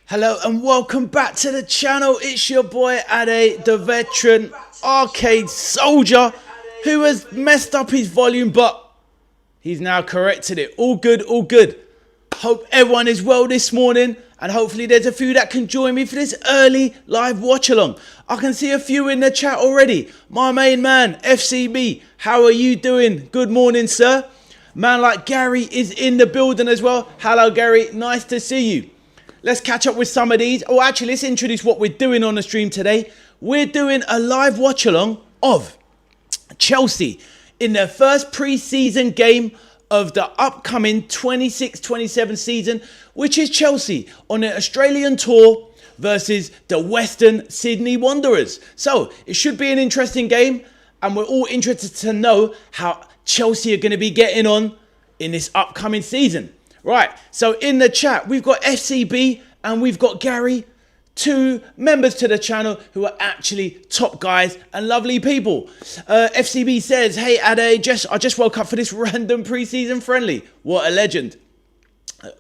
Hello and welcome back to the channel. It's your boy Ade, the veteran arcade soldier who has messed up his volume, but he's now corrected it. All good, all good. Hope everyone is well this morning, and hopefully there's a few that can join me for this early live watch along. I can see a few in the chat already. My main man, FCB, how are you doing? Good morning, sir. Man like Gary is in the building as well. Hello, Gary. Nice to see you. Let's catch up with some of these. Oh, actually, let's introduce what we're doing on the stream today. We're doing a live watch along of Chelsea in their first pre-season game of the upcoming 26-27 season, which is Chelsea on an Australian tour versus the Western Sydney Wanderers. So it should be an interesting game, and we're all interested to know how Chelsea are going to be getting on in this upcoming season. Right, so in the chat, we've got FCB and we've got Gary, two members to the channel who are actually top guys and lovely people. FCB says, hey Ade, I just woke up for this random pre-season friendly. What a legend.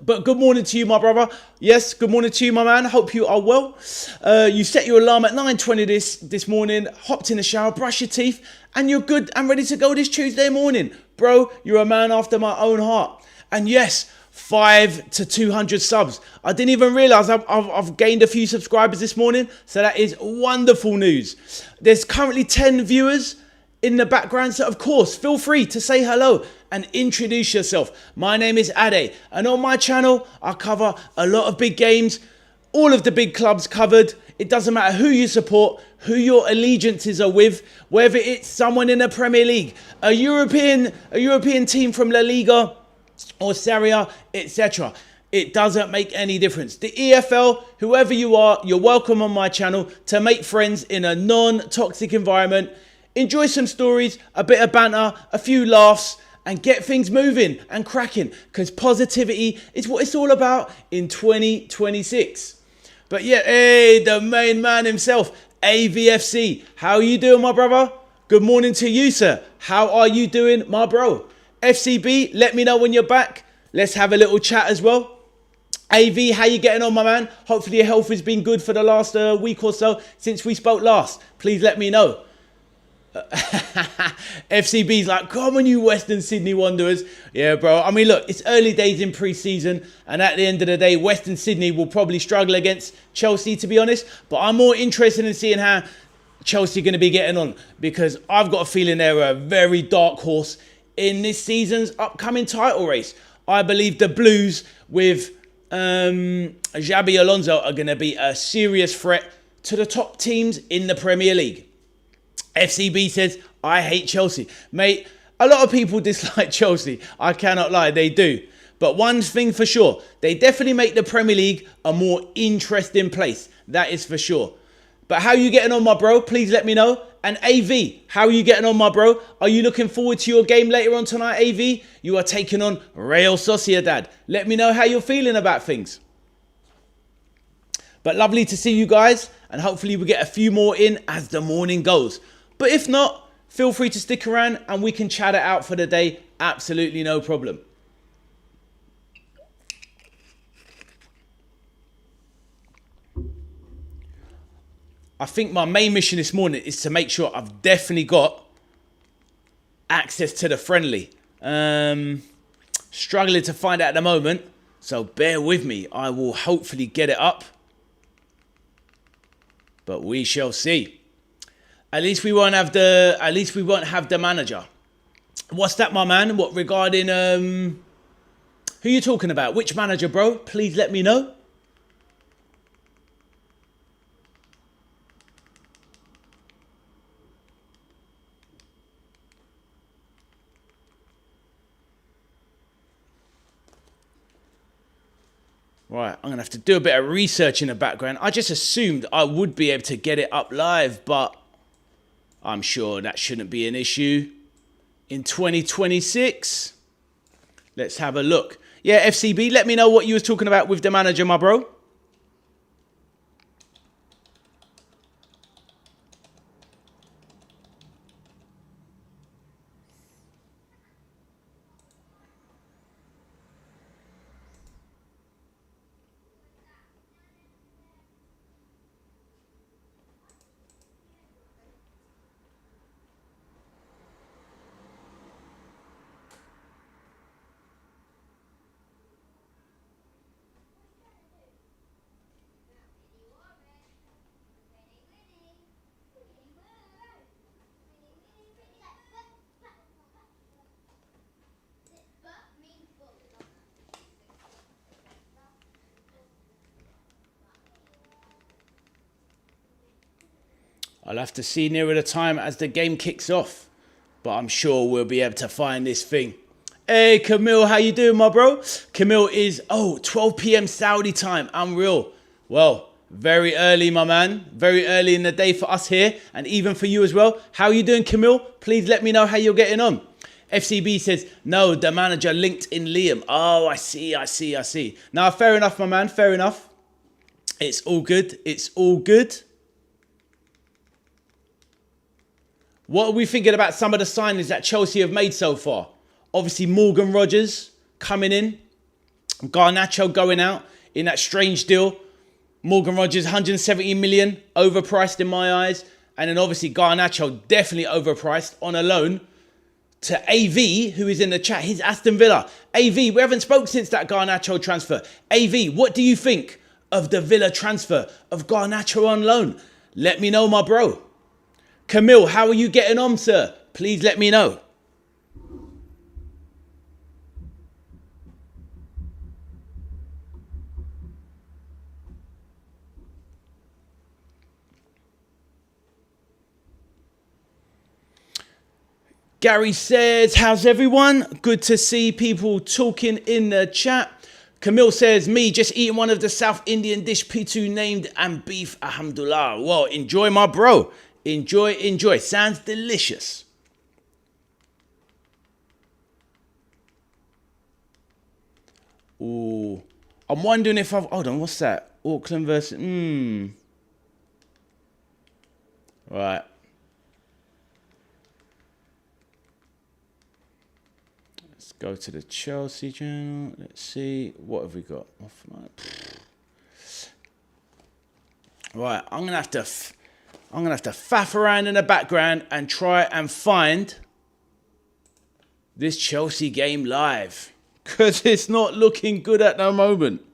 But good morning to you, my brother. Yes, good morning to you, my man. Hope you are well. You set your alarm at 9:20 this morning, hopped in the shower, brushed your teeth, and you're good and ready to go this Tuesday morning. Bro, you're a man after my own heart. And yes, 5 to 200 subs. I didn't even realize I've gained a few subscribers this morning, so that is wonderful news. There's currently 10 viewers in the background, so of course, feel free to say hello and introduce yourself. My name is Ade, and on my channel, I cover a lot of big games, all of the big clubs covered. It doesn't matter who you support, who your allegiances are with, whether it's someone in the Premier League, a European team from La Liga, or Serie A, etc. It doesn't make any difference. The EFL, whoever you are, you're welcome on my channel to make friends in a non-toxic environment, enjoy some stories, a bit of banter, a few laughs, and get things moving and cracking, because positivity is what it's all about in 2026. But yeah, hey, the main man himself, AVFC. How are you doing, my brother? Good morning to you, sir. How are you doing, my bro? FCB, let me know when you're back. Let's have a little chat as well. AV, how you getting on, my man? Hopefully your health has been good for the last week or so since we spoke last. Please let me know. FCB's like, come on, you Western Sydney Wanderers. Yeah, bro. I mean, look, it's early days in pre-season, and at the end of the day, Western Sydney will probably struggle against Chelsea, to be honest. But I'm more interested in seeing how Chelsea are going to be getting on, because I've got a feeling they're a very dark horse in this season's upcoming title race. I believe the Blues with Xabi Alonso are going to be a serious threat to the top teams in the Premier League. FCB says, I hate Chelsea. Mate, a lot of people dislike Chelsea. I cannot lie, they do. But one thing for sure, they definitely make the Premier League a more interesting place. That is for sure. But how are you getting on, my bro? Please let me know. And AV, how are you getting on, my bro? Are you looking forward to your game later on tonight, AV? You are taking on Real Sociedad. Let me know how you're feeling about things. But lovely to see you guys. And hopefully we get a few more in as the morning goes. But if not, feel free to stick around and we can chat it out for the day. Absolutely no problem. I think my main mission this morning is to make sure I've definitely got access to the friendly. Struggling to find out at the moment, so bear with me. I will hopefully get it up, but we shall see. At least we won't have the manager. What's that, my man? What regarding who you talking about? Which manager, bro? Please let me know. Right, I'm going to have to do a bit of research in the background. I just assumed I would be able to get it up live, but I'm sure that shouldn't be an issue in 2026. Let's have a look. Yeah, FCB, let me know what you was talking about with the manager, my bro. I'll have to see nearer the time as the game kicks off. But I'm sure we'll be able to find this thing. Hey, Camille, how you doing, my bro? Camille is, 12 p.m. Saudi time. Unreal. Well, very early, my man. Very early in the day for us here. And even for you as well. How are you doing, Camille? Please let me know how you're getting on. FCB says, no, the manager linked in Liam. Oh, I see. Now, fair enough, my man. Fair enough. It's all good. It's all good. What are we thinking about some of the signings that Chelsea have made so far? Obviously, Morgan Rogers coming in. Garnacho going out in that strange deal. Morgan Rogers, 170 million, overpriced in my eyes. And then obviously Garnacho, definitely overpriced on a loan to AV, who is in the chat. He's Aston Villa. AV, we haven't spoke since that Garnacho transfer. AV, what do you think of the Villa transfer of Garnacho on loan? Let me know, my bro. Camille, how are you getting on, sir? Please let me know. Gary says, how's everyone? Good to see people talking in the chat. Camille says, me just eating one of the South Indian dish Pitu named and beef, alhamdulillah. Well, enjoy, my bro. Enjoy. Sounds delicious. Ooh. I'm wondering if hold on, what's that? Auckland versus... Right. Let's go to the Chelsea channel. Let's see. What have we got? Right, I'm gonna have to faff around in the background and try and find this Chelsea game live, because it's not looking good at the moment.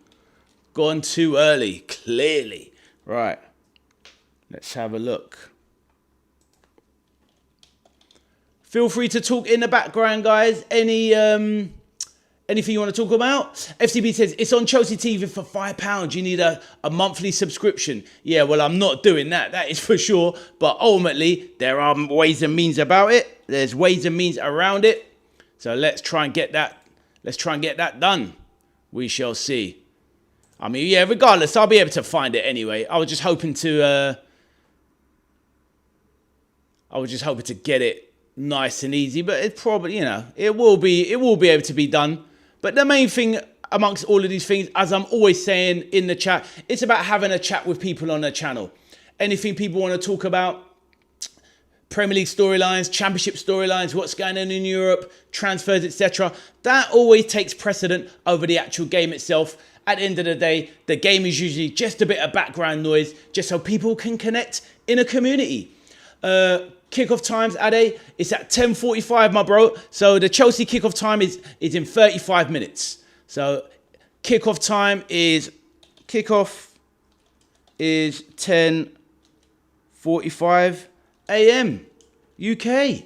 Gone too early, clearly. Right, let's have a look. Feel free to talk in the background, guys. Anything you want to talk about? FCB says, it's on Chelsea TV for £5. You need a monthly subscription. Yeah, well, I'm not doing that. That is for sure. But ultimately, there are ways and means about it. There's ways and means around it. So let's try and get that. Let's try and get that done. We shall see. I mean, yeah, regardless, I'll be able to find it anyway. I was just hoping to get it nice and easy, but it probably, it will be able to be done. But the main thing amongst all of these things, as I'm always saying in the chat, it's about having a chat with people on the channel. Anything people want to talk about, Premier League storylines, Championship storylines, what's going on in Europe, transfers, etc. That always takes precedent over the actual game itself. At the end of the day, the game is usually just a bit of background noise, just so people can connect in a community. Kickoff times, Ade, it's at 10:45, my bro. So the Chelsea kickoff time is in 35 minutes. So kickoff is 10:45 a.m. UK.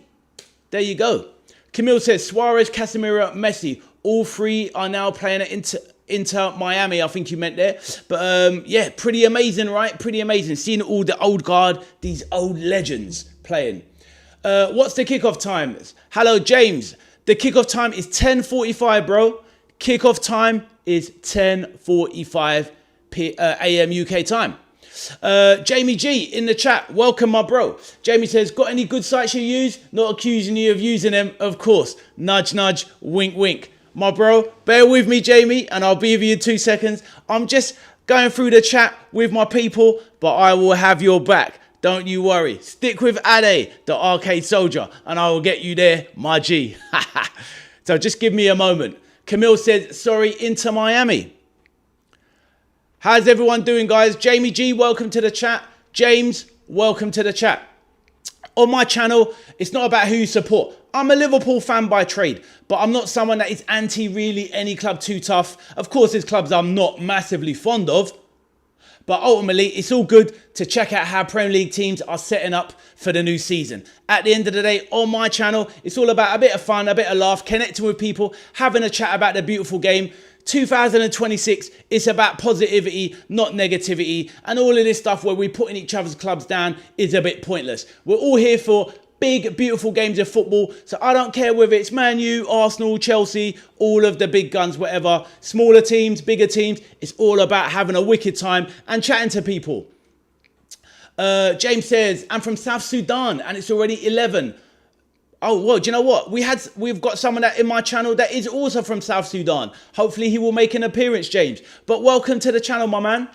There you go. Camille says, Suarez, Casemiro, Messi, all three are now playing at Inter Miami, I think you meant there. But yeah, pretty amazing, right? Pretty amazing. Seeing all the old guard, these old legends playing. What's the kickoff time? Hello, James. The kickoff time is 10:45, bro. Kickoff time is 10:45 a.m. UK time. Jamie G in the chat. Welcome, my bro. Jamie says, got any good sites you use? Not accusing you of using them, of course. Nudge, nudge, wink, wink. My bro, bear with me, Jamie, and I'll be with you in 2 seconds. I'm just going through the chat with my people, but I will have your back. Don't you worry. Stick with Ade, the arcade soldier, and I will get you there, my G. So just give me a moment. Camille says, sorry, Inter Miami. How's everyone doing, guys? Jamie G, welcome to the chat. James, welcome to the chat. On my channel, it's not about who you support. I'm a Liverpool fan by trade, but I'm not someone that is anti really any club too tough. Of course, there's clubs I'm not massively fond of, but ultimately, it's all good to check out how Premier League teams are setting up for the new season. At the end of the day, on my channel, it's all about a bit of fun, a bit of laugh, connecting with people, having a chat about the beautiful game, 2026, it's about positivity, not negativity. And all of this stuff where we're putting each other's clubs down is a bit pointless. We're all here for big, beautiful games of football. So I don't care whether it's Man U, Arsenal, Chelsea, all of the big guns, whatever. Smaller teams, bigger teams. It's all about having a wicked time and chatting to people. James says, I'm from South Sudan and it's already 11. Oh, well, do you know what? We've got someone that in my channel that is also from South Sudan. Hopefully he will make an appearance, James. But welcome to the channel, my man.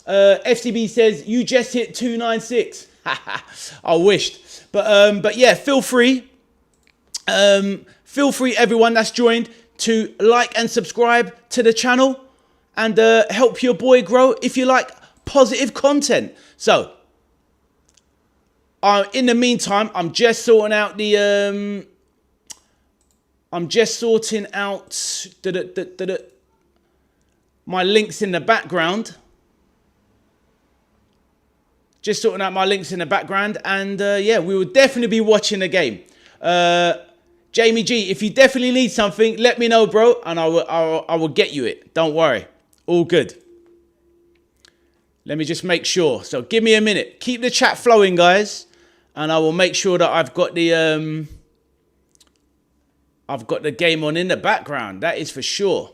FCB says, you just hit 296. I wished. But yeah, feel free. Feel free, everyone that's joined, to like and subscribe to the channel and help your boy grow if you like positive content. So, in the meantime, I'm just sorting out the my links in the background. Just sorting out my links in the background, and yeah, we will definitely be watching the game. Jamie G, if you definitely need something, let me know, bro, and I will get you it. Don't worry, all good. Let me just make sure. So give me a minute. Keep the chat flowing, guys. And I will make sure that I've got the game on in the background. That is for sure.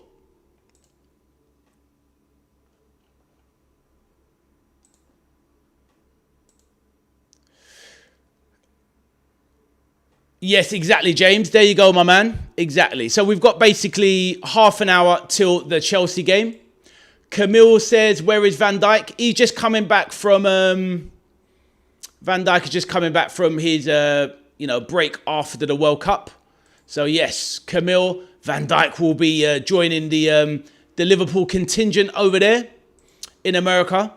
Yes, exactly, James. There you go, my man. Exactly. So we've got basically half an hour till the Chelsea game. Camille says, where is Van Dijk? He's just coming back from... Van Dijk is just coming back from his, break after the World Cup. So, yes, Camille, Van Dijk will be joining the Liverpool contingent over there in America.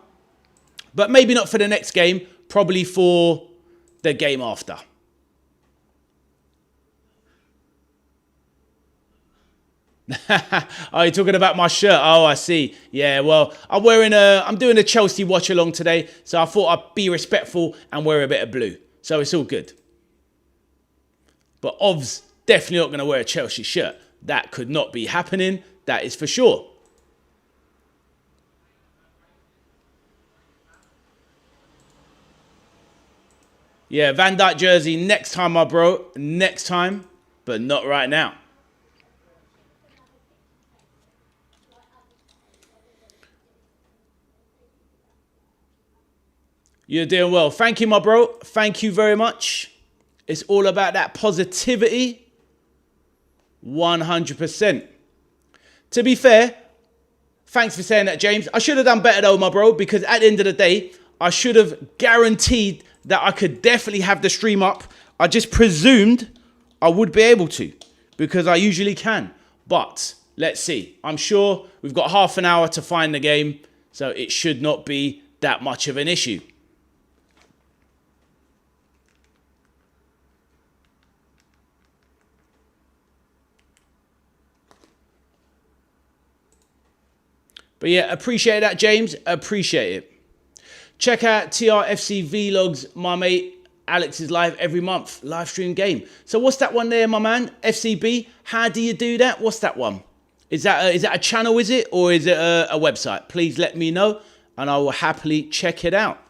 But maybe not for the next game, probably for the game after. Oh, you're talking about my shirt? Oh, I see. Yeah, well, I'm doing a Chelsea watch along today, so I thought I'd be respectful and wear a bit of blue. So it's all good. But Ov's definitely not going to wear a Chelsea shirt. That could not be happening. That is for sure. Yeah, Van Dijk jersey next time, my bro. Next time, but not right now. You're doing well. Thank you, my bro. Thank you very much. It's all about that positivity. 100%. To be fair, thanks for saying that, James. I should have done better though, my bro, because at the end of the day, I should have guaranteed that I could definitely have the stream up. I just presumed I would be able to, because I usually can. But let's see. I'm sure we've got half an hour to find the game, so it should not be that much of an issue. But yeah, appreciate that, James. Appreciate it. Check out TRFC Vlogs, my mate. Alex is live every month. Live stream game. So what's that one there, my man? FCB. How do you do that? What's that one? Is that a channel, is it? Or is it a website? Please let me know and I will happily check it out.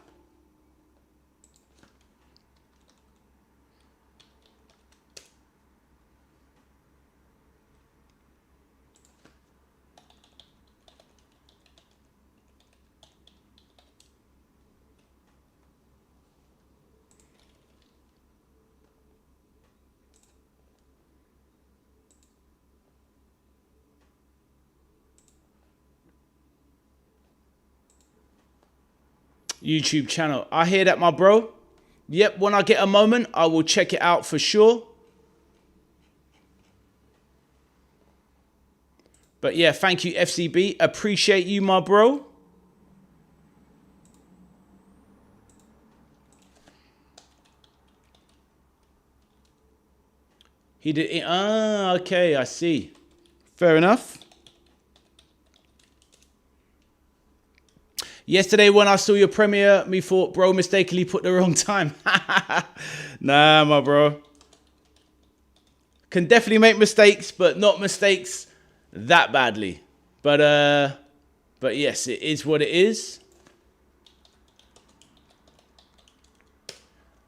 YouTube channel. I hear that, my bro. Yep, when I get a moment, I will check it out for sure. But yeah, thank you, FCB. Appreciate you, my bro. He did. Ah, okay, I see. Fair enough. Yesterday when I saw your premiere, me thought, bro, mistakenly put the wrong time. Nah, my bro. Can definitely make mistakes, but not mistakes that badly. But yes, it is what it is.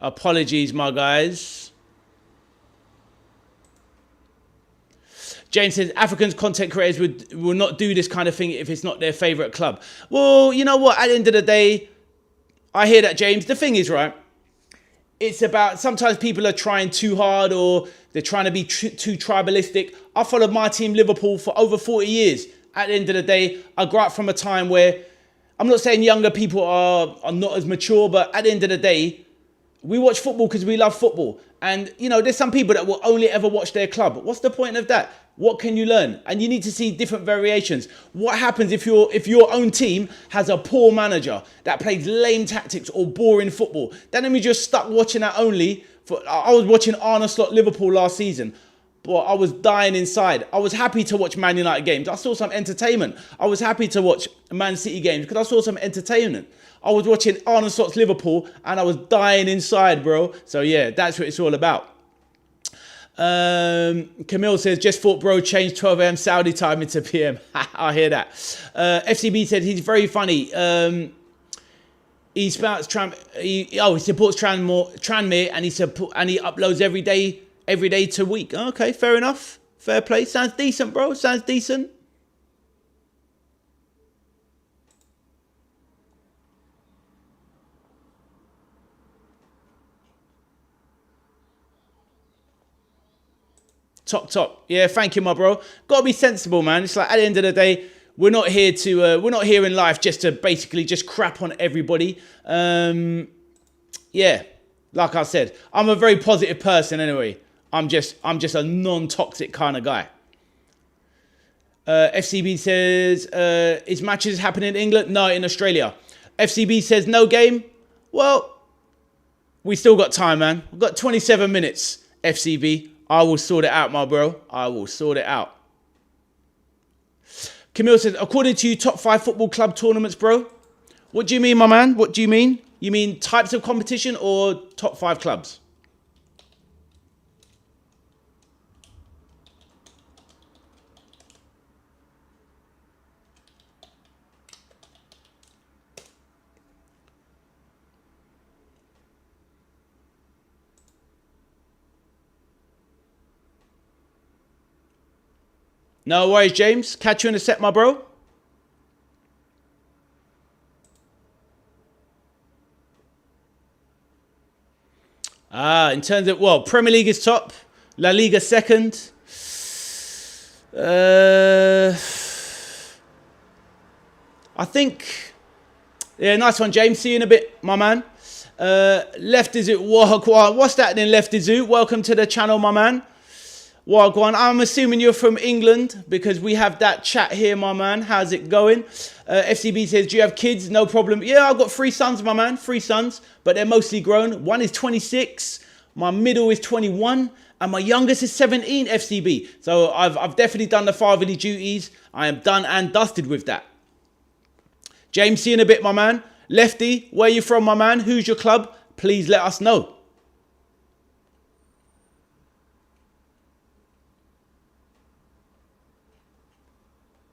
Apologies, my guys. James says, Africans content creators will not do this kind of thing if it's not their favourite club. Well, you know what? At the end of the day, I hear that, James. The thing is, right, it's about sometimes people are trying too hard or they're trying to be too tribalistic. I followed my team, Liverpool, for over 40 years. At the end of the day, I grew up from a time where, I'm not saying younger people are not as mature, but at the end of the day, we watch football because we love football. And, you know, there's some people that will only ever watch their club. What's the point of that? What can you learn? And you need to see different variations. What happens if your own team has a poor manager that plays lame tactics or boring football? That means you're stuck watching that only. I was watching Arne Slot Liverpool last season. But I was dying inside. I was happy to watch Man United games. I saw some entertainment. I was happy to watch Man City games because I saw some entertainment. I was watching Arne Slot's Liverpool and I was dying inside, bro. So yeah, that's what it's all about. Camille says, just thought bro changed 12 a.m. Saudi time into PM. I hear that. FCB said he's very funny. He supports Tranmere and he uploads every day to week. Okay, fair enough. Fair play. Sounds decent, bro. Sounds decent. Top. Yeah, thank you, my bro. Gotta be sensible, man. It's like at the end of the day, we're not here in life just to basically just crap on everybody. Yeah, like I said, I'm a very positive person anyway. I'm just a non-toxic kind of guy. FCB says, is matches happening in England? No, in Australia. FCB says no game. Well, we still got time, man. We've got 27 minutes, FCB. I will sort it out, my bro. I will sort it out. Camille says, according to you, top 5 football club tournaments, bro? What do you mean, my man? What do you mean? You mean types of competition or top 5 clubs? No worries, James. Catch you in a sec, my bro. In terms of, well, Premier League is top. La Liga second. I think, yeah, nice one, James. See you in a bit, my man. Left is it Wagwan. What's that then, Left is it? Welcome to the channel, my man. Wagwan, I'm assuming you're from England because we have that chat here, my man. How's it going? FCB says, do you have kids? No problem. Yeah, I've got 3 sons, my man. 3 sons, but they're mostly grown. One is 26, my middle is 21, and my youngest is 17, FCB. So I've definitely done the fatherly duties. I am done and dusted with that. James, see you in a bit, my man. Lefty, where you from, my man? Who's your club? Please let us know.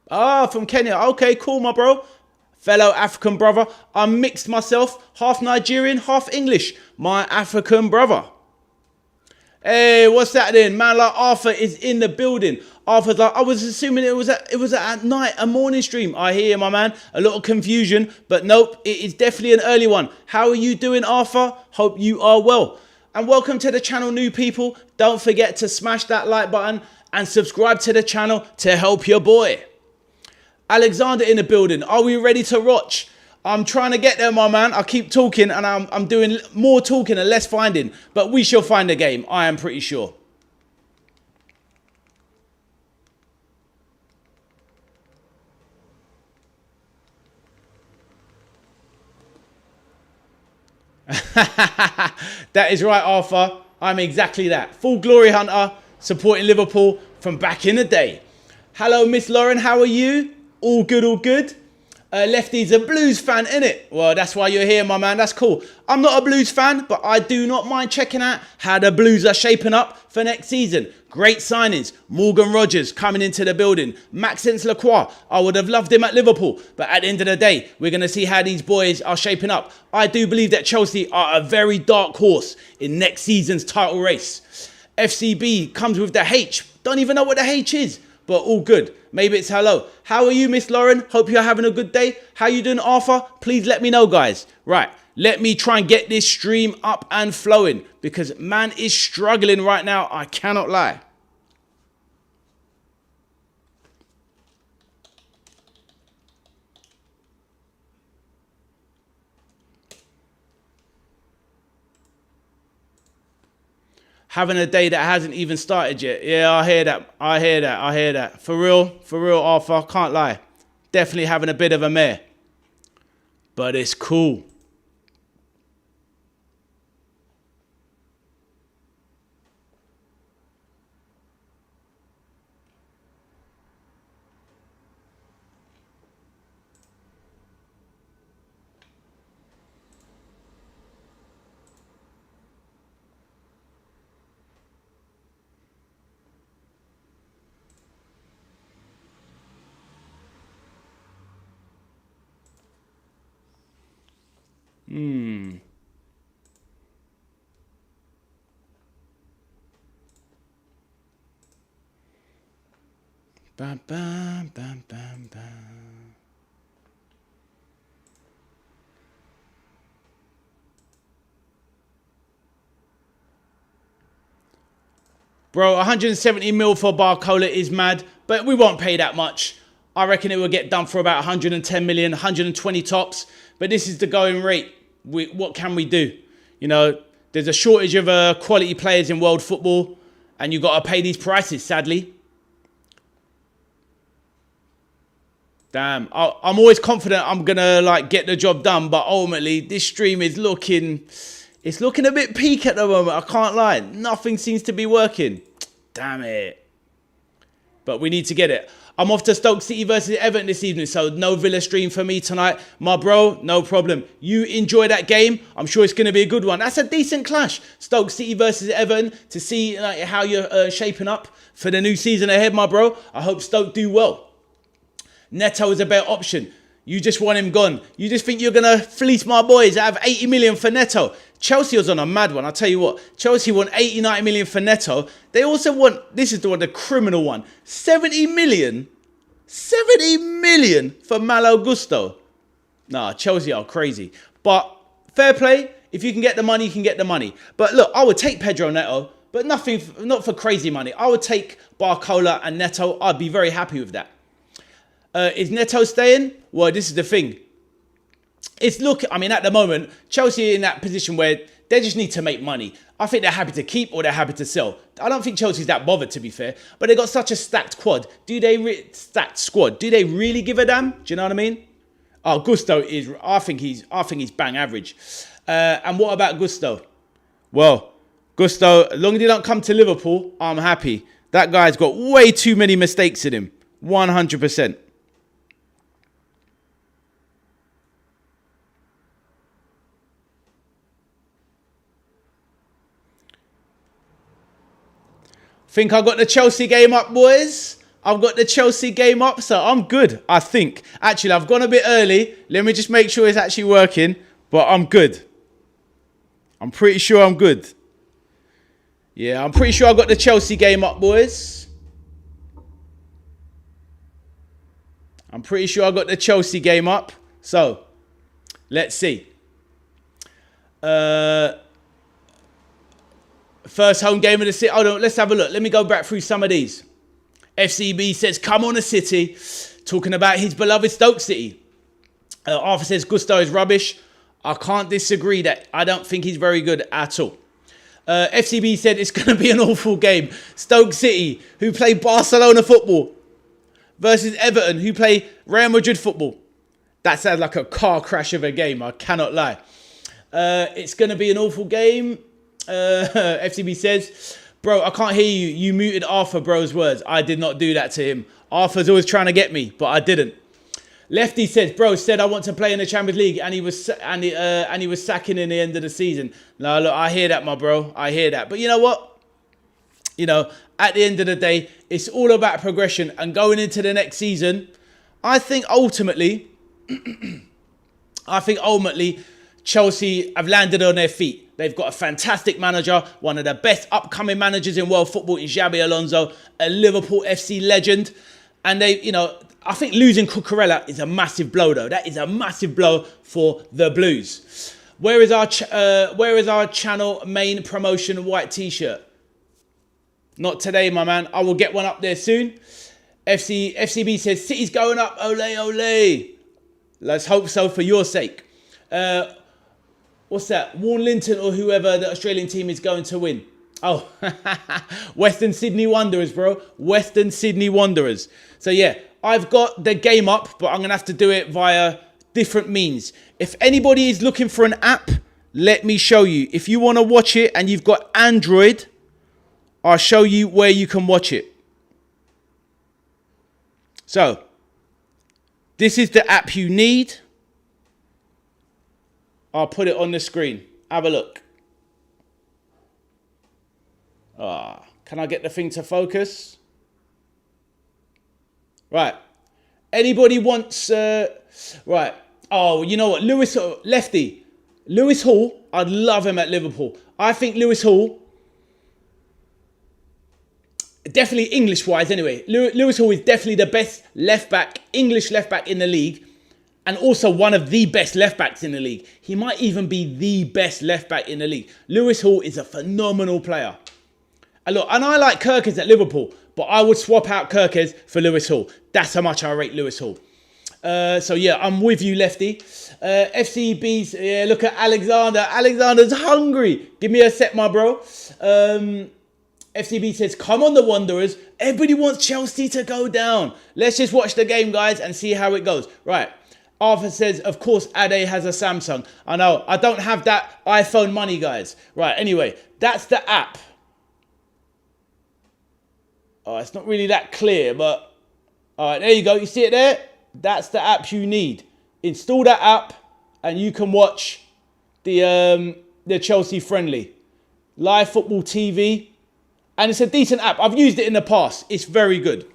Ah, from Kenya. Okay, cool, my bro. Fellow African brother. I'm mixed myself. Half Nigerian, half English. My African brother. Hey, what's that then? Man, like Arthur is in the building. Arthur's like, I was assuming it was at night, a morning stream. I hear, my man. A lot of confusion, but nope, it is definitely an early one. How are you doing, Arthur? Hope you are well. And welcome to the channel, new people. Don't forget to smash that like button and subscribe to the channel to help your boy. Alexander in the building. Are we ready to watch? I'm trying to get there, my man. I keep talking and I'm doing more talking and less finding. But we shall find a game, I am pretty sure. That is right, Arthur. I'm exactly that. Full glory hunter, supporting Liverpool from back in the day. Hello, Miss Lauren. How are you? All good, all good. Lefty's a Blues fan, innit? Well, that's why you're here, my man. That's cool. I'm not a Blues fan, but I do not mind checking out how the Blues are shaping up for next season. Great signings. Morgan Rogers coming into the building. Maxence Lacroix. I would have loved him at Liverpool. But at the end of the day, we're going to see how these boys are shaping up. I do believe that Chelsea are a very dark horse in next season's title race. FCB comes with the H. Don't even know what the H is. But all good. Maybe it's hello. How are you, Miss Lauren? Hope you're having a good day. How you doing, Arthur? Please let me know, guys. Right. Let me try and get this stream up and flowing because man is struggling right now. I cannot lie. Having a day that hasn't even started yet. Yeah, I hear that. For real, Arthur, can't lie. Definitely having a bit of a mare. But it's cool. Bam, bam, bam, bam, bam. Bro, 170 mil for Barcola is mad, but we won't pay that much. I reckon it will get done for about 110 million, 120 tops. But this is the going rate. What can we do? You know, there's a shortage of quality players in world football, and you got to pay these prices, sadly. Damn, I'm always confident I'm going to get the job done, but ultimately this stream is looking a bit peak at the moment. I can't lie. Nothing seems to be working. Damn it. But we need to get it. I'm off to Stoke City versus Everton this evening, so no Villa stream for me tonight. My bro, no problem. You enjoy that game. I'm sure it's going to be a good one. That's a decent clash. Stoke City versus Everton to see how you're shaping up for the new season ahead, my bro. I hope Stoke do well. Neto is a better option. You just want him gone. You just think you're going to fleece my boys out of 80 million for Neto. Chelsea was on a mad one. I'll tell you what. Chelsea want 80, 90 million for Neto. They also want, this is the criminal one, 70 million. 70 million for Malo Gusto. Nah, Chelsea are crazy. But fair play. If you can get the money, you can get the money. But look, I would take Pedro Neto, but not for crazy money. I would take Barcola and Neto. I'd be very happy with that. Is Neto staying? Well, this is the thing. At the moment, Chelsea are in that position where they just need to make money. I think they're happy to keep or they're happy to sell. I don't think Chelsea's that bothered, to be fair. But they got such a stacked squad. Stacked squad. Do they really give a damn? Do you know what I mean? Oh, Gusto is. I think he's bang average. And what about Gusto? Well, Gusto, as long as he don't come to Liverpool, I'm happy. That guy's got way too many mistakes in him. 100%. Think I got the Chelsea game up, boys. I've got the Chelsea game up, so I'm good, I think. Actually, I've gone a bit early. Let me just make sure it's actually working, but I'm good. I'm pretty sure I'm good. Yeah, I'm pretty sure I got the Chelsea game up, boys. I'm pretty sure I got the Chelsea game up. So, let's see. First home game of the city. Hold on, let's have a look. Let me go back through some of these. FCB says, come on the City. Talking about his beloved Stoke City. Arthur says, Gusto is rubbish. I can't disagree that I don't think he's very good at all. FCB said it's going to be an awful game. Stoke City, who play Barcelona football, versus Everton, who play Real Madrid football. That sounds like a car crash of a game. I cannot lie. It's going to be an awful game. FCB says, bro, I can't hear you. You muted Arthur, bro's words. I did not do that to him. Arthur's always trying to get me, but I didn't. Lefty says, bro said I want to play in the Champions League, and he was sacking in the end of the season. No, look, I hear that, my bro. I hear that. But you know what? You know, at the end of the day, it's all about progression and going into the next season. I think ultimately, Chelsea have landed on their feet. They've got a fantastic manager, one of the best upcoming managers in world football in Xabi Alonso, a Liverpool FC legend. And they, you know, I think losing Cucurella is a massive blow, though. That is a massive blow for the Blues. Where is our channel main promotion white t-shirt? Not today, my man. I will get one up there soon. FCB says, City's going up. Ole, ole. Let's hope so for your sake. What's that? Warren Linton or whoever the Australian team is going to win. Oh, Western Sydney Wanderers, bro. Western Sydney Wanderers. So, yeah, I've got the game up, but I'm going to have to do it via different means. If anybody is looking for an app, let me show you. If you want to watch it and you've got Android, I'll show you where you can watch it. So, this is the app you need. I'll put it on the screen. Have a look. Can I get the thing to focus? Right. Anybody wants... right. Oh, you know what? Lefty. Lewis Hall, I'd love him at Liverpool. I think Lewis Hall... Definitely English-wise, anyway. Lewis Hall is definitely the best left-back, English left-back in the league. And also one of the best left-backs in the league. He might even be the best left-back in the league. Lewis Hall is a phenomenal player. And look, and I like Kirkes at Liverpool, but I would swap out Kirkes for Lewis Hall. That's how much I rate Lewis Hall. So yeah, I'm with you, Lefty. FCB's, yeah, look at Alexander. Alexander's hungry. Give me a sec, my bro. FCB says, come on the Wanderers. Everybody wants Chelsea to go down. Let's just watch the game, guys, and see how it goes. Right. Arthur says, of course, Ade has a Samsung. I know. I don't have that iPhone money, guys. Right. Anyway, that's the app. Oh, it's not really that clear, but... All right, there you go. You see it there? That's the app you need. Install that app, and you can watch the Chelsea friendly. Live football TV. And it's a decent app. I've used it in the past. It's very good.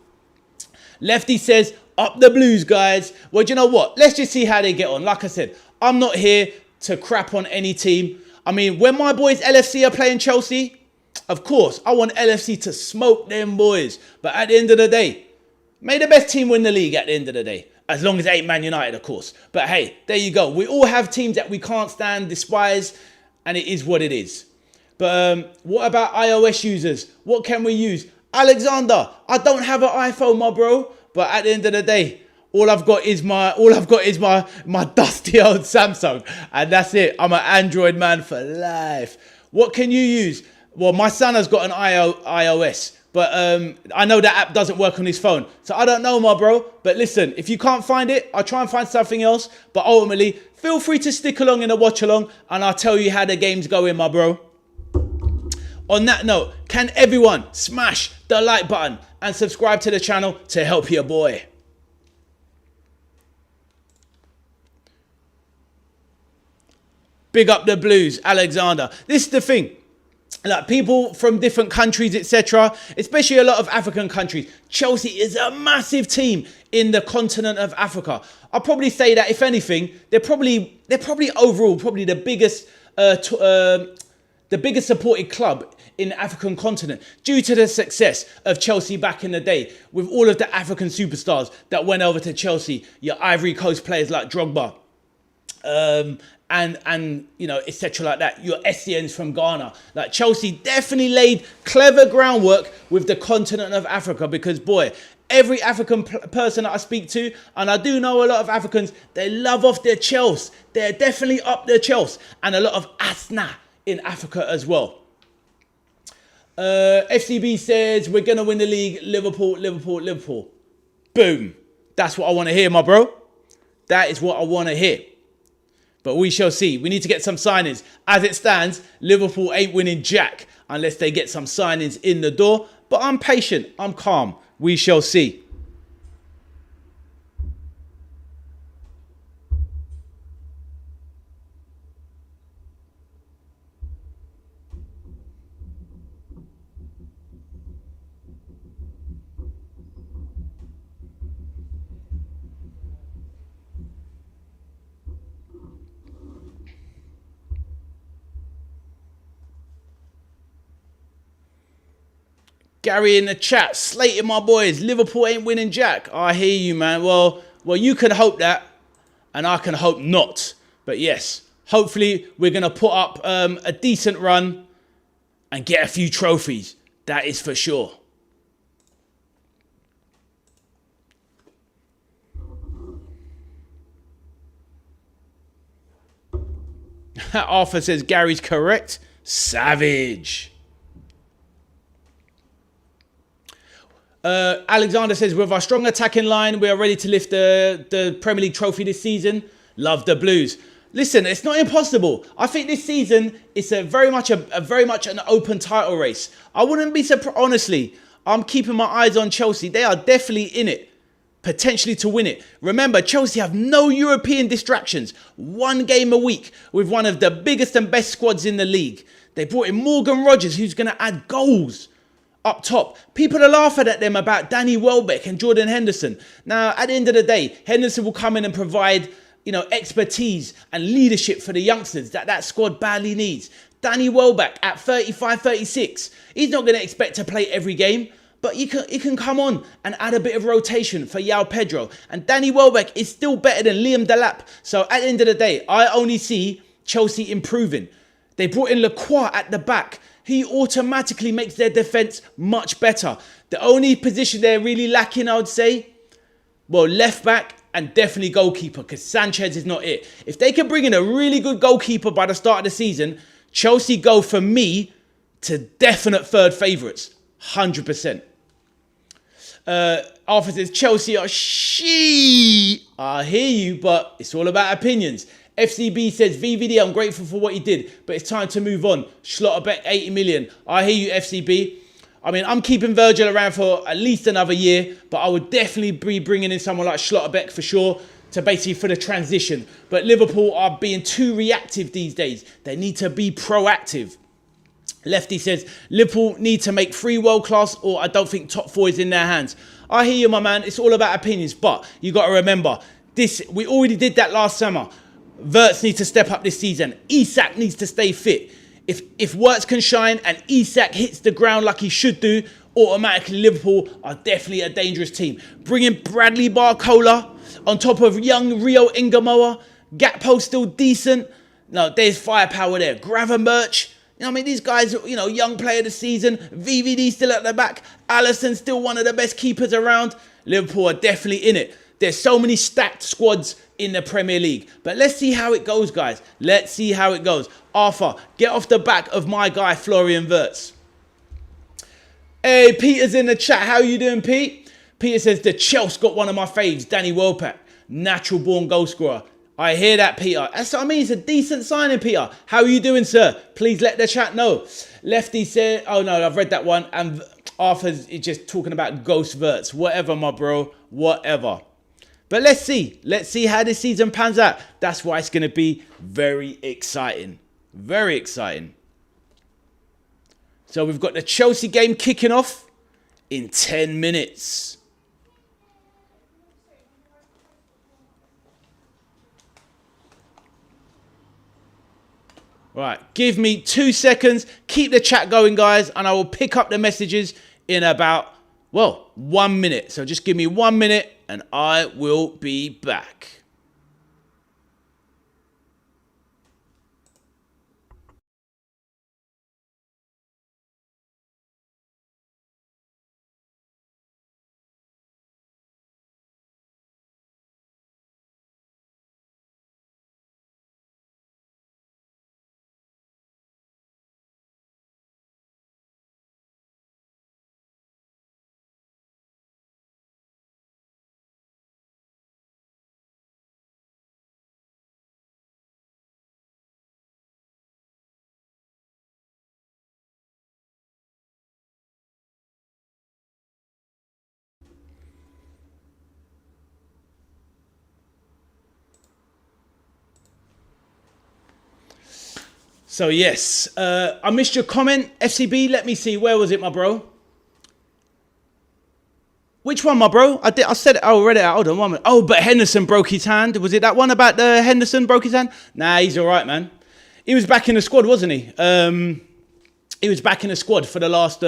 Lefty says, up the Blues, guys. Well, do you know what? Let's just see how they get on. Like I said, I'm not here to crap on any team. I mean, when my boys LFC are playing Chelsea, of course, I want LFC to smoke them boys. But at the end of the day, may the best team win the league at the end of the day. As long as it ain't Man United, of course. But hey, there you go. We all have teams that we can't stand, despise, and it is what it is. But what about iOS users? What can we use? Alexander, I don't have an iPhone, my bro. But at the end of the day, all I've got is my dusty old Samsung, and that's it. I'm an Android man for life. What can you use? Well, my son has got an iOS, but I know that app doesn't work on his phone, so I don't know, my bro. But listen, if you can't find it, I'll try and find something else. But ultimately, feel free to stick along in a watch along, and I'll tell you how the game's going, my bro. On that note, can everyone smash the like button and subscribe to the channel to help your boy? Big up the Blues, Alexander. This is the thing. Like people from different countries, etc., especially a lot of African countries. Chelsea is a massive team in the continent of Africa. I'll probably say that if anything, they're probably overall probably the biggest supported club in the African continent due to the success of Chelsea back in the day with all of the African superstars that went over to Chelsea, your Ivory Coast players like Drogba, and you know, etc. like that, your SCNs from Ghana. Like Chelsea definitely laid clever groundwork with the continent of Africa because, boy, every African person that I speak to, and I do know a lot of Africans, they love off their Chelsea. They're definitely up their Chelsea, and a lot of Asna in Africa as well. FCB says, we're going to win the league. Liverpool, Liverpool, Liverpool. Boom. That's what I want to hear, my bro. That is what I want to hear. But we shall see. We need to get some signings. As it stands, Liverpool ain't winning jack unless they get some signings in the door. But I'm patient. I'm calm. We shall see. Gary in the chat, slating my boys. Liverpool ain't winning jack. I hear you, man. Well, you can hope that, and I can hope not. But yes, hopefully we're going to put up a decent run and get a few trophies. That is for sure. Arthur says Gary's correct. Savage. Alexander says, with our strong attacking line, we are ready to lift the Premier League trophy this season. Love the Blues. Listen, it's not impossible. I think this season it's very much an open title race. I wouldn't be surprised. Honestly, I'm keeping my eyes on Chelsea. They are definitely in it, potentially to win it. Remember, Chelsea have no European distractions. One game a week with one of the biggest and best squads in the league. They brought in Morgan Rogers, who's going to add goals. Up top, people are laughing at them about Danny Welbeck and Jordan Henderson. Now, at the end of the day, Henderson will come in and provide, expertise and leadership for the youngsters that squad badly needs. Danny Welbeck at 35, 36, he's not going to expect to play every game, but he can come on and add a bit of rotation for João Pedro. And Danny Welbeck is still better than Liam Delap. So at the end of the day, I only see Chelsea improving. They brought in Lacroix at the back. He automatically makes their defence much better. The only position they're really lacking, I would say, well, left back and definitely goalkeeper, because Sanchez is not it. If they can bring in a really good goalkeeper by the start of the season, Chelsea go, for me, to definite third favourites. 100%. Arthur says, Chelsea are I hear you, but it's all about opinions. FCB says, VVD, I'm grateful for what he did, but it's time to move on. Schlotterbeck, 80 million. I hear you, FCB. I mean, I'm keeping Virgil around for at least another year, but I would definitely be bringing in someone like Schlotterbeck for sure, to basically for the transition. But Liverpool are being too reactive these days. They need to be proactive. Lefty says, Liverpool need to make 3 world class, or I don't think top 4 is in their hands. I hear you, my man. It's all about opinions, but you got to remember, we already did that last summer. Wirtz needs to step up this season. Isak needs to stay fit. If Wirtz can shine and Isak hits the ground like he should do, automatically Liverpool are definitely a dangerous team. Bring in Bradley Barcola on top of young Rio Ingamoa. Gakpo's still decent. No, there's firepower there. Gravenberch. These guys, young player of the season. VVD still at the back. Alisson still one of the best keepers around. Liverpool are definitely in it. There's so many stacked squads in the Premier League. But let's see how it goes, guys. Let's see how it goes. Arthur, get off the back of my guy, Florian Wirtz. Hey, Peter's in the chat. How you doing, Pete? Peter says, the Chelsea got one of my faves, Danny Welbeck. Natural born goal scorer. I hear that, Peter. That's what I mean. It's a decent signing, Peter. How are you doing, sir? Please let the chat know. Lefty said, oh no, I've read that one. And Arthur's just talking about Ghost Wirtz. Whatever, my bro. Whatever. But let's see. Let's see how this season pans out. That's why it's going to be very exciting. Very exciting. So we've got the Chelsea game kicking off in 10 minutes. Right, give me 2 seconds. Keep the chat going, guys, and I will pick up the messages in about, 1 minute. So just give me 1 minute and I will be back. So yes, I missed your comment, FCB. Let me see. Where was it, my bro? Which one, my bro? I said it. Oh, read it out. Hold on, 1 minute. Oh, but Henderson broke his hand. Was it that one about the Henderson broke his hand? Nah, he's all right, man. He was back in the squad, wasn't he? He was back in the squad for the last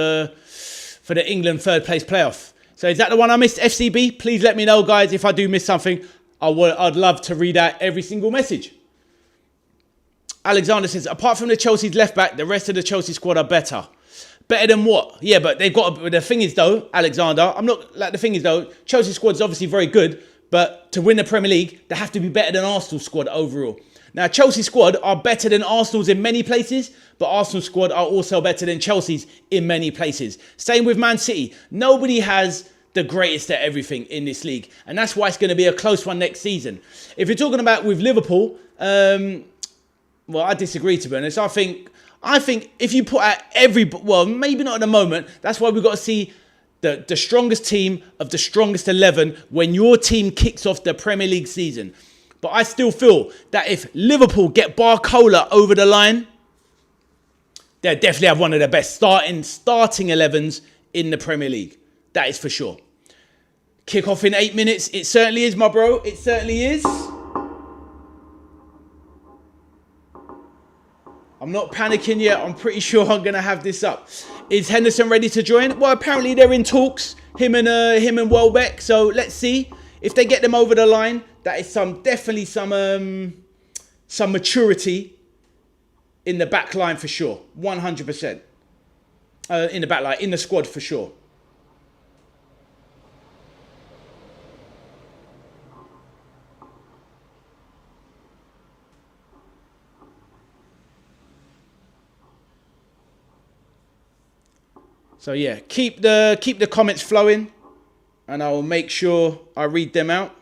for the England third place playoff. So is that the one I missed, FCB? Please let me know, guys. If I do miss something, I'd love to read out every single message. Alexander says, apart from the Chelsea's left back, the rest of the Chelsea squad are better. Better than what? Yeah, but they've got... The thing is, though, Alexander, the thing is, though, Chelsea squad's obviously very good, but to win the Premier League, they have to be better than Arsenal's squad overall. Now, Chelsea squad are better than Arsenal's in many places, but Arsenal's squad are also better than Chelsea's in many places. Same with Man City. Nobody has the greatest at everything in this league, and that's why it's going to be a close one next season. If you're talking about with Liverpool, well, I disagree, to be honest. I think if you put out well, maybe not at the moment. That's why we've got to see the strongest team of the strongest 11 when your team kicks off the Premier League season. But I still feel that if Liverpool get Barcola over the line, they'll definitely have one of the best starting 11s in the Premier League. That is for sure. Kick off in 8 minutes. It certainly is, my bro. It certainly is. I'm not panicking yet. I'm pretty sure I'm going to have this up. Is Henderson ready to join? Well, apparently they're in talks, him and Welbeck. So let's see if they get them over the line. That is definitely some maturity in the back line for sure. 100%. In the back line, in the squad for sure. So yeah, keep the comments flowing, and I will make sure I read them out.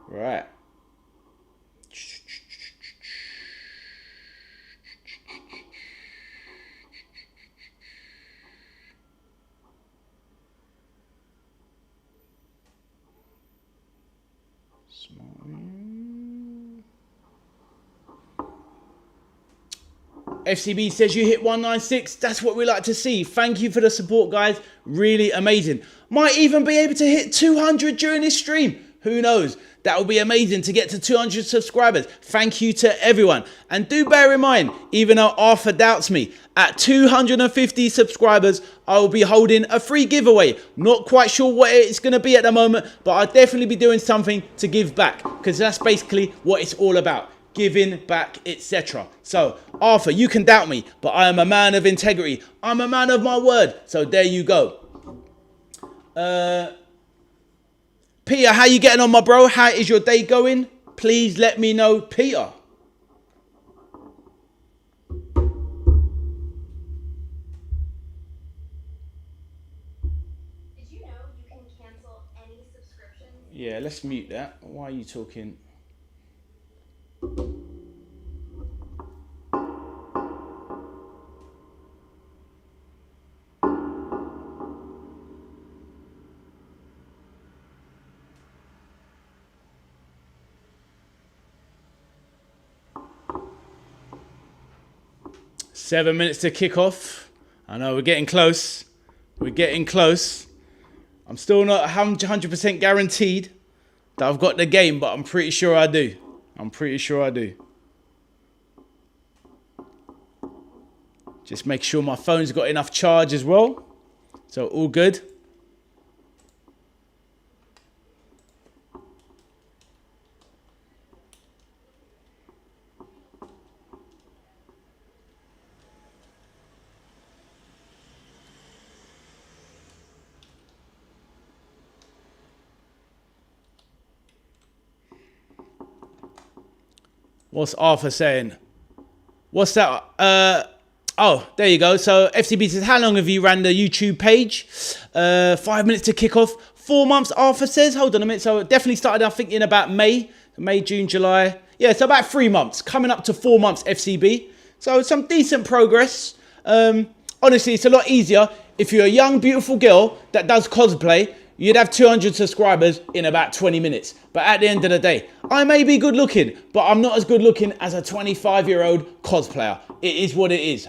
Right. FCB says you hit 196. That's what we like to see. Thank you for the support, guys. Really amazing. Might even be able to hit 200 during this stream. Who knows? That would be amazing to get to 200 subscribers. Thank you to everyone. And do bear in mind, even though Arthur doubts me, at 250 subscribers, I will be holding a free giveaway. Not quite sure what it's going to be at the moment, but I'll definitely be doing something to give back, because that's basically what it's all about. Giving back, etc. So, Arthur, you can doubt me, but I am a man of integrity. I'm a man of my word. So there you go. Peter, how you getting on, my bro? How is your day going? Please let me know, Peter. Did you know you can cancel any subscriptions? Yeah, let's mute that. Why are you talking? 7 minutes to kick off. I know we're getting close. We're getting close. I'm still not 100% guaranteed that I've got the game, but I'm pretty sure I do. I'm pretty sure I do. Just make sure my phone's got enough charge as well. So all good. What's Arthur saying? What's that? Oh, there you go. So FCB says, how long have you ran the YouTube page? 5 minutes to kick off. 4 months, Arthur says. Hold on a minute. So it definitely started, I think, in about May, June, July. Yeah, so about 3 months. Coming up to 4 months, FCB. So some decent progress. Honestly, it's a lot easier if you're a young, beautiful girl that does cosplay. You'd have 200 subscribers in about 20 minutes. But at the end of the day, I may be good looking, but I'm not as good looking as a 25-year-old cosplayer. It is what it is.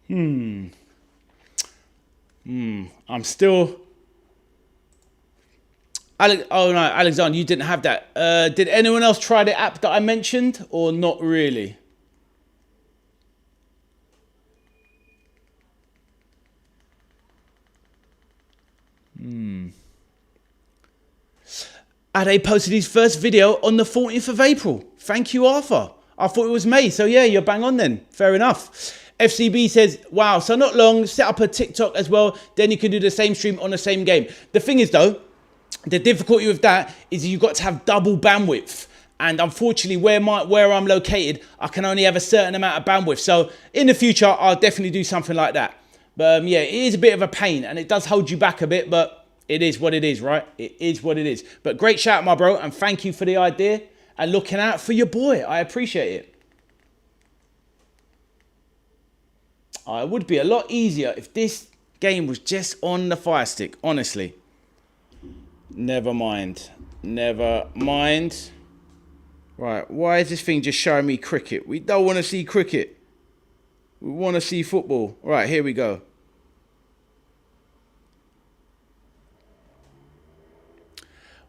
I'm still... Oh no, Alexander, you didn't have that. Did anyone else try the app that I mentioned or not really? Ade posted his first video on the 14th of April. Thank you, Arthur. I thought it was May, so yeah, you're bang on then. Fair enough. FCB says, wow, so not long, set up a TikTok as well, then you can do the same stream on the same game. The thing is though, the difficulty with that is you've got to have double bandwidth. And unfortunately, where I'm located, I can only have a certain amount of bandwidth. So in the future, I'll definitely do something like that. But yeah, it is a bit of a pain and it does hold you back a bit, but it is what it is, right? It is what it is. But great shout, my bro, and thank you for the idea and looking out for your boy. I appreciate it. It would be a lot easier if this game was just on the Fire Stick, honestly. Never mind. Never mind. Right, why is this thing just showing me cricket? We don't want to see cricket. We want to see football. Right, here we go.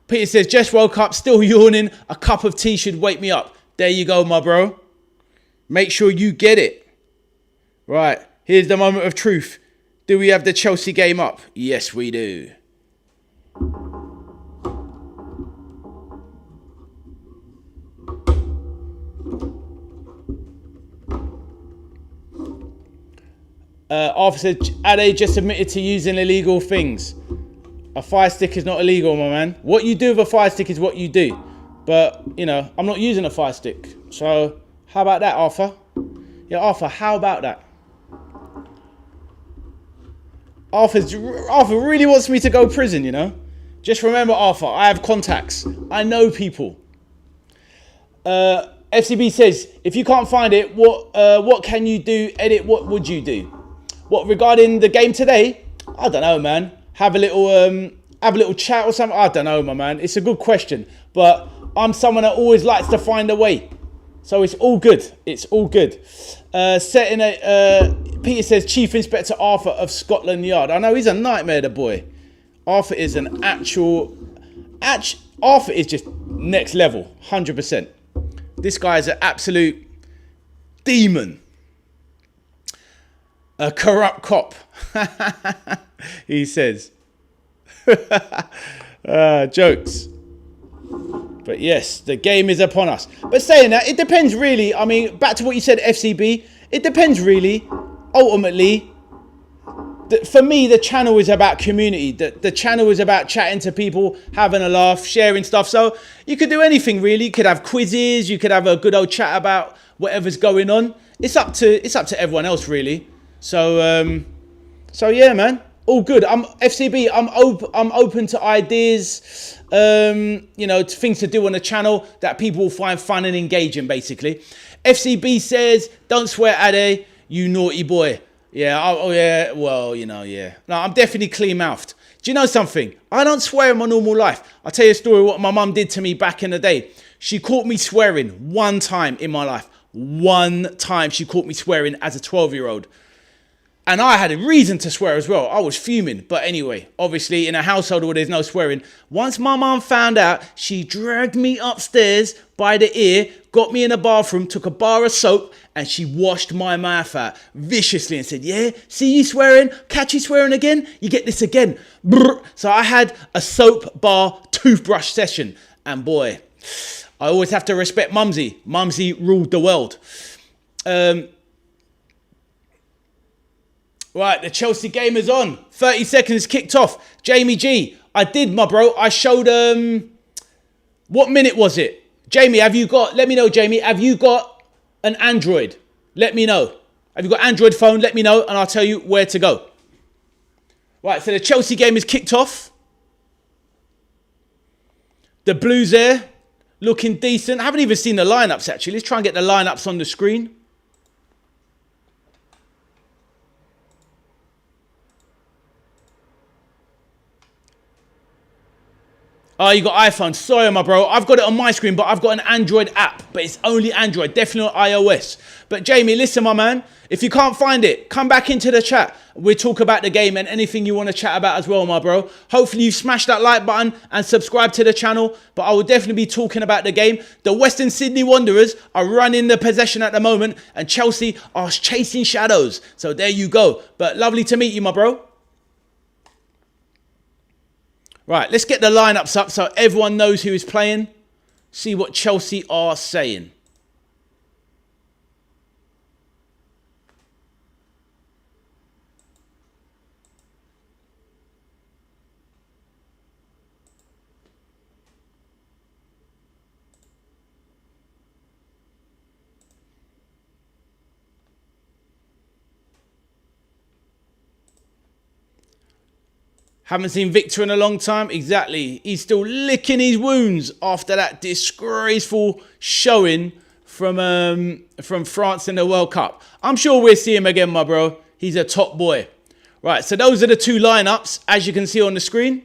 Peter says, just woke up, still yawning. A cup of tea should wake me up. There you go, my bro. Make sure you get it. Right, here's the moment of truth. Do we have the Chelsea game up? Yes, we do. Arthur said, Ade just admitted to using illegal things. A Fire Stick is not illegal, my man. What you do with a Fire Stick is what you do. But, you know, I'm not using a Fire Stick. So, how about that, Arthur? Yeah, Arthur, how about that? Arthur really wants me to go prison, you know? Just remember, Arthur, I have contacts. I know people. FCB says, if you can't find it, what can you do? Edit, what would you do? What, regarding the game today? I don't know, man. Have a little chat or something? I don't know, my man. It's a good question. But I'm someone that always likes to find a way. So it's all good. It's all good. Peter says, Chief Inspector Arthur of Scotland Yard. I know, he's a nightmare, the boy. Arthur is an Arthur is just next level, 100%. This guy is an absolute demon. A corrupt cop. He says. Jokes. But yes, the game is upon us. But saying that, it depends really. I mean, back to what you said, FCB. It depends really. Ultimately, for me, the channel is about community. The channel is about chatting to people, having a laugh, sharing stuff. So you could do anything really. You could have quizzes. You could have a good old chat about whatever's going on. It's up to everyone else really. So yeah, man. All good. FCB. I'm open to ideas. You know, to things to do on the channel that people will find fun and engaging. Basically, FCB says, "Don't swear, Ade, you naughty boy." Yeah. Oh yeah. Well, you know, yeah. No, I'm definitely clean mouthed. Do you know something? I don't swear in my normal life. I'll tell you a story what my mum did to me back in the day. She caught me swearing one time in my life. One time she caught me swearing as a 12-year-old. And I had a reason to swear as well. I was fuming. But anyway, obviously in a household where there's no swearing, once my mum found out, she dragged me upstairs by the ear, got me in a bathroom, took a bar of soap, and she washed my mouth out viciously and said, yeah, see you swearing, catch you swearing again, you get this again. Brr. So I had a soap bar toothbrush session. And boy, I always have to respect Mumsy. Mumsy ruled the world. Right, the Chelsea game is on. 30 seconds kicked off. Jamie G, I did, my bro. I showed, what minute was it? Jamie, let me know, Jamie, have you got an Android? Let me know. Have you got Android phone? Let me know and I'll tell you where to go. Right, so the Chelsea game is kicked off. The Blues there, looking decent. I haven't even seen the lineups, actually. Let's try and get the lineups on the screen. Oh, you got iPhone. Sorry, my bro. I've got it on my screen, but I've got an Android app. But it's only Android, definitely not iOS. But Jamie, listen, my man. If you can't find it, come back into the chat. We'll talk about the game and anything you want to chat about as well, my bro. Hopefully you smash that like button and subscribe to the channel. But I will definitely be talking about the game. The Western Sydney Wanderers are running the possession at the moment. And Chelsea are chasing shadows. So there you go. But lovely to meet you, my bro. Right, let's get the lineups up so everyone knows who is playing. See what Chelsea are saying. Haven't seen Victor in a long time. Exactly. He's still licking his wounds after that disgraceful showing from France in the World Cup. I'm sure we'll see him again, my bro. He's a top boy. Right, so those are the two lineups, as you can see on the screen.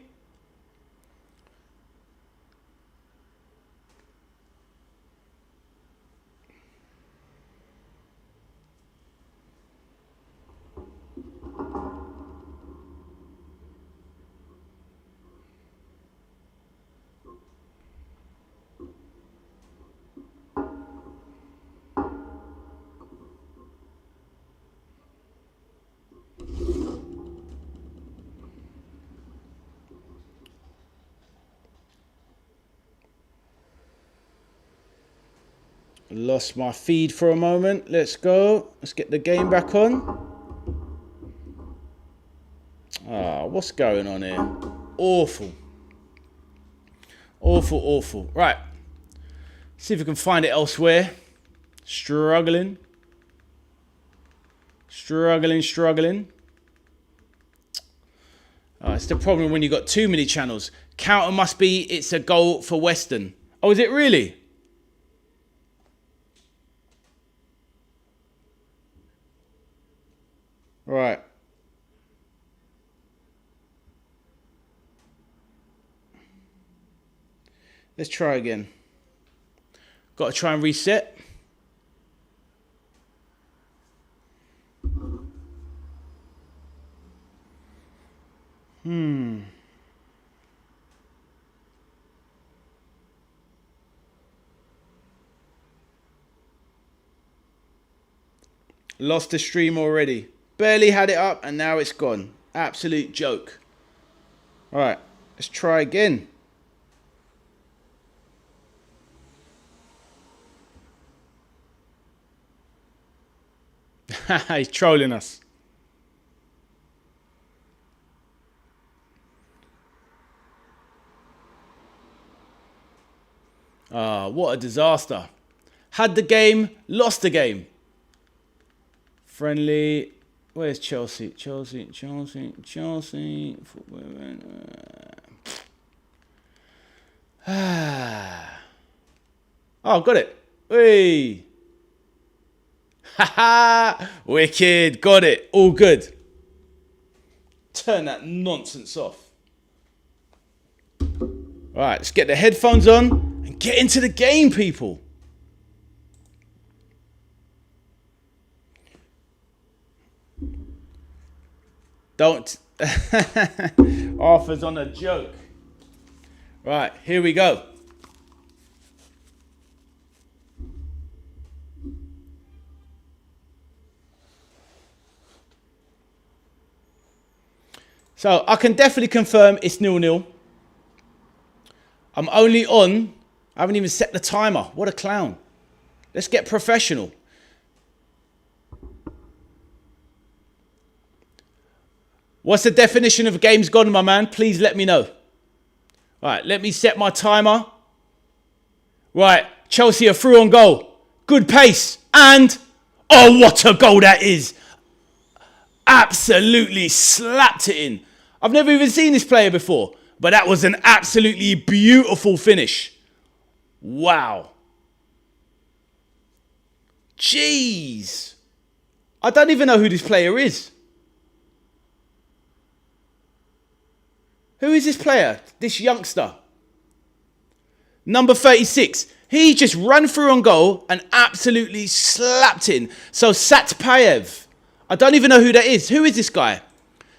Lost my feed for a moment. Let's go. Let's get the game back on. Ah, what's going on here? Awful. Awful, awful. Right. See if we can find it elsewhere. Struggling. Struggling. Oh, it's the problem when you've got too many channels. Counter must be it's a goal for Western. Oh, is it really? Right. Let's try again. Got to try and reset. Lost the stream already. Barely had it up and now it's gone. Absolute joke. All right, let's try again. He's trolling us. Ah, what a disaster. Had the game, lost the game. Friendly. Where's Chelsea? Chelsea. Oh, got it. Hey. Haha. Wicked. Got it. All good. Turn that nonsense off. All right, let's get the headphones on and get into the game, people. Don't. Arthur's on a joke. Right, here we go. So I can definitely confirm it's 0-0. I'm only on. I haven't even set the timer. What a clown. Let's get professional. What's the definition of game's gone, my man? Please let me know. All right, let me set my timer. Right, Chelsea are through on goal. Good pace. And, oh, what a goal that is. Absolutely slapped it in. I've never even seen this player before, but that was an absolutely beautiful finish. Wow. Jeez. I don't even know who this player is. Who is this player? This youngster? Number 36. He just ran through on goal and absolutely slapped in. So Satpayev. I don't even know who that is. Who is this guy?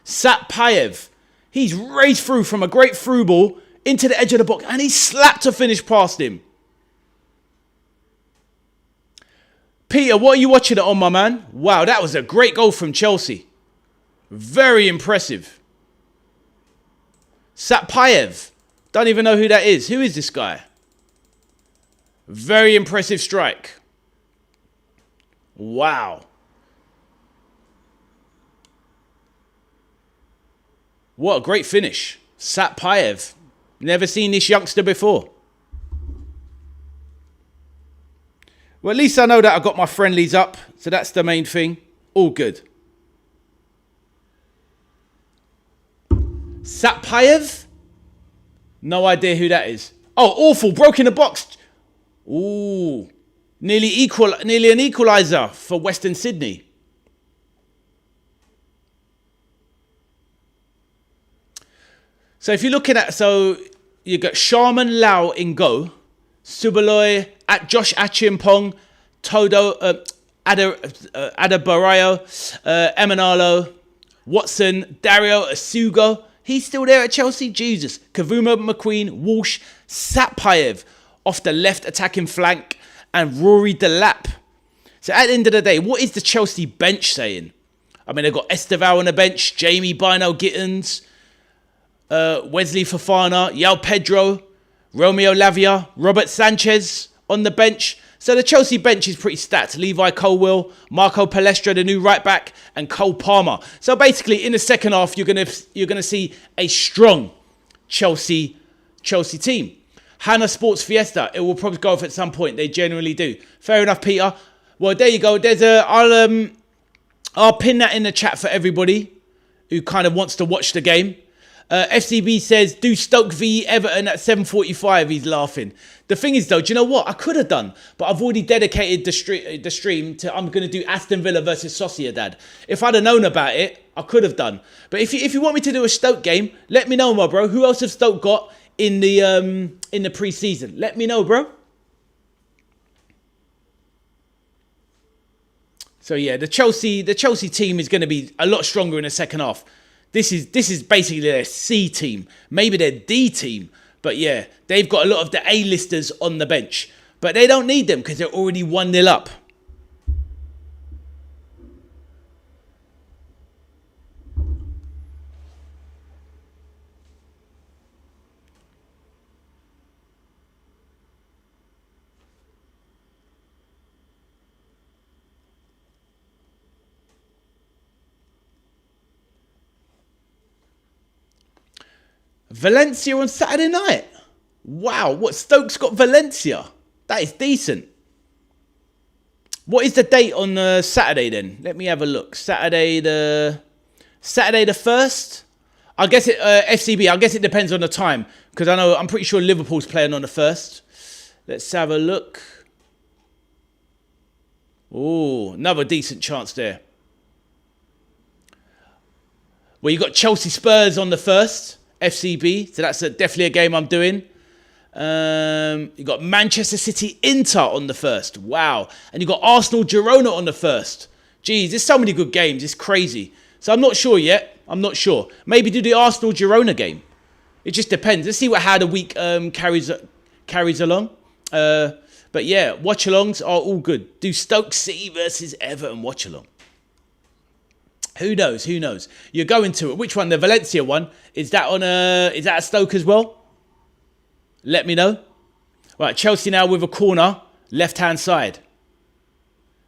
Satpayev. He's raced through from a great through ball into the edge of the box and he slapped a finish past him. Peter, what are you watching it on, my man? Wow, that was a great goal from Chelsea. Very impressive. Satpayev. Don't even know who that is. Who is this guy? Very impressive strike. Wow. What a great finish. Satpayev. Never seen this youngster before. Well, at least I know that I got my friendlies up. So that's the main thing. All good. Satpayev? No idea who that is. Oh, awful. Broke in the box. Ooh. Nearly an equaliser for Western Sydney. So if you're looking at, so you got Sharman Lau in goal, Subaloy, at Josh Achimpong, Todo, Adabarayo, Emanalo, Watson, Dario Asugo. He's still there at Chelsea. Jesus. Kavuma McQueen, Walsh, Satpayev off the left attacking flank, and Rory Delap. So at the end of the day, what is the Chelsea bench saying? I mean, they've got Esteval on the bench, Jamie Bino Gittins, Wesley Fofana, Yao Pedro, Romeo Lavia, Robert Sanchez on the bench. So the Chelsea bench is pretty stacked. Levi Colwill, Marco Palestra, the new right back, and Cole Palmer. So basically, in the second half, you're gonna see a strong Chelsea team. Hannah Sports Fiesta, it will probably go off at some point. They generally do. Fair enough, Peter. Well, there you go. I'll pin that in the chat for everybody who kind of wants to watch the game. FCB says, do Stoke v Everton at 7:45. He's laughing. The thing is, though, do you know what? I could have done, but I've already dedicated the stream to, I'm going to do Aston Villa versus Sociedad. If I'd have known about it, I could have done. But if you want me to do a Stoke game, let me know, my bro. Who else have Stoke got in the pre-season? Let me know, bro. So yeah, the Chelsea team is going to be a lot stronger in the second half. This is basically their C team, maybe their D team, but yeah, they've got a lot of the A-listers on the bench, but they don't need them because they're already 1-0 up. Valencia on Saturday night. Wow, what, Stoke's got Valencia? That is decent. What is the date on Saturday then? Let me have a look. Saturday the 1st? I guess it FCB. I guess it depends on the time because I'm pretty sure Liverpool's playing on the 1st. Let's have a look. Oh, another decent chance there. Well, you got Chelsea Spurs on the 1st. FCB, so that's definitely a game I'm doing. You got Manchester City Inter on the 1st. Wow. And you got Arsenal Girona on the 1st. Geez, there's so many good games. It's crazy. So I'm not sure yet. I'm not sure. Maybe do the Arsenal Girona game. It just depends. Let's see how the week carries along. But yeah, watch-alongs are all good. Do Stoke City versus Everton watch-along. Who knows? Who knows? You're going to it. Which one? The Valencia one? Is that a Stoke as well? Let me know. Right, Chelsea now with a corner, left-hand side.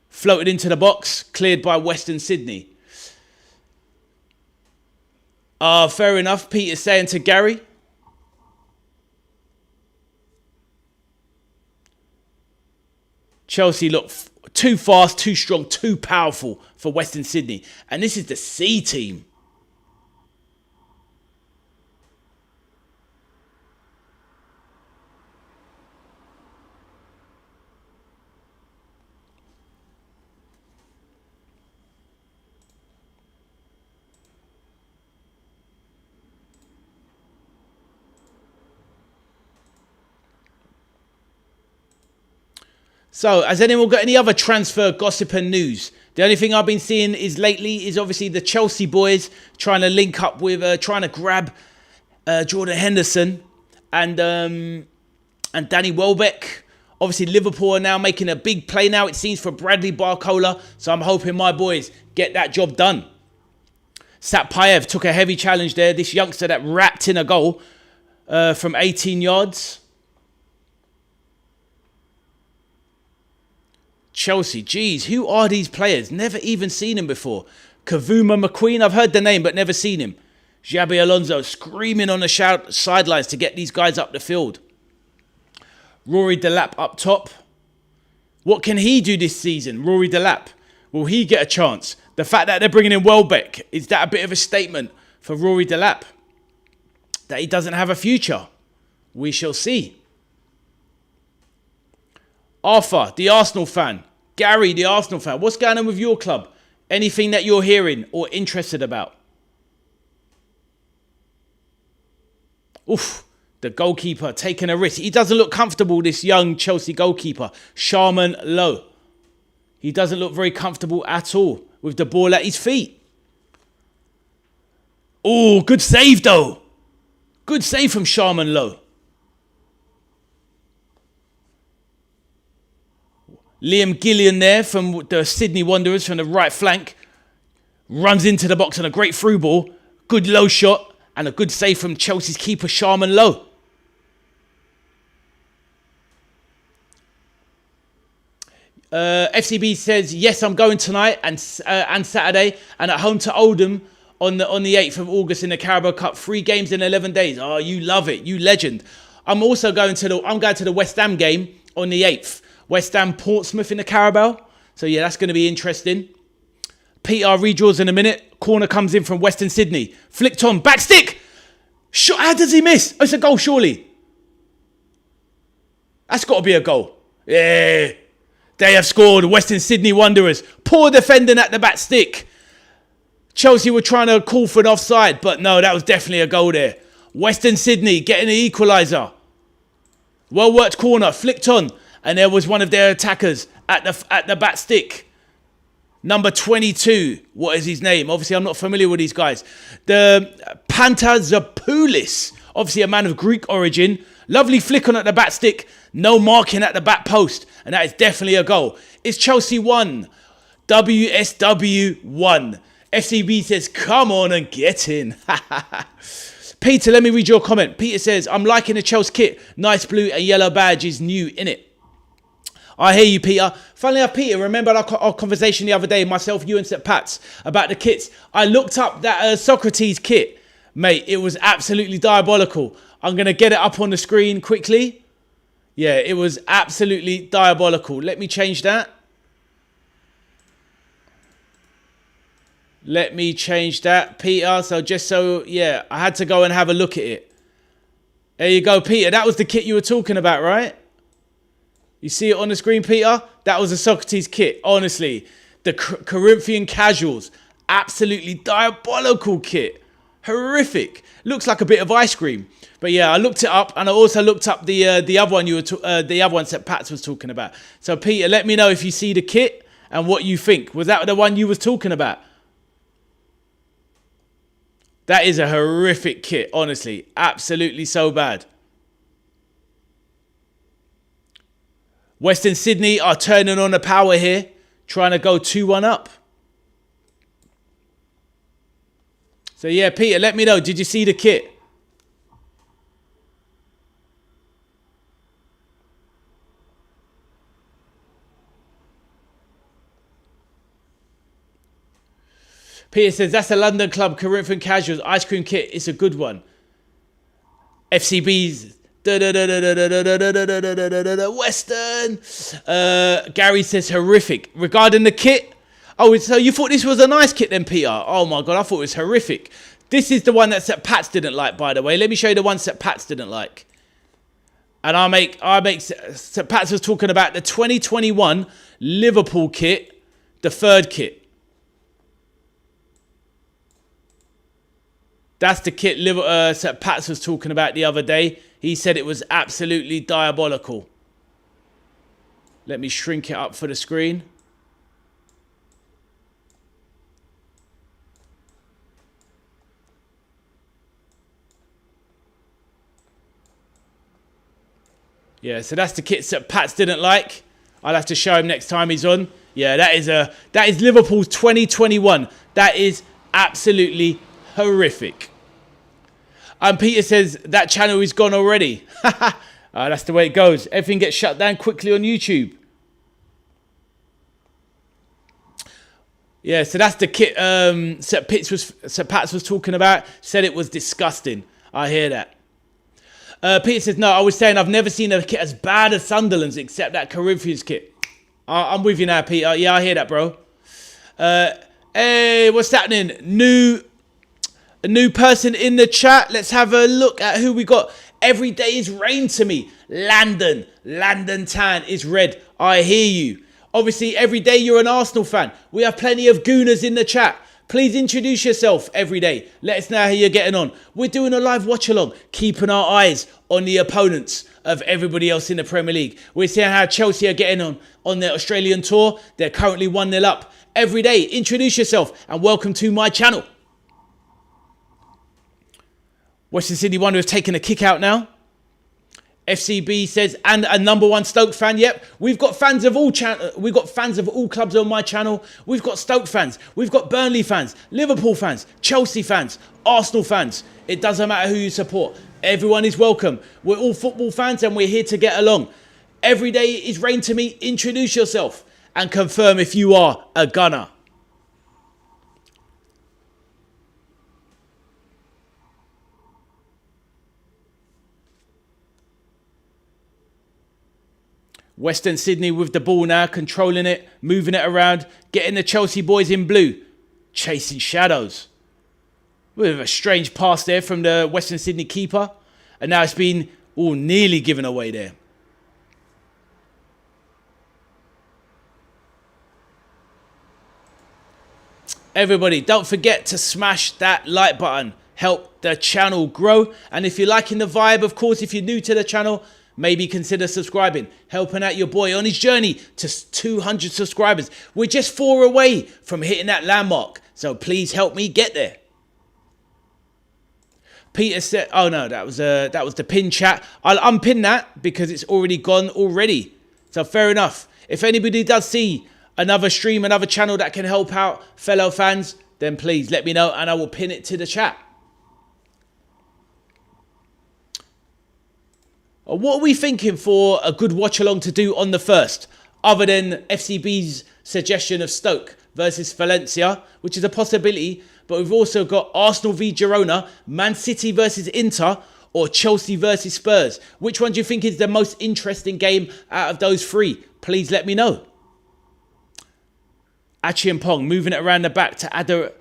Floated into the box, cleared by Western Sydney. Fair enough. Peter's saying to Gary. Chelsea look too fast, too strong, too powerful for Western Sydney. And this is the C team. So, has anyone got any other transfer gossip and news? The only thing I've been seeing is lately is obviously the Chelsea boys trying to link up with, trying to grab Jordan Henderson and Danny Welbeck. Obviously, Liverpool are now making a big play now, it seems, for Bradley Barcola. So I'm hoping my boys get that job done. Satpayev took a heavy challenge there. This youngster that wrapped in a goal from 18 yards. Chelsea, geez, who are these players? Never even seen him before. Kavuma McQueen, I've heard the name but never seen him. Xabi Alonso screaming on the sidelines to get these guys up the field. Rory Delap up top. What can he do this season, Rory Delap? Will he get a chance? The fact that they're bringing in Welbeck, is that a bit of a statement for Rory Delap? That he doesn't have a future? We shall see. Arthur, the Arsenal fan. Gary, the Arsenal fan. What's going on with your club? Anything that you're hearing or interested about? Oof, the goalkeeper taking a risk. He doesn't look comfortable, this young Chelsea goalkeeper, Sharman Lowe. He doesn't look very comfortable at all with the ball at his feet. Oh, good save though. Good save from Sharman Lowe. Liam Gillian there from the Sydney Wanderers from the right flank. Runs into the box on a great through ball. Good low shot. And a good save from Chelsea's keeper, Sharman Lowe. FCB says, yes, I'm going tonight and Saturday. And at home to Oldham on the 8th of August in the Carabao Cup. 3 games in 11 days. Oh, you love it. You legend. I'm also going to the West Ham game on the 8th. West Ham Portsmouth in the Carabao. So, yeah, that's going to be interesting. Peter redraws in a minute. Corner comes in from Western Sydney. Flicked on. Back stick. How does he miss? Oh, it's a goal, surely. That's got to be a goal. Yeah. They have scored. Western Sydney Wanderers. Poor defending at the back stick. Chelsea were trying to call for an offside. But no, that was definitely a goal there. Western Sydney getting the equaliser. Well worked corner. Flicked on. And there was one of their attackers at the back stick. Number 22. What is his name? Obviously, I'm not familiar with these guys. The Pantazopoulos. Obviously, a man of Greek origin. Lovely flick on at the back stick. No marking at the back post. And that is definitely a goal. It's Chelsea 1. WSW 1. FCB says, come on and get in. Peter, let me read your comment. Peter says, I'm liking the Chelsea kit. Nice blue and yellow badge is new, innit? I hear you, Peter. Funnily enough, Peter, remember our conversation the other day, myself, you and St. Pat's, about the kits. I looked up that Socrates kit. Mate, it was absolutely diabolical. I'm going to get it up on the screen quickly. Yeah, it was absolutely diabolical. Let me change that. Let me change that, Peter. Yeah, I had to go and have a look at it. There you go, Peter. That was the kit you were talking about, right? You see it on the screen, Peter? That was a Socrates kit. Honestly, the Corinthian casuals. Absolutely diabolical kit. Horrific. Looks like a bit of ice cream. But yeah, I looked it up, and I also looked up the other one the other one St. Pat's was talking about. So Peter, let me know if you see the kit and what you think. Was that the one you was talking about? That is a horrific kit, honestly. Absolutely so bad. Western Sydney are turning on the power here, trying to go 2-1 up. So yeah, Peter, let me know. Did you see the kit? Peter says, that's a London club, Corinthian Casuals. Ice cream kit, it's a good one. FCB's Western. Gary says horrific. Regarding the kit, oh, so you thought this was a nice kit then, Peter? Oh my God, I thought it was horrific. This is the one that St. Pat's didn't like, by the way. Let me show you the one St. Pat's didn't like. And I make St. Pat's was talking about the 2021 Liverpool kit, the third kit. That's the kit St. Pat's was talking about the other day. He said it was absolutely diabolical. Let me shrink it up for the screen. Yeah, so that's the kits that Pats didn't like. I'll have to show him next time he's on. Yeah, that is Liverpool's 2021. That is absolutely horrific. And Peter says that channel is gone already. That's the way it goes. Everything gets shut down quickly on YouTube. Yeah, so that's the kit Sir Pats was talking about. Said it was disgusting. I hear that. Peter says, no, I was saying I've never seen a kit as bad as Sunderland's except that Corinthians kit. I'm with you now, Peter. Yeah, I hear that, bro. Hey, what's happening? A new person in the chat. Let's have a look at who we got. Every day is rain to me. Landon Town is red. I hear you. Obviously, every day you're an Arsenal fan. We have plenty of gooners in the chat. Please introduce yourself every day. Let us know how you're getting on. We're doing a live watch-along, keeping our eyes on the opponents of everybody else in the Premier League. We're seeing how Chelsea are getting on their Australian tour. They're currently 1-0 up. Every day, introduce yourself and welcome to my channel. Western Sydney Wonder have taken a kick out now. FCB says, and a #1 Stoke fan. Yep, we've got fans of all we've got fans of all clubs on my channel. We've got Stoke fans, we've got Burnley fans, Liverpool fans, Chelsea fans, Arsenal fans. It doesn't matter who you support. Everyone is welcome. We're all football fans and we're here to get along. Every day is rain to me. Introduce yourself and confirm if you are a gunner. Western Sydney with the ball now, controlling it, moving it around, getting the Chelsea boys in blue, chasing shadows. With a strange pass there from the Western Sydney keeper. And now it's been nearly given away there. Everybody, don't forget to smash that like button. Help the channel grow. And if you're liking the vibe, of course, if you're new to the channel, maybe consider subscribing, helping out your boy on his journey to 200 subscribers. We're just 4 away from hitting that landmark. So please help me get there. Peter said, oh no, that was the pin chat. I'll unpin that because it's already gone already. So fair enough. If anybody does see another stream, another channel that can help out fellow fans, then please let me know and I will pin it to the chat. What are we thinking for a good watch-along to do on the first, other than FCB's suggestion of Stoke versus Valencia, which is a possibility, but we've also got Arsenal v Girona, Man City versus Inter, or Chelsea versus Spurs. Which one do you think is the most interesting game out of those 3? Please let me know. Achi and Pong moving it around the back to Adarabia.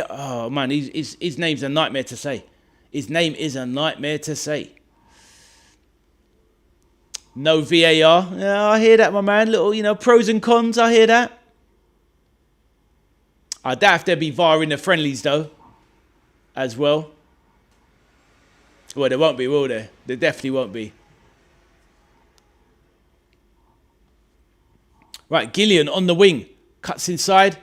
Oh man, his name's a nightmare to say. His name is a nightmare to say. No VAR. Yeah, I hear that, my man. Little, pros and cons. I hear that. I doubt if there'll be VAR in the friendlies, though, as well. Well, there won't be, will there? There definitely won't be. Right, Gillian on the wing. Cuts inside.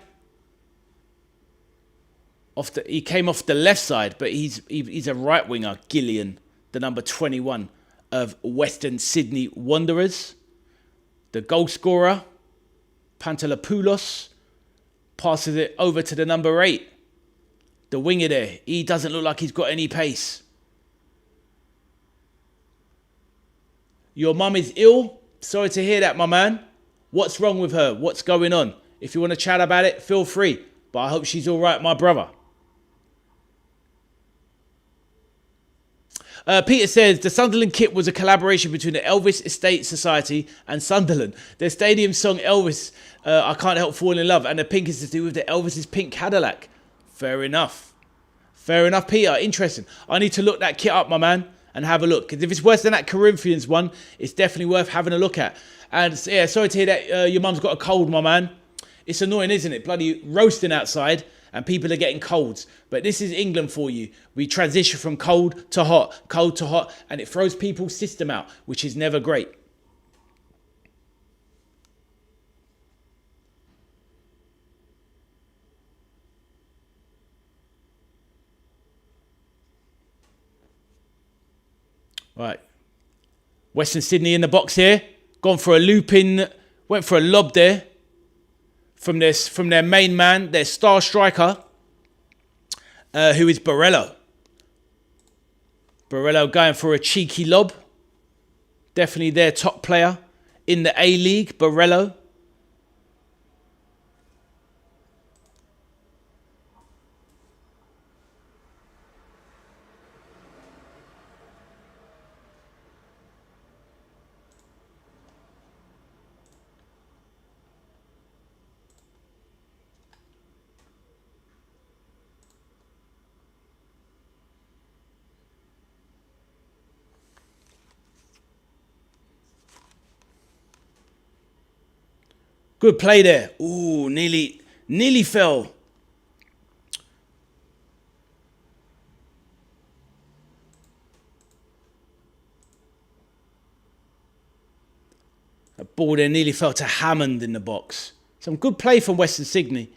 He came off the left side, but he's a right winger, Gillian, the number 21 of Western Sydney Wanderers. The goal scorer, Pantelopoulos, passes it over to the number 8. The winger there, he doesn't look like he's got any pace. Your mum is ill? Sorry to hear that, my man. What's wrong with her? What's going on? If you want to chat about it, feel free. But I hope she's all right, my brother. Peter says, the Sunderland kit was a collaboration between the Elvis Estate Society and Sunderland. Their stadium song, Elvis, I Can't Help Falling in Love, and the pink is to do with the Elvis's pink Cadillac. Fair enough. Fair enough, Peter. Interesting. I need to look that kit up, my man, and have a look. Because if it's worse than that Corinthians one, it's definitely worth having a look at. And yeah, sorry to hear that your mum's got a cold, my man. It's annoying, isn't it? Bloody roasting outside. And people are getting colds. But this is England for you. We transition from cold to hot, and it throws people's system out, which is never great. Right. Western Sydney in the box here. Gone for a looping, went for a lob there from their main man, their star striker, who is Barello. Barello going for a cheeky lob. Definitely their top player in the A-League, Barello. Good play there. Ooh, nearly fell. That ball there nearly fell to Hammond in the box. Some good play from Western Sydney.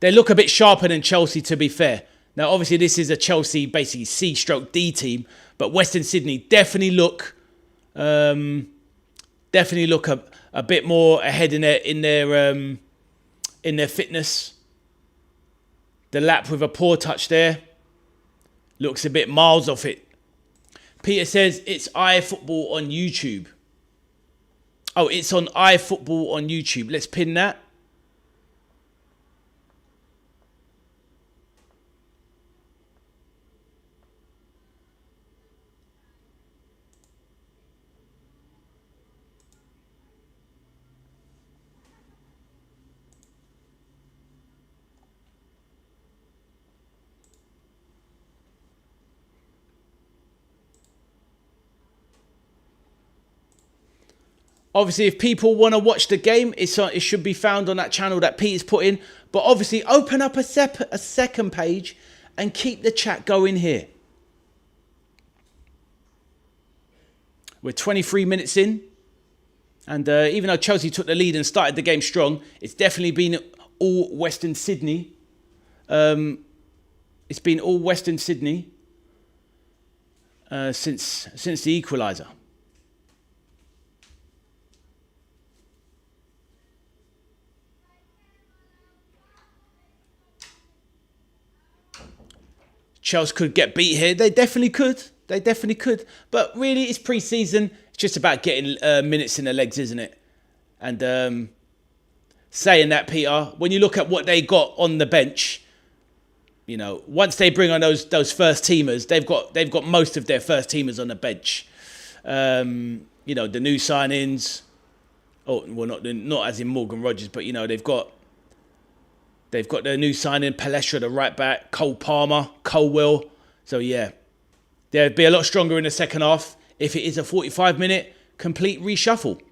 They look a bit sharper than Chelsea, to be fair. Now, obviously, this is a Chelsea, basically C/D team, but Western Sydney definitely look a bit more ahead in their fitness. The lap with a poor touch there looks a bit miles off it. Peter says it's iFootball on YouTube. Oh, it's on iFootball on YouTube. Let's pin that. Obviously, if people want to watch the game, it should be found on that channel that Peter's put in. But obviously, open up a second page and keep the chat going here. We're 23 minutes in. And even though Chelsea took the lead and started the game strong, it's definitely been all Western Sydney. It's been all Western Sydney since the equaliser. Chelsea could get beat here. They definitely could. But really, it's pre-season. It's just about getting minutes in the legs, isn't it? And saying that, Peter, when you look at what they got on the bench, you know, once they bring on those first teamers, they've got most of their first teamers on the bench. You know, the new signings. Oh, well, not as in Morgan Rogers, but you know, they've got their new signing, Palestra, the right back, Cole Palmer, Colwell. So, yeah, they'll be a lot stronger in the second half if it is a 45-minute complete reshuffle.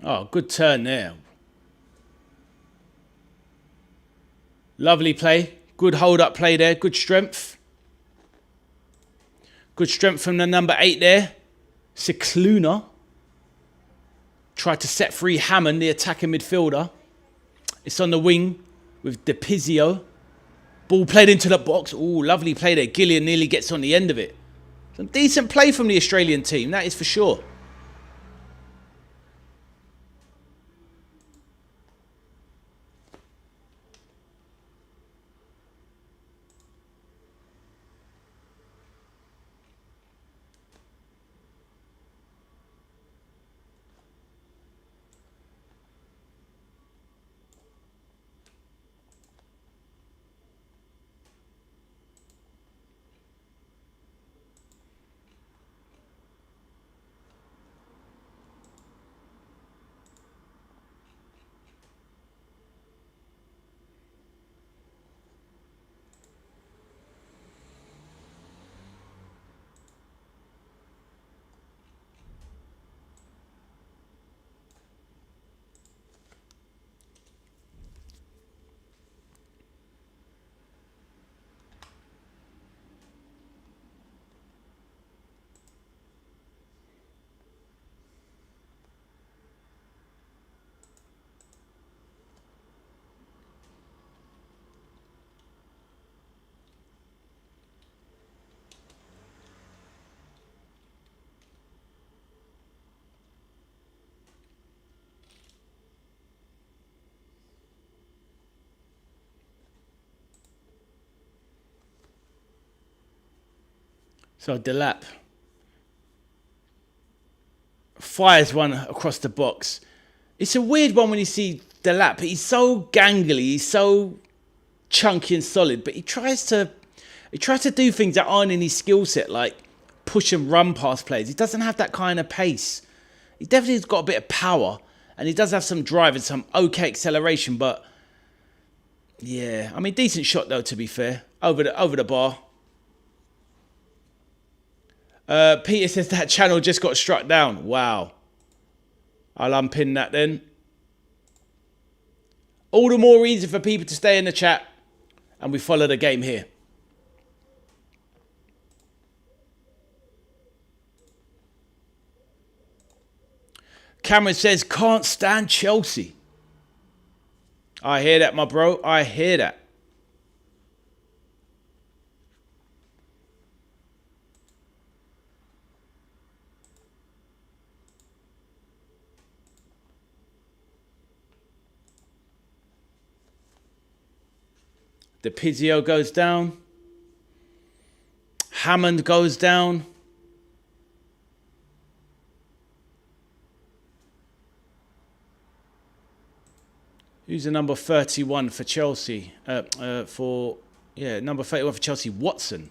Oh, good turn there. Lovely play. Good hold-up play there. Good strength. Good strength from the number 8 there. Cicluna. Tried to set free Hammond, the attacking midfielder. It's on the wing with DePizio. Ball played into the box. Ooh, lovely play there. Gillian nearly gets on the end of it. Some decent play from the Australian team, that is for sure. So Delap fires one across the box. It's a weird one when you see Delap. He's so gangly, he's so chunky and solid, but he tries to do things that aren't in his skill set, like push and run past players. He doesn't have that kind of pace. He definitely has got a bit of power, and he does have some drive and some okay acceleration, but yeah, I mean, decent shot though, to be fair. Over the bar. Peter says that channel just got struck down. Wow. I'll unpin that then. All the more reason for people to stay in the chat, and we follow the game here. Cameron says, can't stand Chelsea. I hear that, my bro. I hear that. The Pizio goes down. Hammond goes down. Who's the number 31 for Chelsea? Number 31 for Chelsea, Watson.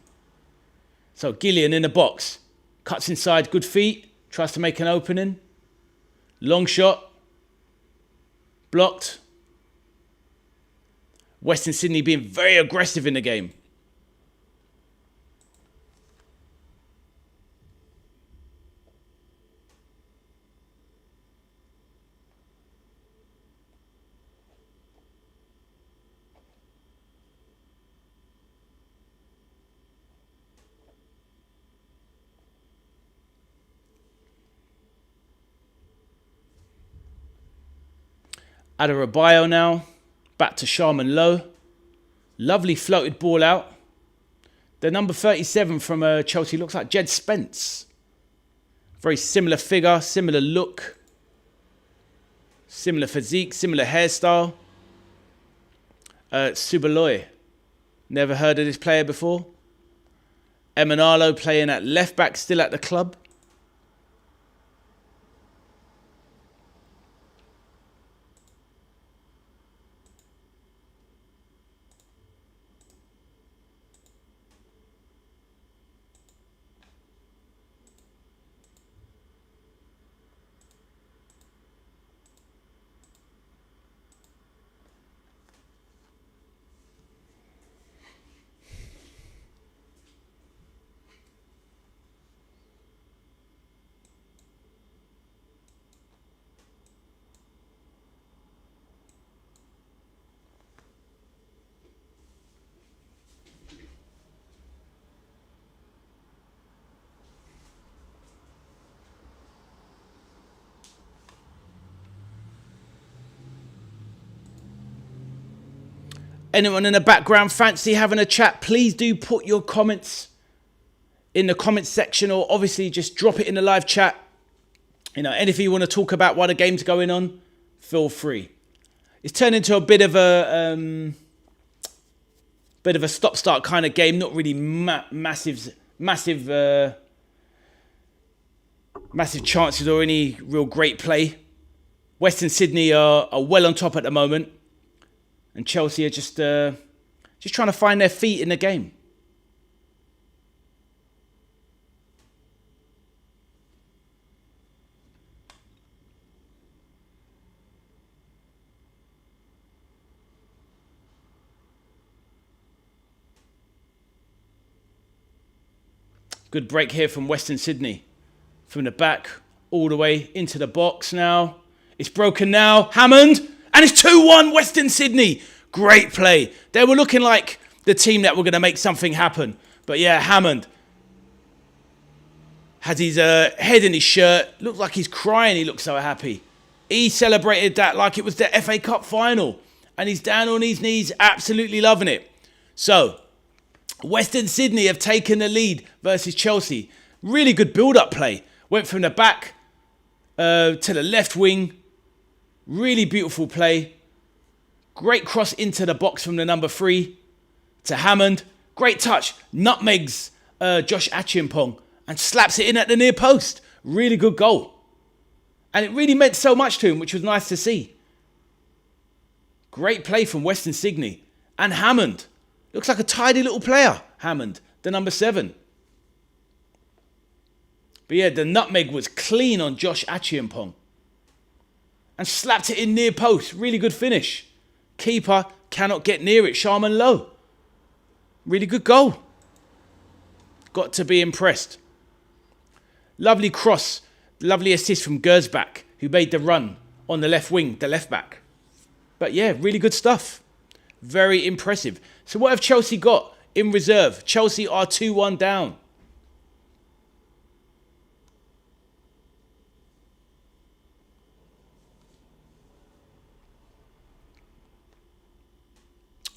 So Gillian in the box. Cuts inside, good feet. Tries to make an opening. Long shot. Blocked. Western Sydney being very aggressive in the game. Adebayo now. Back to Sharman Lowe. Lovely floated ball out. The number 37 from Chelsea looks like Jed Spence. Very similar figure, similar look. Similar physique, similar hairstyle. Subaloy. Never heard of this player before. Emanalo playing at left back, still at the club. Anyone in the background fancy having a chat, please do put your comments in the comments section, or obviously just drop it in the live chat. You know, anything you want to talk about while the game's going on, feel free. It's turned into a bit of a stop-start kind of game, not really massive chances or any real great play. Western Sydney are well on top at the moment. And Chelsea are just trying to find their feet in the game. Good break here from Western Sydney. From the back all the way into the box now. It's broken now. Hammond. And it's 2-1 Western Sydney. Great play. They were looking like the team that were going to make something happen. But yeah, Hammond has his head in his shirt. Looks like he's crying. He looks so happy. He celebrated that like it was the FA Cup final. And he's down on his knees, absolutely loving it. So, Western Sydney have taken the lead versus Chelsea. Really good build-up play. Went from the back to the left wing. Really beautiful play. Great cross into the box from the number 3 to Hammond. Great touch. Nutmegs Josh Achiampong and slaps it in at the near post. Really good goal. And it really meant so much to him, which was nice to see. Great play from Western Sydney. And Hammond. Looks like a tidy little player, Hammond, the number 7. But yeah, the nutmeg was clean on Josh Achiampong. And slapped it in near post. Really good finish. Keeper cannot get near it. Sharman Lowe. Really good goal. Got to be impressed. Lovely cross. Lovely assist from Gersbach, who made the run on the left wing, the left back. But yeah, really good stuff. Very impressive. So what have Chelsea got in reserve? Chelsea are 2-1 down.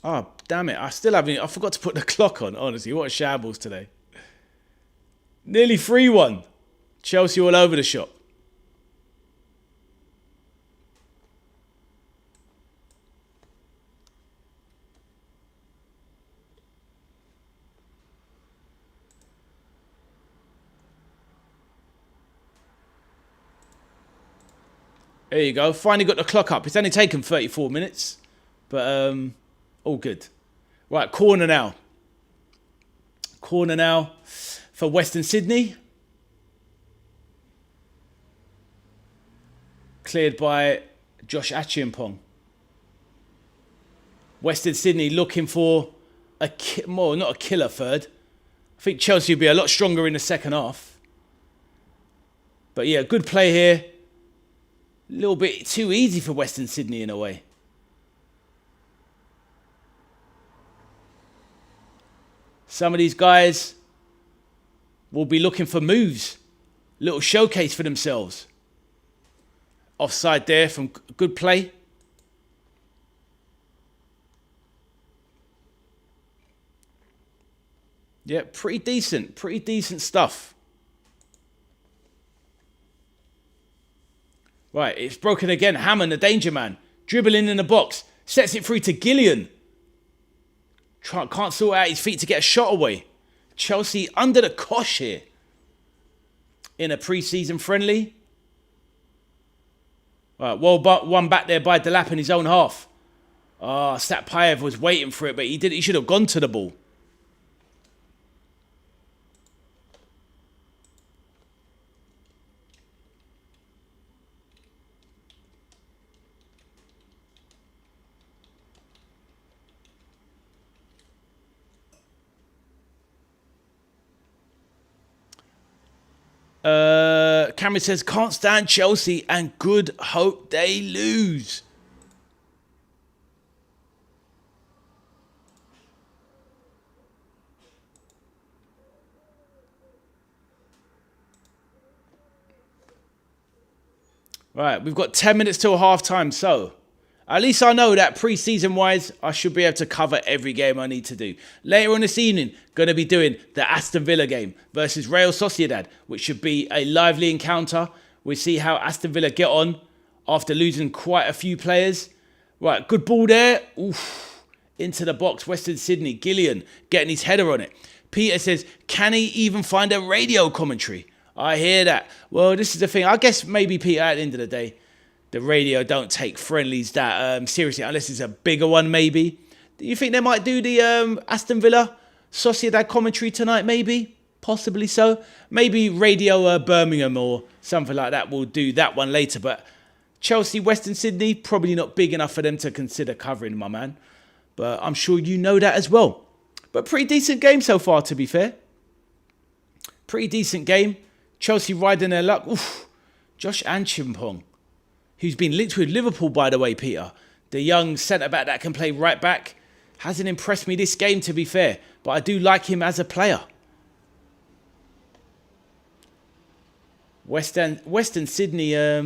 Oh, damn it. I forgot to put the clock on, honestly. What a shambles today. Nearly 3-1. Chelsea all over the shop. There you go. Finally got the clock up. It's only taken 34 minutes. But, all good. Right, corner now. Corner now for Western Sydney. Cleared by Josh Achiampong. Western Sydney looking for not a killer third. I think Chelsea will be a lot stronger in the second half. But yeah, good play here. A little bit too easy for Western Sydney in a way. Some of these guys will be looking for moves. Little showcase for themselves. Offside there from good play. Yeah, pretty decent stuff. Right, it's broken again. Hammond, the danger man. Dribbling in the box. Sets it through to Gillian. Can't sort out his feet to get a shot away. Chelsea under the cosh here. In a pre-season friendly. Right, well, one back there by Delap in his own half. Satpayev was waiting for it, but he should have gone to the ball. Cameron says, can't stand Chelsea and good hope they lose. Right, we've got 10 minutes till half time, so at least I know that pre-season wise, I should be able to cover every game I need to do. Later on this evening, going to be doing the Aston Villa game versus Real Sociedad, which should be a lively encounter. We'll see how Aston Villa get on after losing quite a few players. Right, good ball there. Oof, into the box, Western Sydney. Gillian getting his header on it. Peter says, can he even find a radio commentary? I hear that. Well, this is the thing. I guess maybe, Peter, at the end of the day, the radio don't take friendlies that seriously, unless it's a bigger one, maybe. Do you think they might do the Aston Villa Sociedad commentary tonight, maybe? Possibly so. Maybe Radio Birmingham or something like that will do that one later. But Chelsea, Western Sydney, probably not big enough for them to consider covering, my man. But I'm sure you know that as well. But pretty decent game so far, to be fair. Pretty decent game. Chelsea riding their luck. Oof. Josh Achiampong, who's been linked with Liverpool, by the way, Peter. The young centre-back that can play right back. Hasn't impressed me this game, to be fair. But I do like him as a player. Western Sydney, yeah,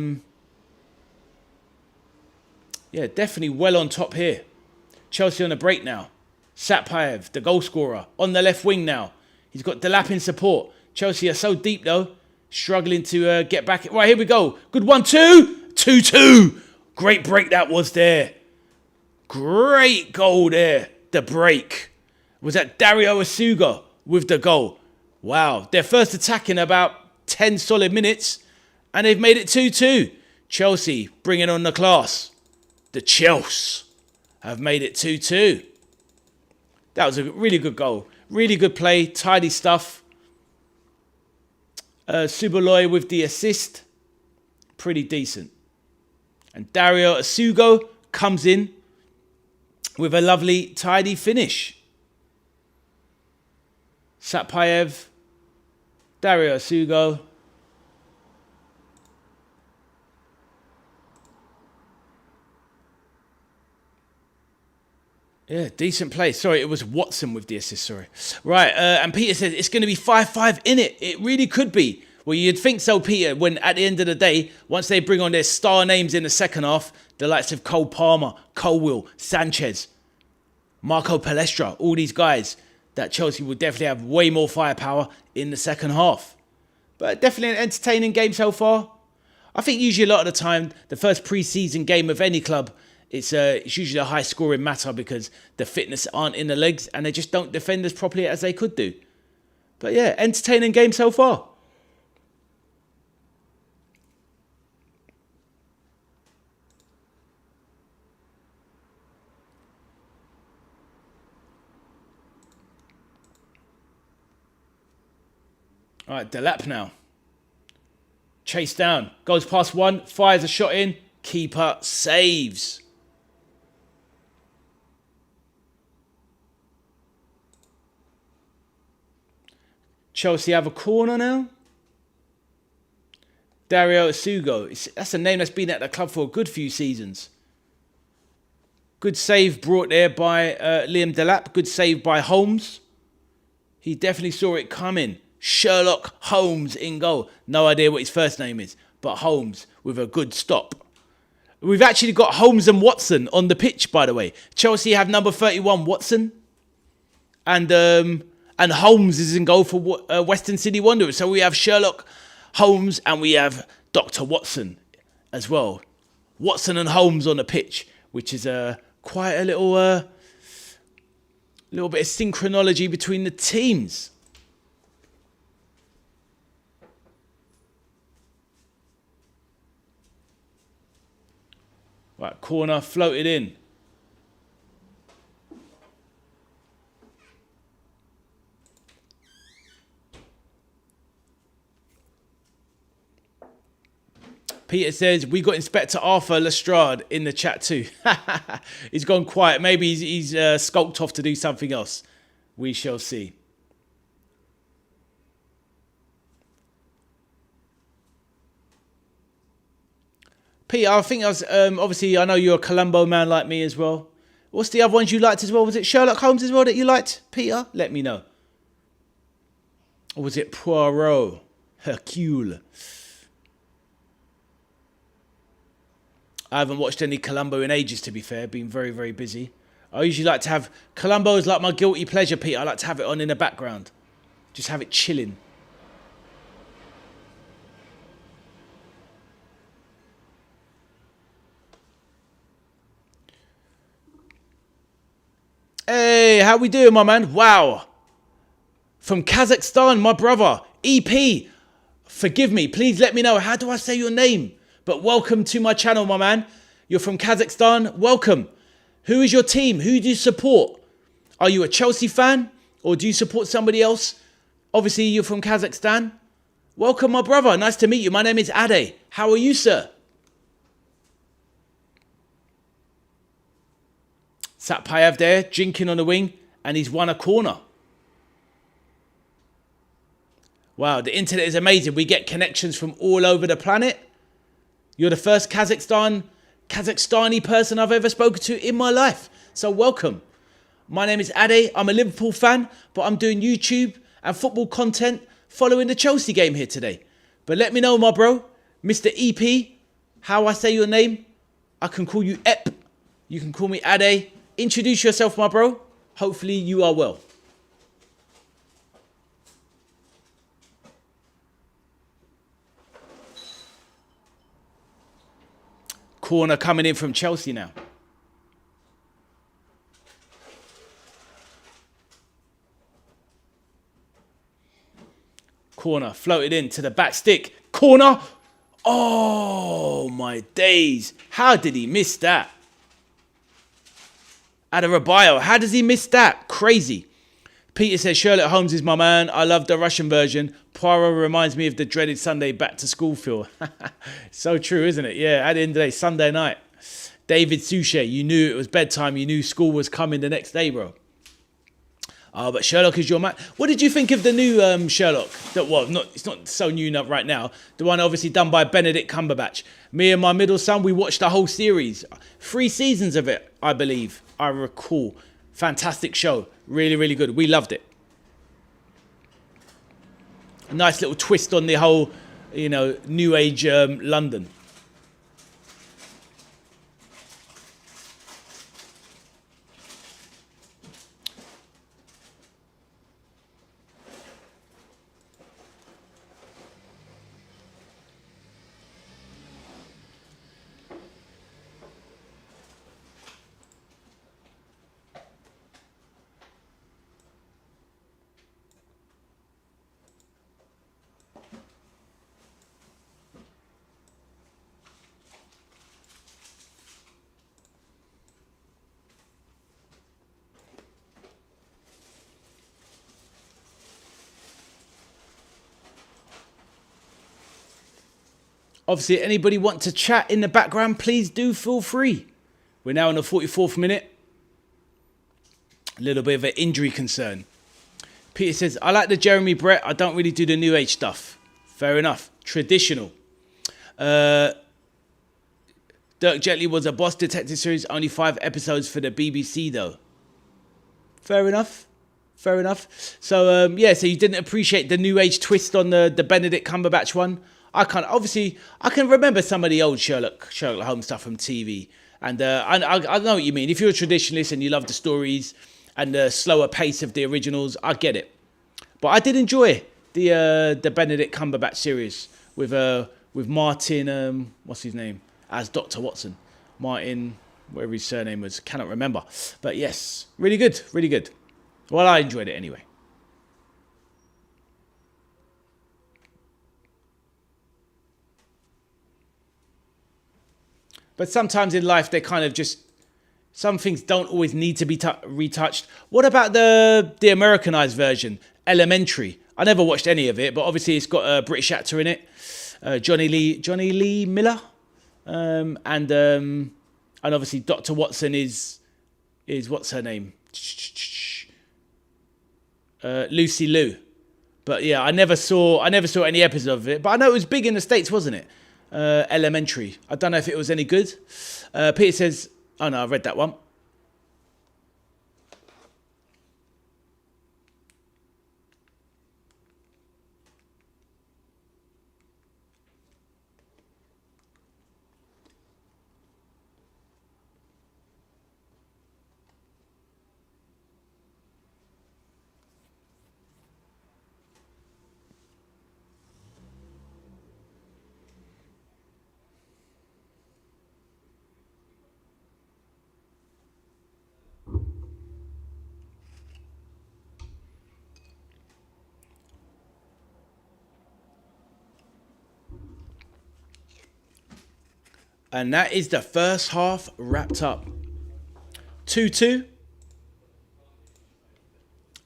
definitely well on top here. Chelsea on the break now. Satpayev, the goal scorer, on the left wing now. He's got Delap in support. Chelsea are so deep, though. Struggling to get back. Right, here we go. Good 1-2. 2-2. Great break that was there. Great goal there. The break. Was that Dario Asuga with the goal. Wow, their first attack in about 10 solid minutes, and they've made it 2-2. Chelsea bringing on the class. The Chelsea have made it 2-2. That was a really good goal. Really good play, tidy stuff. Subaloy with the assist. Pretty decent. And Dario Asugo comes in with a lovely, tidy finish. Satpayev, Dario Asugo. Yeah, decent play. Sorry, it was Watson with the assist, sorry. Right, and Peter says it's going to be 5-5 in it. It really could be. Well, you'd think so, Peter, when at the end of the day, once they bring on their star names in the second half, the likes of Cole Palmer, Colwill, Sanchez, Marco Palestra, all these guys, that Chelsea will definitely have way more firepower in the second half. But definitely an entertaining game so far. I think usually a lot of the time, the first pre-season game of any club, it's usually a high-scoring matter because the fitness aren't in the legs and they just don't defend as properly as they could do. But yeah, entertaining game so far. All right, Delap now. Chase down. Goes past one. Fires a shot in. Keeper saves. Chelsea have a corner now. Dario Asugo. That's a name that's been at the club for a good few seasons. Good save brought there by Liam Delap. Good save by Holmes. He definitely saw it coming. Sherlock Holmes in goal. No idea what his first name is, but Holmes with a good stop. We've actually got Holmes and Watson on the pitch, by the way. Chelsea have number 31, Watson. And Holmes is in goal for Western City Wanderers. So we have Sherlock Holmes and we have Dr. Watson as well. Watson and Holmes on the pitch, which is quite a little bit of synchronology between the teams. Right, corner floated in. Peter says, we got Inspector Arthur Lestrade in the chat too. He's gone quiet. Maybe he's skulked off to do something else. We shall see. Peter, I think I was, obviously, I know you're a Columbo man like me as well. What's the other ones you liked as well? Was it Sherlock Holmes as well that you liked, Peter? Let me know. Or was it Poirot? Hercule? I haven't watched any Columbo in ages, to be fair. Been very, very busy. I usually like to have... Columbo is like my guilty pleasure, Peter. I like to have it on in the background. Just have it chilling. Hey, how we doing, my man? Wow. From Kazakhstan, my brother. EP. Forgive me. Please let me know. How do I say your name? But welcome to my channel, my man. You're from Kazakhstan. Welcome. Who is your team? Who do you support? Are you a Chelsea fan? Or do you support somebody else? Obviously, you're from Kazakhstan. Welcome, my brother. Nice to meet you. My name is Ade. How are you, sir? Satpayev there, jinking on the wing, and he's won a corner. Wow, the internet is amazing. We get connections from all over the planet. You're the first Kazakhstani person I've ever spoken to in my life. So welcome. My name is Ade. I'm a Liverpool fan, but I'm doing YouTube and football content following the Chelsea game here today. But let me know, my bro, Mr. EP, how I say your name. I can call you Ep. You can call me Ade. Introduce yourself, my bro. Hopefully you are well. Corner coming in from Chelsea now. Corner. Floated in to the back stick. Corner. Oh, my days. How did he miss that? Adarabioyo. How does he miss that? Crazy. Peter says, Sherlock Holmes is my man. I love the Russian version. Poirot reminds me of the dreaded Sunday back to school feel. So true, isn't it? Yeah, at the end of the day, Sunday night. David Suchet, you knew it was bedtime. You knew school was coming the next day, bro. But Sherlock is your man. What did you think of the new Sherlock? It's not so new right now. The one obviously done by Benedict Cumberbatch. Me and my middle son, we watched the whole series. 3 seasons of it, I believe. I recall. Fantastic show. Really, really good. We loved it. A nice little twist on the whole, new age London. Obviously, anybody want to chat in the background, please do feel free. We're now in the 44th minute. A little bit of an injury concern. Peter says, I like the Jeremy Brett. I don't really do the new age stuff. Fair enough. Traditional. Dirk Gently was a boss detective series. Only 5 episodes for the BBC, though. Fair enough. Fair enough. So, so you didn't appreciate the new age twist on the Benedict Cumberbatch one? I can remember some of the old Sherlock Holmes stuff from TV. And I know what you mean. If you're a traditionalist and you love the stories and the slower pace of the originals, I get it. But I did enjoy the Benedict Cumberbatch series with Martin, what's his name, as Dr. Watson. Martin, whatever his surname was, cannot remember. But yes, really good, really good. Well, I enjoyed it anyway. But sometimes in life, they kind of just, some things don't always need to be retouched. What about the Americanized version, Elementary? I never watched any of it, but obviously it's got a British actor in it, Johnny Lee Miller, and obviously Dr. Watson is what's her name? Lucy Liu. But yeah, I never saw any episode of it, but I know it was big in the States, wasn't it? Elementary. I don't know if it was any good. Peter says, oh no, I read that one. And that is the first half wrapped up. 2-2.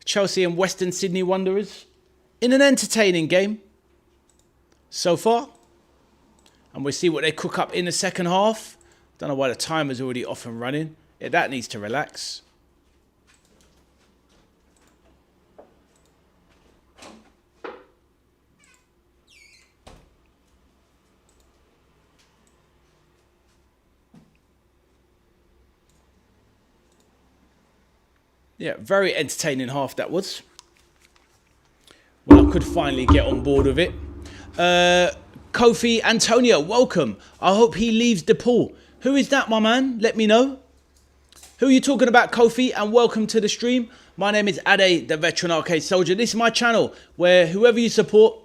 Chelsea and Western Sydney Wanderers in an entertaining game so far. And we'll see what they cook up in the second half. Don't know why the timer's already off and running. Yeah, that needs to relax. Yeah, very entertaining half that was. Well, I could finally get on board with it. Kofi Antonio, welcome. I hope he leaves the pool. Who is that, my man? Let me know. Who are you talking about, Kofi? And welcome to the stream. My name is Ade, the Veteran Arcade Soldier. This is my channel where whoever you support,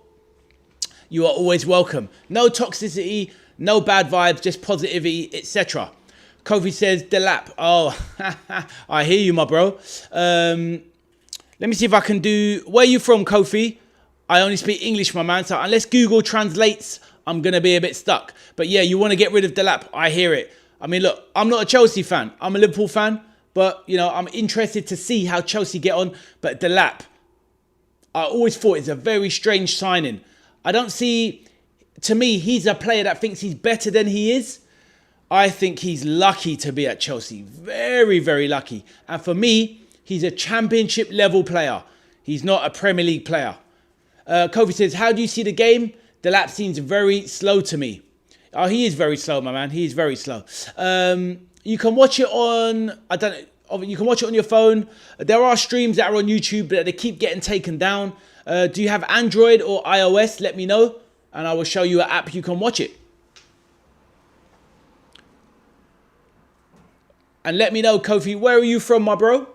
you are always welcome. No toxicity, no bad vibes, just positivity, etc. Kofi says, Delap. Oh, I hear you, my bro. Let me see if I can do... Where are you from, Kofi? I only speak English, my man. So unless Google translates, I'm going to be a bit stuck. But yeah, you want to get rid of Delap. I hear it. I mean, look, I'm not a Chelsea fan. I'm a Liverpool fan. But, you know, I'm interested to see how Chelsea get on. But Delap, I always thought it's a very strange signing. I don't see... To me, he's a player that thinks he's better than he is. I think he's lucky to be at Chelsea. Very, very lucky. And for me, he's a championship level player. He's not a Premier League player. Kofi says, how do you see the game? Delap seems very slow to me. Oh, he is very slow, my man. He is very slow. You can watch it on, you can watch it on your phone. There are streams that are on YouTube, but they keep getting taken down. Do you have Android or iOS? Let me know, and I will show you an app you can watch it. And let me know, Kofi, where are you from, my bro?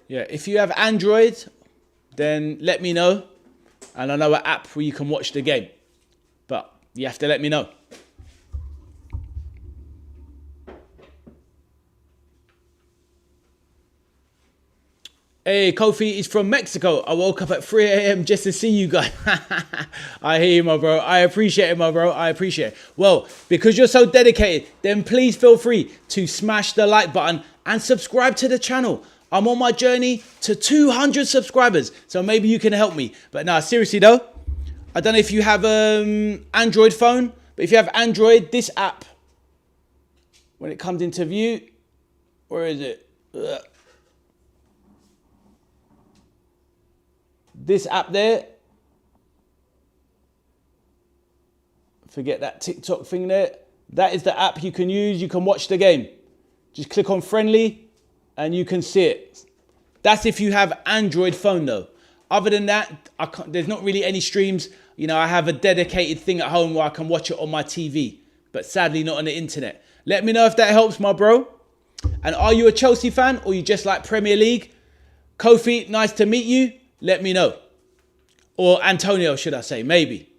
Yeah, if you have Android, then let me know. And I know an app where you can watch the game. But you have to let me know. Hey, Kofi is from Mexico. I woke up at 3 a.m. just to see you guys. I hear you, my bro. I appreciate it, my bro. I appreciate it. Well, because you're so dedicated, then please feel free to smash the like button and subscribe to the channel. I'm on my journey to 200 subscribers, so maybe you can help me. But nah, seriously though, I don't know if you have Android phone, but if you have Android, this app, when it comes into view, where is it? This app there, forget that TikTok thing there. That is the app you can use. You can watch the game. Just click on friendly and you can see it. That's if you have Android phone though. Other than that, there's not really any streams. You know, I have a dedicated thing at home where I can watch it on my TV, but sadly not on the internet. Let me know if that helps, my bro. And are you a Chelsea fan or you just like Premier League? Kofi, nice to meet you. Let me know. Or Antonio, should I say, maybe.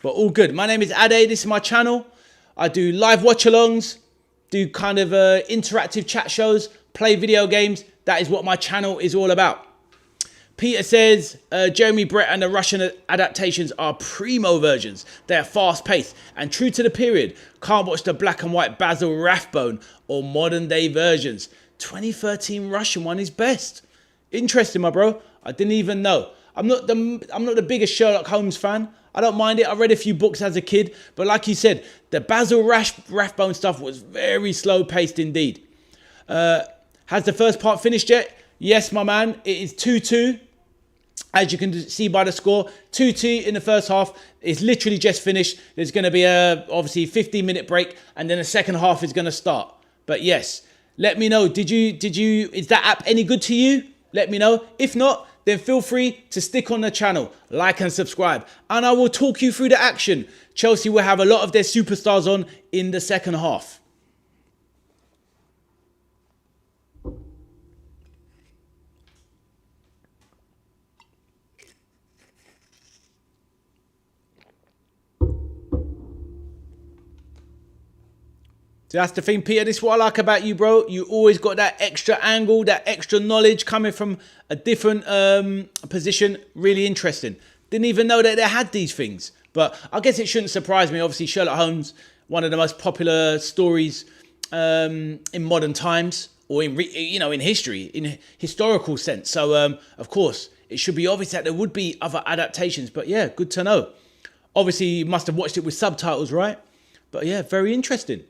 But all good. My name is Ade. This is my channel. I do live watch-alongs, do kind of interactive chat shows, play video games. That is what my channel is all about. Peter says, Jeremy Brett and the Russian adaptations are primo versions. They are fast-paced and true to the period. Can't watch the black and white Basil Rathbone or modern-day versions. 2013 Russian one is best. Interesting, my bro. I didn't even know. I'm not the biggest Sherlock Holmes fan. I don't mind it. I read a few books as a kid. But like you said, the Basil Rathbone stuff was very slow-paced indeed. Has the first part finished yet? Yes, my man. It is 2-2. As you can see by the score, 2-2 in the first half. It's literally just finished. There's going to be obviously 15-minute break, and then the second half is going to start. But yes, let me know. Is that app any good to you? Let me know. If not, then feel free to stick on the channel, like and subscribe, and I will talk you through the action. Chelsea will have a lot of their superstars on in the second half. So that's the thing, Peter. This is what I like about you, bro. You always got that extra angle, that extra knowledge coming from a different position. Really interesting. Didn't even know that they had these things. But I guess it shouldn't surprise me. Obviously, Sherlock Holmes, one of the most popular stories in modern times, or in history, in historical sense. So, of course, it should be obvious that there would be other adaptations. But yeah, good to know. Obviously, you must have watched it with subtitles, right? But yeah, very interesting.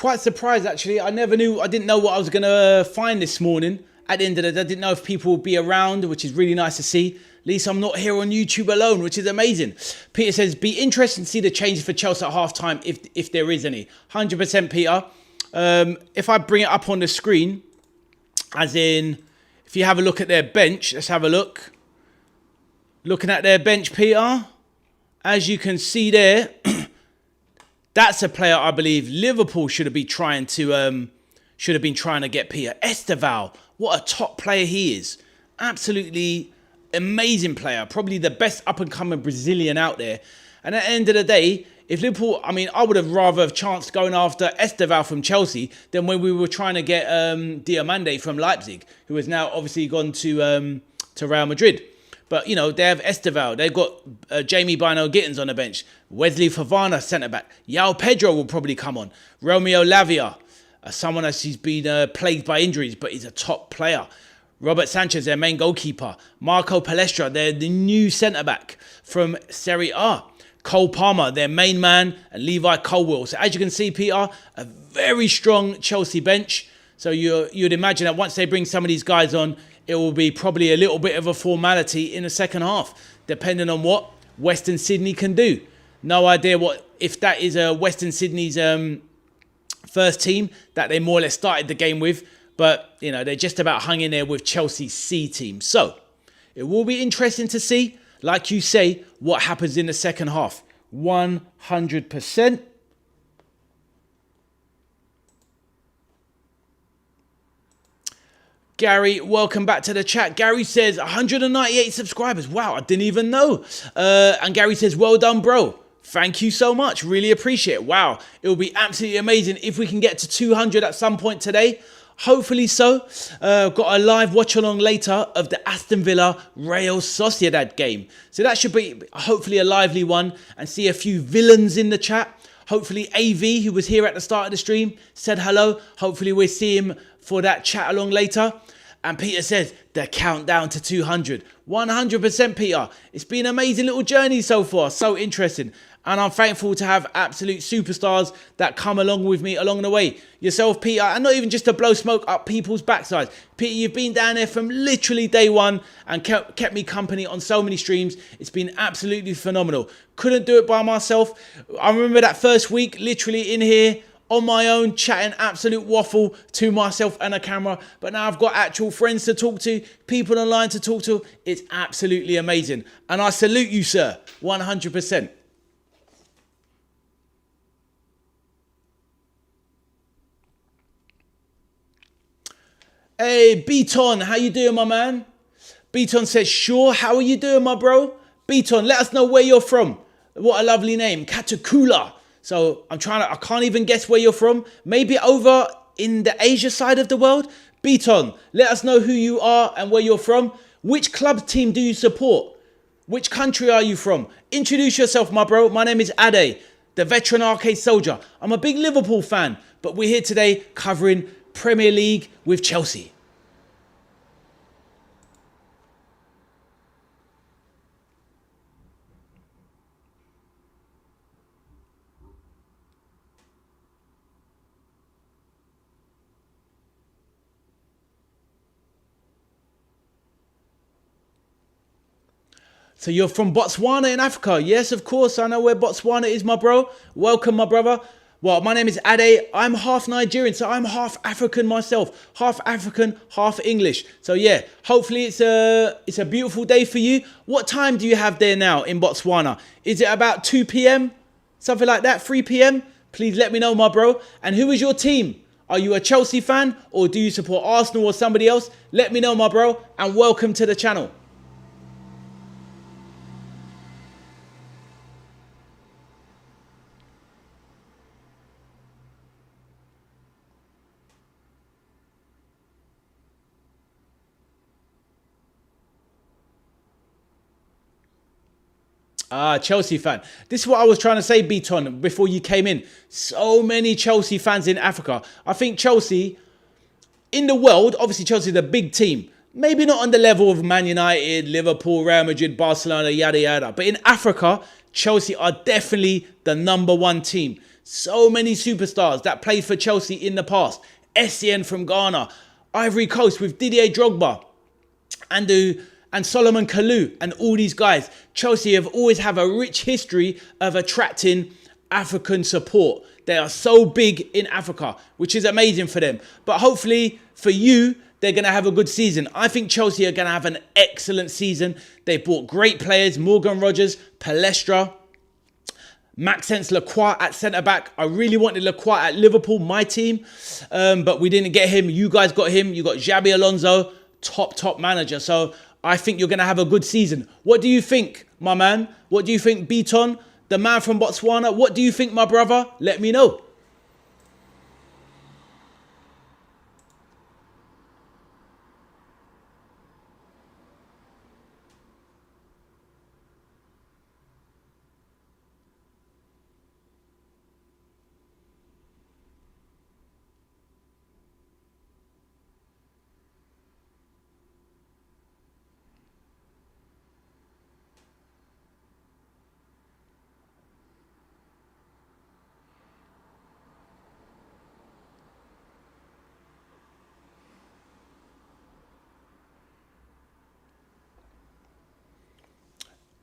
quite surprised actually. I didn't know what I was going to find this morning. At the end of the day, I didn't know if people would be around, which is really nice to see. At least I'm not here on YouTube alone, which is amazing. Peter says, be interesting to see the changes for Chelsea at half-time, if there is any. 100% Peter. If I bring it up on the screen, as in, if you have a look at their bench, let's have a look. Looking at their bench, Peter, as you can see there, that's a player I believe Liverpool should have been trying to get. Peter Esteval. What a top player he is. Absolutely amazing player. Probably the best up-and-coming Brazilian out there. And at the end of the day, if Liverpool, I would have rather have chanced going after Esteval from Chelsea than when we were trying to get Diamande from Leipzig, who has now obviously gone to Real Madrid. But, you know, they have Esteval. They've got Jamie Bino-Gittins on the bench. Wesley Fofana, centre-back. João Pedro will probably come on. Romeo Lavia, someone that's he's been plagued by injuries, but he's a top player. Robert Sanchez, their main goalkeeper. Marco Palestra, the new centre-back from Serie A. Cole Palmer, their main man, and Levi Colwill. So as you can see, Peter, a very strong Chelsea bench. So you'd imagine that once they bring some of these guys on, it will be probably a little bit of a formality in the second half, depending on what Western Sydney can do. No idea if that is Western Sydney's first team that they more or less started the game with. But, you know, they just about hung in there with Chelsea's C team. So it will be interesting to see, like you say, what happens in the second half. 100%. Gary, welcome back to the chat. Gary says 198 subscribers. Wow, I didn't even know. And Gary says, well done, bro. Thank you so much. Really appreciate it. Wow, it will be absolutely amazing if we can get to 200 at some point today. Hopefully so. Got a live watch-along later of the Aston Villa Real Sociedad game. So that should be hopefully a lively one, and see a few villains in the chat. Hopefully AV, who was here at the start of the stream, said hello. Hopefully we'll see him for that chat along later. And Peter says, the countdown to 200. 100% Peter. It's been an amazing little journey so far. So interesting. And I'm thankful to have absolute superstars that come along with me along the way. Yourself, Peter, and not even just to blow smoke up people's backsides. Peter, you've been down there from literally day one and kept me company on so many streams. It's been absolutely phenomenal. Couldn't do it by myself. I remember that first week, literally in here, on my own, chatting absolute waffle to myself and a camera. But now I've got actual friends to talk to, people online to talk to. It's absolutely amazing. And I salute you, sir, 100%. Hey, Beaton, how you doing, my man? Beaton says, sure, how are you doing, my bro? Beaton, let us know where you're from. What a lovely name, Katakula. So I can't even guess where you're from. Maybe over in the Asia side of the world. Beaton, let us know who you are and where you're from. Which club team do you support? Which country are you from? Introduce yourself, my bro. My name is Ade, the veteran arcade soldier. I'm a big Liverpool fan, but we're here today covering Premier League with Chelsea. So you're from Botswana in Africa? Yes, of course. I know where Botswana is, my bro. Welcome, my brother. Well, my name is Ade. I'm half Nigerian, so I'm half African myself. Half African, half English. So yeah, hopefully it's a beautiful day for you. What time do you have there now in Botswana? Is it about 2 p.m? Something like that, 3 p.m? Please let me know, my bro. And who is your team? Are you a Chelsea fan or do you support Arsenal or somebody else? Let me know, my bro, and welcome to the channel. Chelsea fan. This is what I was trying to say, Beaton, before you came in. So many Chelsea fans in Africa. I think Chelsea, in the world, obviously Chelsea is a big team. Maybe not on the level of Man United, Liverpool, Real Madrid, Barcelona, yada, yada. But in Africa, Chelsea are definitely the #1 team. So many superstars that played for Chelsea in the past. SCN from Ghana, Ivory Coast with Didier Drogba, and Solomon Kalou, and all these guys. Chelsea have always have a rich history of attracting African support. They are so big in Africa, which is amazing for them. But hopefully for you, they're going to have a good season. I think Chelsea are going to have an excellent season. They bought great players, Morgan Rogers, Palestra, Maxence Lacroix at centre-back. I really wanted Lacroix at Liverpool, my team, but we didn't get him. You guys got him. You got Xabi Alonso, top manager. So I think you're going to have a good season. What do you think, my man? What do you think, Beaton, the man from Botswana? What do you think, my brother? Let me know.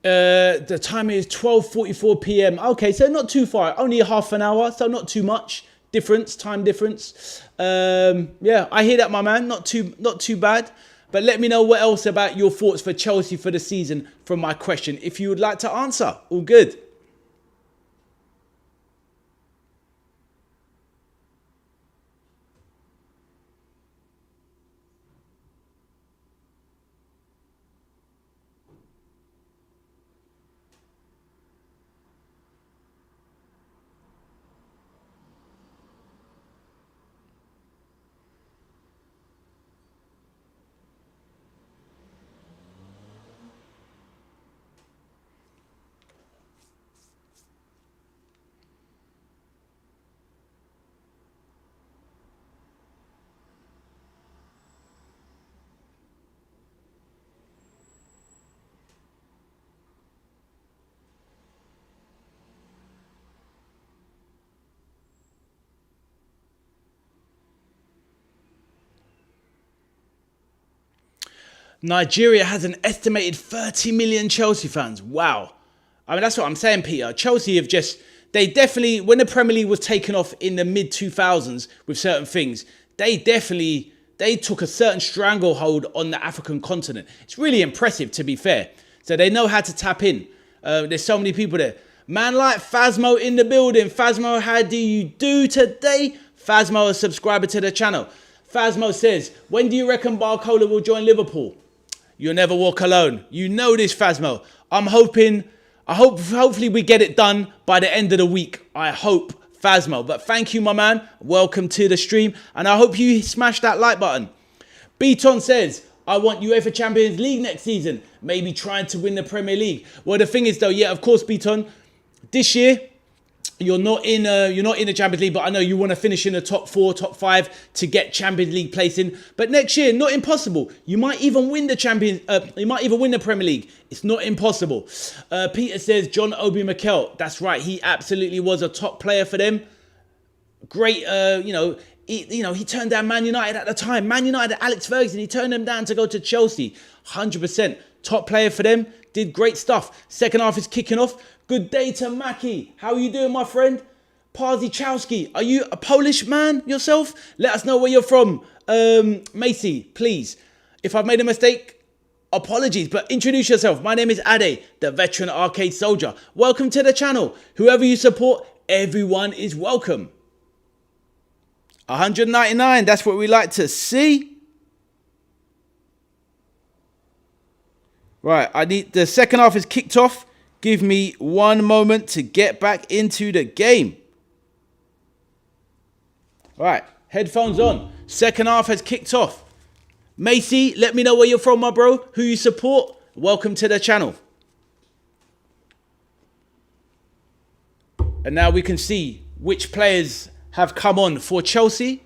The time is 12:44 p.m. Okay, so not too far. Only half an hour, so not too much time difference. Yeah, I hear that, my man. Not too bad. But let me know what else about your thoughts for Chelsea for the season from my question. If you would like to answer, all good. Nigeria has an estimated 30 million Chelsea fans. Wow. I mean, that's what I'm saying, Peter. Chelsea have they definitely, when the Premier League was taken off in the mid-2000s with certain things, they took a certain stranglehold on the African continent. It's really impressive, to be fair. So they know how to tap in. There's so many people there. Man like Phasmo in the building. Phasmo, how do you do today? Phasmo, a subscriber to the channel. Phasmo says, when do you reckon Barcola will join Liverpool? You'll never walk alone. You know this, Phasmo. Hopefully we get it done by the end of the week. I hope, Phasmo. But thank you, my man. Welcome to the stream. And I hope you smash that like button. Beaton says, I want UEFA Champions League next season. Maybe trying to win the Premier League. Well, the thing is, though, yeah, of course, Beaton, this year, you're not in the Champions League, but I know you want to finish in the top 4, top 5 to get Champions League placing. But next year, not impossible. You might even win the you might even win the Premier League. It's not impossible. Peter says John Obi Mikel. That's right. He absolutely was a top player for them. Great. He turned down Man United at the time. Man United, Alex Ferguson. He turned them down to go to Chelsea. 100% top player for them. Did great stuff. Second half is kicking off. Good day to Mackie. How are you doing, my friend? Parzichowski, are you a Polish man yourself? Let us know where you're from. Macy, please. If I've made a mistake, apologies, but introduce yourself. My name is Ade, the veteran arcade soldier. Welcome to the channel. Whoever you support, everyone is welcome. 199, that's what we like to see. Right, the second half is kicked off. Give me one moment to get back into the game. All right, headphones on. Second half has kicked off. Macy, let me know where you're from, my bro. Who you support. Welcome to the channel. And now we can see which players have come on for Chelsea.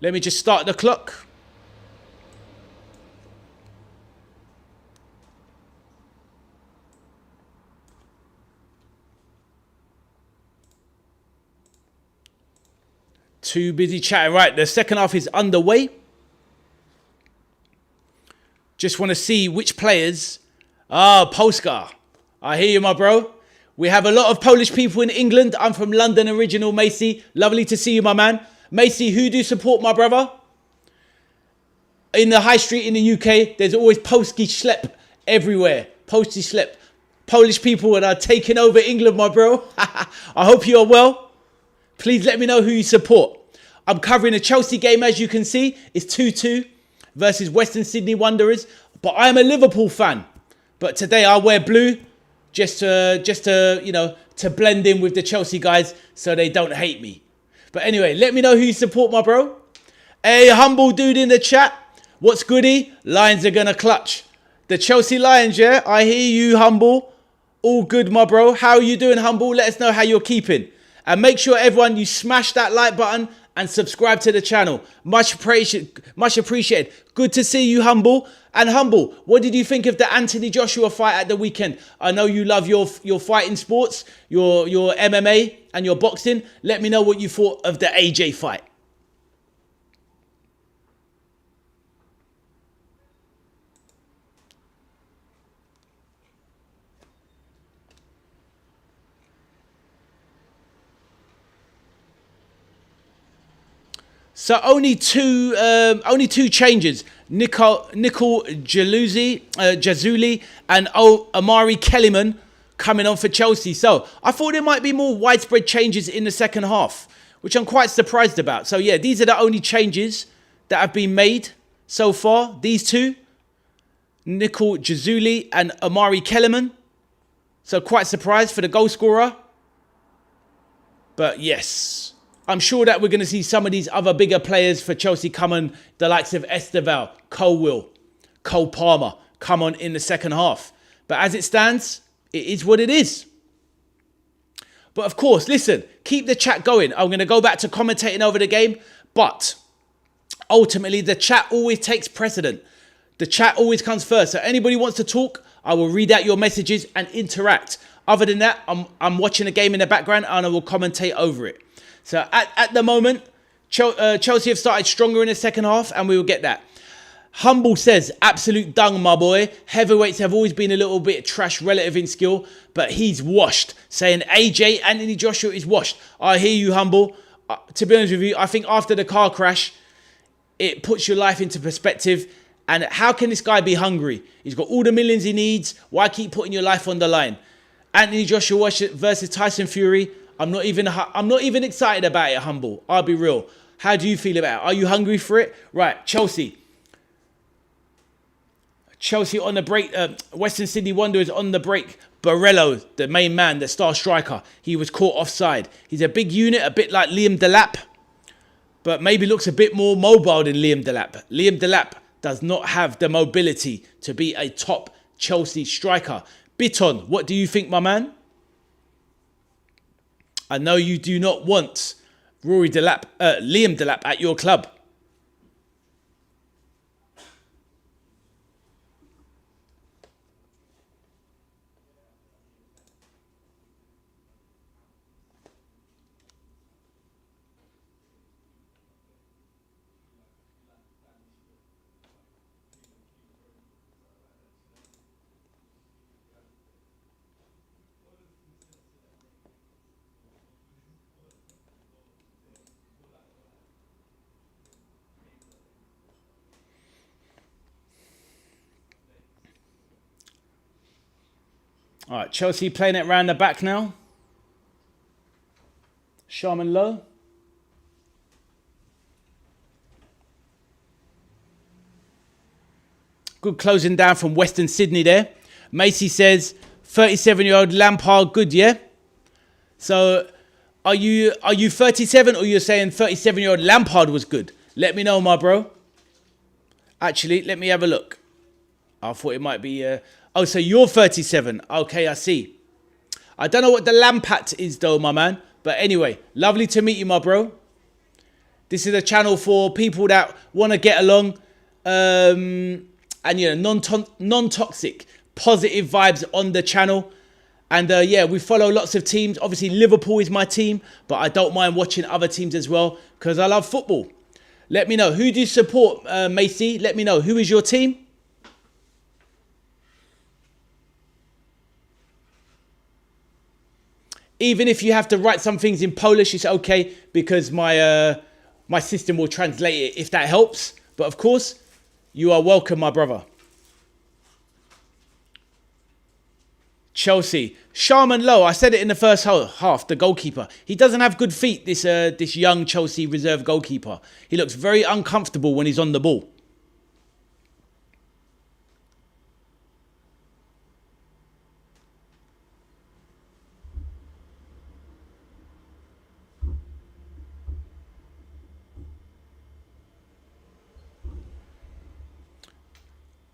Let me just start the clock. Too busy chatting. Right, the second half is underway. Just want to see which players. Polska. I hear you, my bro. We have a lot of Polish people in England. I'm from London original, Macy. Lovely to see you, my man. Macy, who do you support, my brother? In the high street in the UK, there's always Polski Schlep everywhere. Polski Schlep. Polish people that are taking over England, my bro. I hope you are well. Please let me know who you support. I'm covering a Chelsea game, as you can see. It's 2-2 versus Western Sydney Wanderers. But I am a Liverpool fan. But today I wear blue just to you know, to blend in with the Chelsea guys so they don't hate me. But anyway, let me know who you support, my bro. Hey, humble dude in the chat. What's goody? Lions are going to clutch. The Chelsea Lions, yeah? I hear you, humble. All good, my bro. How are you doing, humble? Let us know how you're keeping. And make sure, everyone, you smash that like button and subscribe to the channel. Much appreciated. Good to see you, humble. And humble, what did you think of the Anthony Joshua fight at the weekend? I know you love your fighting sports, your MMA and your boxing. Let me know what you thought of the AJ fight. So only two changes. Nicole Jazuli and Amari Kellyman coming on for Chelsea. So I thought there might be more widespread changes in the second half, which I'm quite surprised about. So yeah, these are the only changes that have been made so far. These two, Nicole Jazuli and Amari Kellyman. So quite surprised for the goal scorer. But yes, I'm sure that we're going to see some of these other bigger players for Chelsea come on, the likes of Esteval, Cole Palmer, come on in the second half. But as it stands, it is what it is. But of course, listen, keep the chat going. I'm going to go back to commentating over the game. But ultimately, the chat always takes precedent. The chat always comes first. So anybody wants to talk, I will read out your messages and interact. Other than that, I'm watching the game in the background and I will commentate over it. So at the moment, Chelsea have started stronger in the second half and we will get that. Humble says, absolute dung, my boy. Heavyweights have always been a little bit trash relative in skill, but he's washed. Saying AJ, Anthony Joshua is washed. I hear you, Humble. To be honest with you, I think after the car crash, it puts your life into perspective. And how can this guy be hungry? He's got all the millions he needs. Why keep putting your life on the line? Anthony Joshua versus Tyson Fury. I'm not even excited about it, Humble. I'll be real. How do you feel about it? Are you hungry for it? Right, Chelsea on the break. Western Sydney Wanderers on the break. Barello, the main man, the star striker, he was caught offside. He's a big unit, a bit like Liam Delap, but maybe looks a bit more mobile than Liam Delap. Liam Delap does not have the mobility to be a top Chelsea striker. Biton, what do you think, my man? I know you do not want Liam Delap at your club. All right, Chelsea playing it round the back now. Sharman Lowe. Good closing down from Western Sydney there. Macy says, 37-year-old Lampard, good, yeah? So, are you 37 or you're saying 37-year-old Lampard was good? Let me know, my bro. Actually, let me have a look. I thought it might be... Oh, so you're 37. Okay, I see. I don't know what the Lampat is though, my man. But anyway, lovely to meet you, my bro. This is a channel for people that want to get along. And, you know, non-toxic, positive vibes on the channel. And yeah, we follow lots of teams. Obviously, Liverpool is my team, but I don't mind watching other teams as well because I love football. Let me know. Who do you support, Macy? Let me know. Who is your team? Even if you have to write some things in Polish, it's okay because my system will translate it if that helps. But of course, you are welcome, my brother. Chelsea. Sharman Lowe, I said it in the first half, the goalkeeper. He doesn't have good feet, this young Chelsea reserve goalkeeper. He looks very uncomfortable when he's on the ball.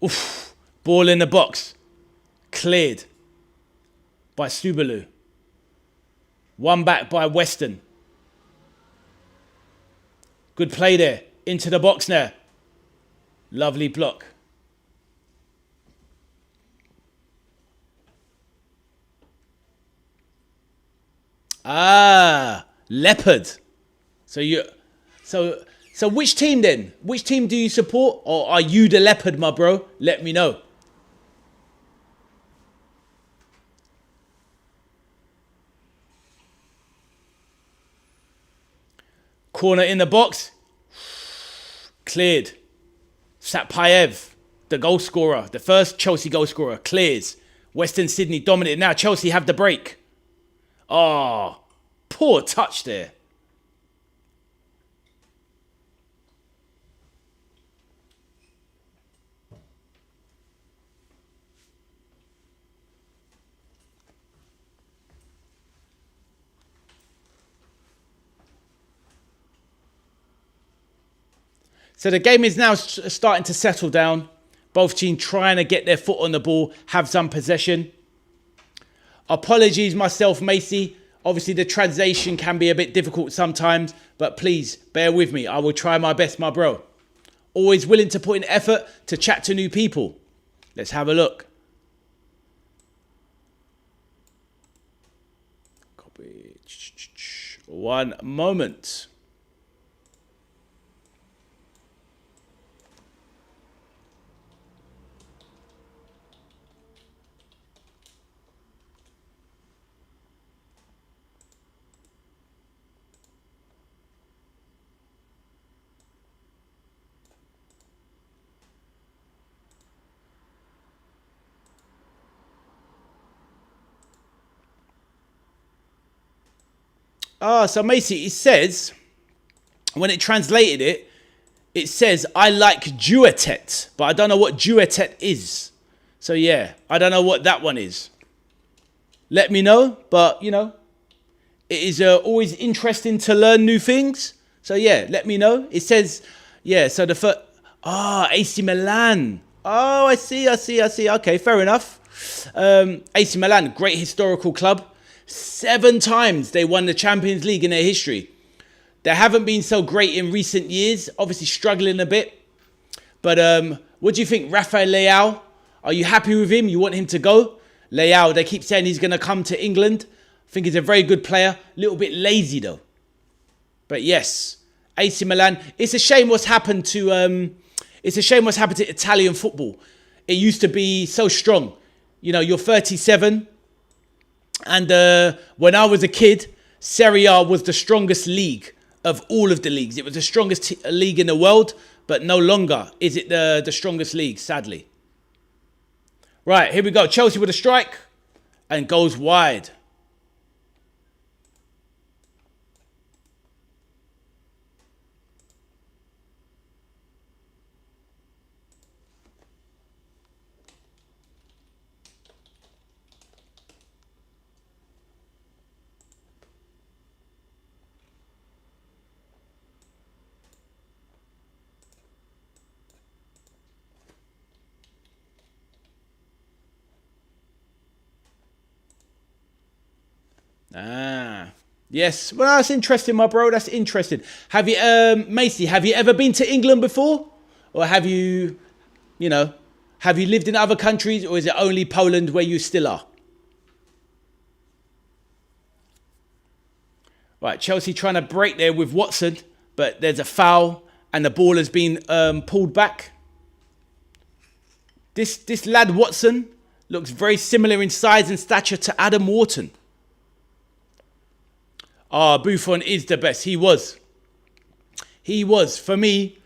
Oof. Ball in the box. Cleared by Subalu. One back by Weston. Good play there. Into the box now. Lovely block. Ah, Leopard. So which team then? Which team do you support? Or are you the Leopard, my bro? Let me know. Corner in the box. Cleared. Satpayev, the goal scorer, the first Chelsea goal scorer, clears. Western Sydney dominated. Now Chelsea have the break. Oh, poor touch there. So the game is now starting to settle down. Both teams trying to get their foot on the ball, have some possession. Apologies myself, Macy. Obviously the translation can be a bit difficult sometimes, but please bear with me. I will try my best, my bro. Always willing to put in effort to chat to new people. Let's have a look. Copy. One moment. So Macy, it says, when it translated it, it says, I like duetet, but I don't know what duetet is. So yeah, I don't know what that one is. Let me know, but you know, it is always interesting to learn new things. So yeah, let me know. It says, yeah, so the first, AC Milan. Oh, I see. Okay, fair enough. AC Milan, great historical club. 7 times they won the Champions League in their history. They haven't been so great in recent years, obviously struggling a bit. But what do you think, Rafael Leao? Are you happy with him? You want him to go? Leao, they keep saying he's going to come to England. I think he's a very good player. A little bit lazy though. But yes, AC Milan. It's a shame what's happened to Italian football. It used to be so strong. You know, you're 37. And when I was a kid, Serie A was the strongest league of all of the leagues. It was the strongest league in the world, but no longer is it the strongest league, sadly. Right, here we go. Chelsea with a strike and goes wide. Yes. Well, that's interesting, my bro. That's interesting. Have you, Macy, have you ever been to England before? Or have you lived in other countries? Or is it only Poland where you still are? Right, Chelsea trying to break there with Watson, but there's a foul and the ball has been pulled back. This lad Watson looks very similar in size and stature to Adam Wharton. Buffon is the best. He was, for me,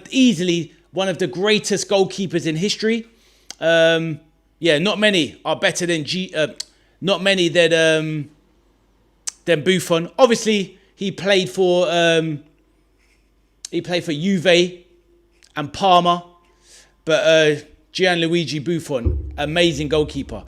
easily one of the greatest goalkeepers in history. Not many are better than than Buffon. Obviously, he played for Juve and Parma, but Gianluigi Buffon, amazing goalkeeper.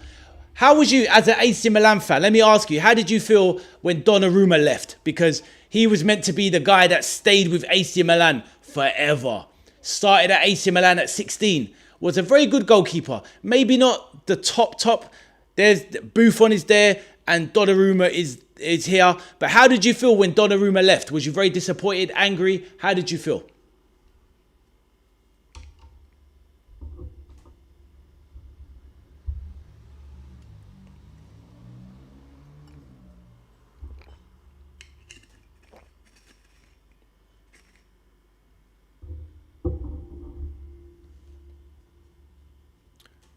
How was you as an AC Milan fan? Let me ask you, how did you feel when Donnarumma left? Because he was meant to be the guy that stayed with AC Milan forever. Started at AC Milan at 16. Was a very good goalkeeper. Maybe not the top. There's Buffon is there and Donnarumma is here. But how did you feel when Donnarumma left? Was you very disappointed, angry? How did you feel?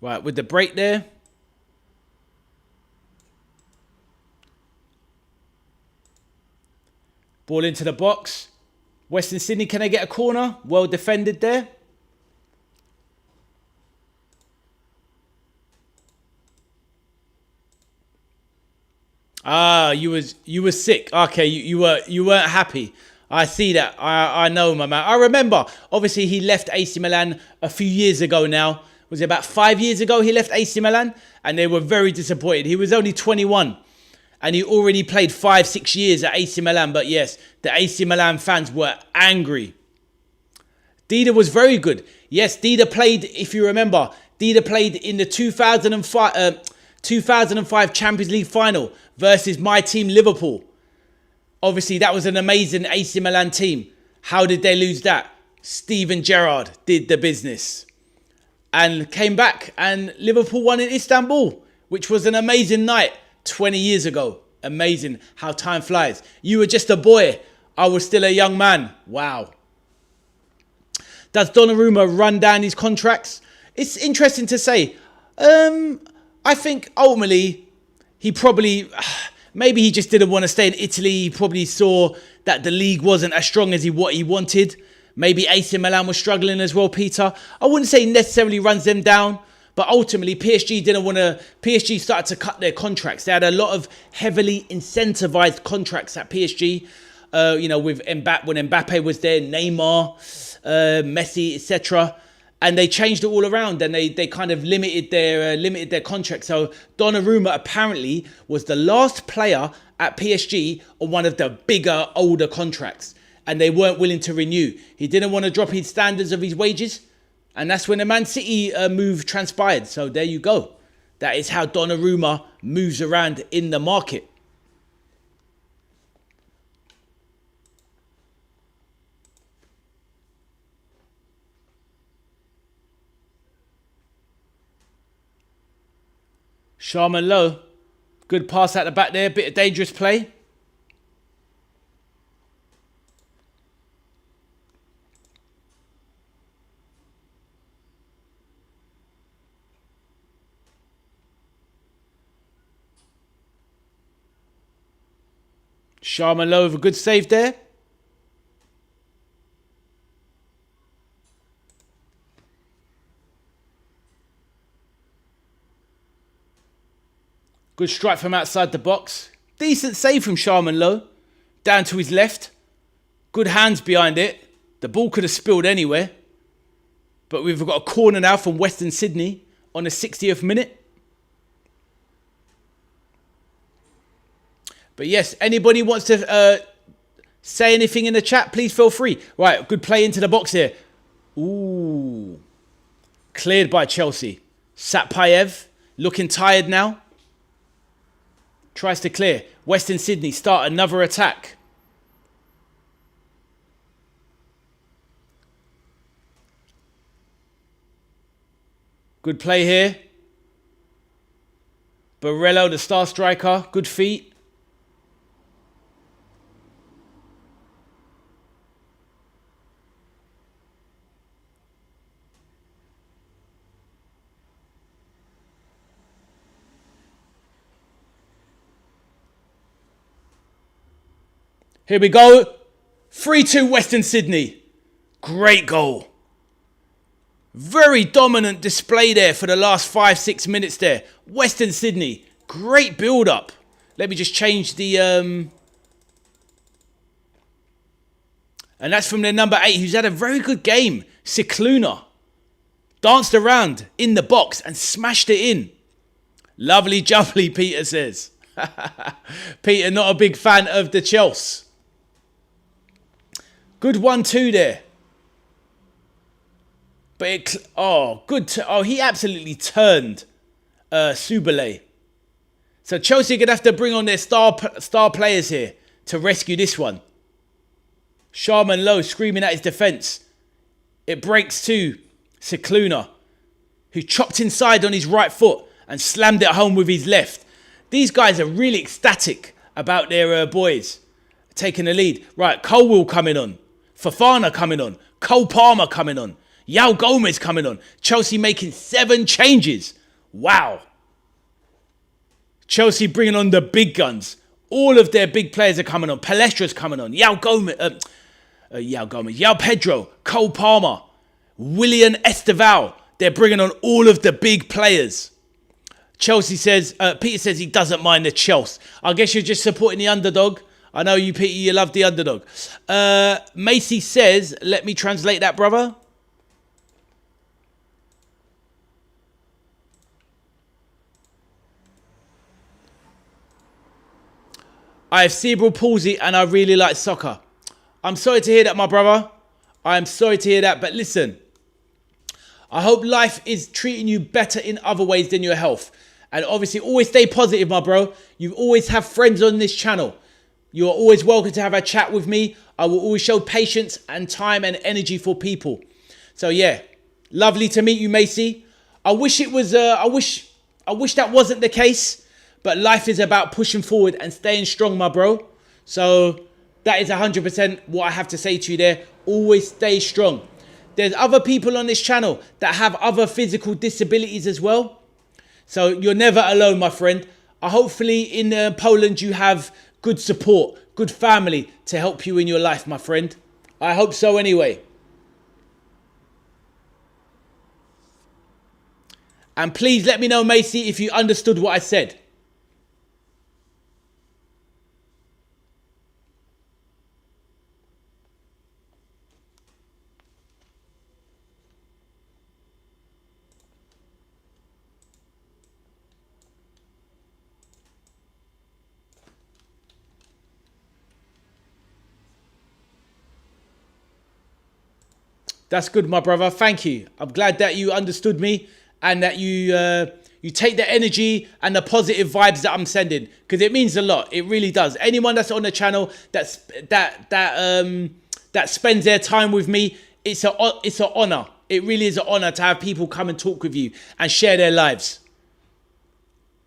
Right, with the break there. Ball into the box. Western Sydney, can they get a corner? Well defended there. You was sick. Okay, you weren't happy. I see that. I know, my man. I remember. Obviously, he left AC Milan a few years ago now. Was it about 5 years ago he left AC Milan? And they were very disappointed. He was only 21. And he already played 5-6 years at AC Milan. But yes, the AC Milan fans were angry. Dida was very good. Yes, Dida played, if you remember, Dida played in the 2005 Champions League final versus my team, Liverpool. Obviously, that was an amazing AC Milan team. How did they lose that? Steven Gerrard did the business. And came back and Liverpool won in Istanbul, which was an amazing night 20 years ago. Amazing how time flies. You were just a boy. I was still a young man. Wow. Does Donnarumma run down his contracts? It's interesting to say. I think ultimately he probably, maybe he just didn't want to stay in Italy. He probably saw that the league wasn't as strong as what he wanted. Maybe AC Milan was struggling as well, Peter. I wouldn't say necessarily runs them down, but ultimately PSG didn't want to. PSG started to cut their contracts. They had a lot of heavily incentivized contracts at PSG. With Mbappe, when Mbappe was there, Neymar, Messi, etc. And they changed it all around, and they kind of limited their contracts. So Donnarumma apparently was the last player at PSG on one of the bigger, older contracts. And they weren't willing to renew. He didn't want to drop his standards of his wages. And that's when the Man City move transpired. So there you go. That is how Donnarumma moves around in the market. Sharman Lowe. Good pass out the back there. Bit of dangerous play. Sharman Lowe with a good save there. Good strike from outside the box. Decent save from Sharman Lowe. Down to his left. Good hands behind it. The ball could have spilled anywhere. But we've got a corner now from Western Sydney on the 60th minute. But yes, anybody wants to say anything in the chat, please feel free. Right, good play into the box here. Ooh. Cleared by Chelsea. Satpayev looking tired now. Tries to clear. Western Sydney start another attack. Good play here. Barello, the star striker. Good feet. Here we go. 3-2 Western Sydney. Great goal. Very dominant display there for the last 5-6 minutes there. Western Sydney. Great build-up. Let me just change the... And that's from their number 8, who's had a very good game. Cicluna. Danced around in the box and smashed it in. Lovely jubbly, Peter says. Peter, not a big fan of the Chelsea. Good 1-2 there. But he absolutely turned Subale. So Chelsea are going to have to bring on their star players here to rescue this one. Sharman Lowe screaming at his defence. It breaks to Cicluna, who chopped inside on his right foot and slammed it home with his left. These guys are really ecstatic about their boys taking the lead. Right, Colwill coming on. Fofana coming on. Cole Palmer coming on. Yao Gomez coming on. Chelsea making 7 changes. Wow. Chelsea bringing on the big guns. All of their big players are coming on. Palestra's coming on. Yao Pedro. Cole Palmer. William Esteval. They're bringing on all of the big players. Chelsea says, Peter says he doesn't mind the Chelsea. I guess you're just supporting the underdog. I know you, Peter, you love the underdog. Macy says, let me translate that, brother. I have cerebral palsy and I really like soccer. I'm sorry to hear that, my brother. I'm sorry to hear that, but listen. I hope life is treating you better in other ways than your health. And obviously, always stay positive, my bro. You always have friends on this channel. You are always welcome to have a chat with me. I will always show patience and time and energy for people. So yeah, lovely to meet you, Macy. I wish it was. I wish that wasn't the case. But life is about pushing forward and staying strong, my bro. So that is 100% what I have to say to you there. Always stay strong. There's other people on this channel that have other physical disabilities as well. So you're never alone, my friend. Hopefully in Poland you have good support, good family to help you in your life, my friend. I hope so anyway. And please let me know, Macy, if you understood what I said. That's good, my brother. Thank you. I'm glad that you understood me and that you take the energy and the positive vibes that I'm sending, because it means a lot. It really does. Anyone that's on the channel that spends their time with me, it's an honor. It really is an honor to have people come and talk with you and share their lives.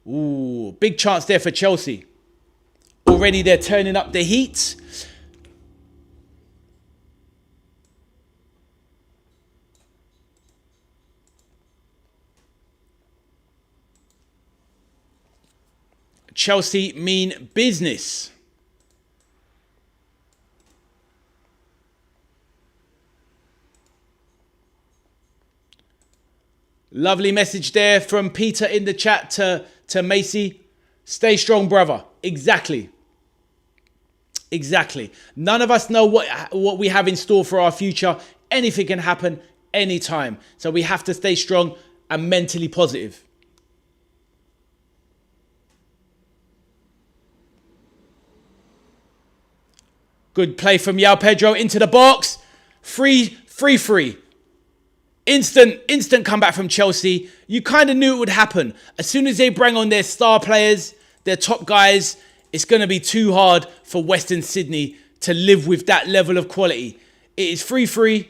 Ooh, big chance there for Chelsea. Already they're turning up the heat. Chelsea mean business. Lovely message there from Peter in the chat to Macy. Stay strong, brother. Exactly. Exactly. None of us know what we have in store for our future. Anything can happen anytime. So we have to stay strong and mentally positive. Good play from Yao Pedro into the box. Free. Instant comeback from Chelsea. You kind of knew it would happen. As soon as they bring on their star players, their top guys, it's going to be too hard for Western Sydney to live with that level of quality. It is 3-3.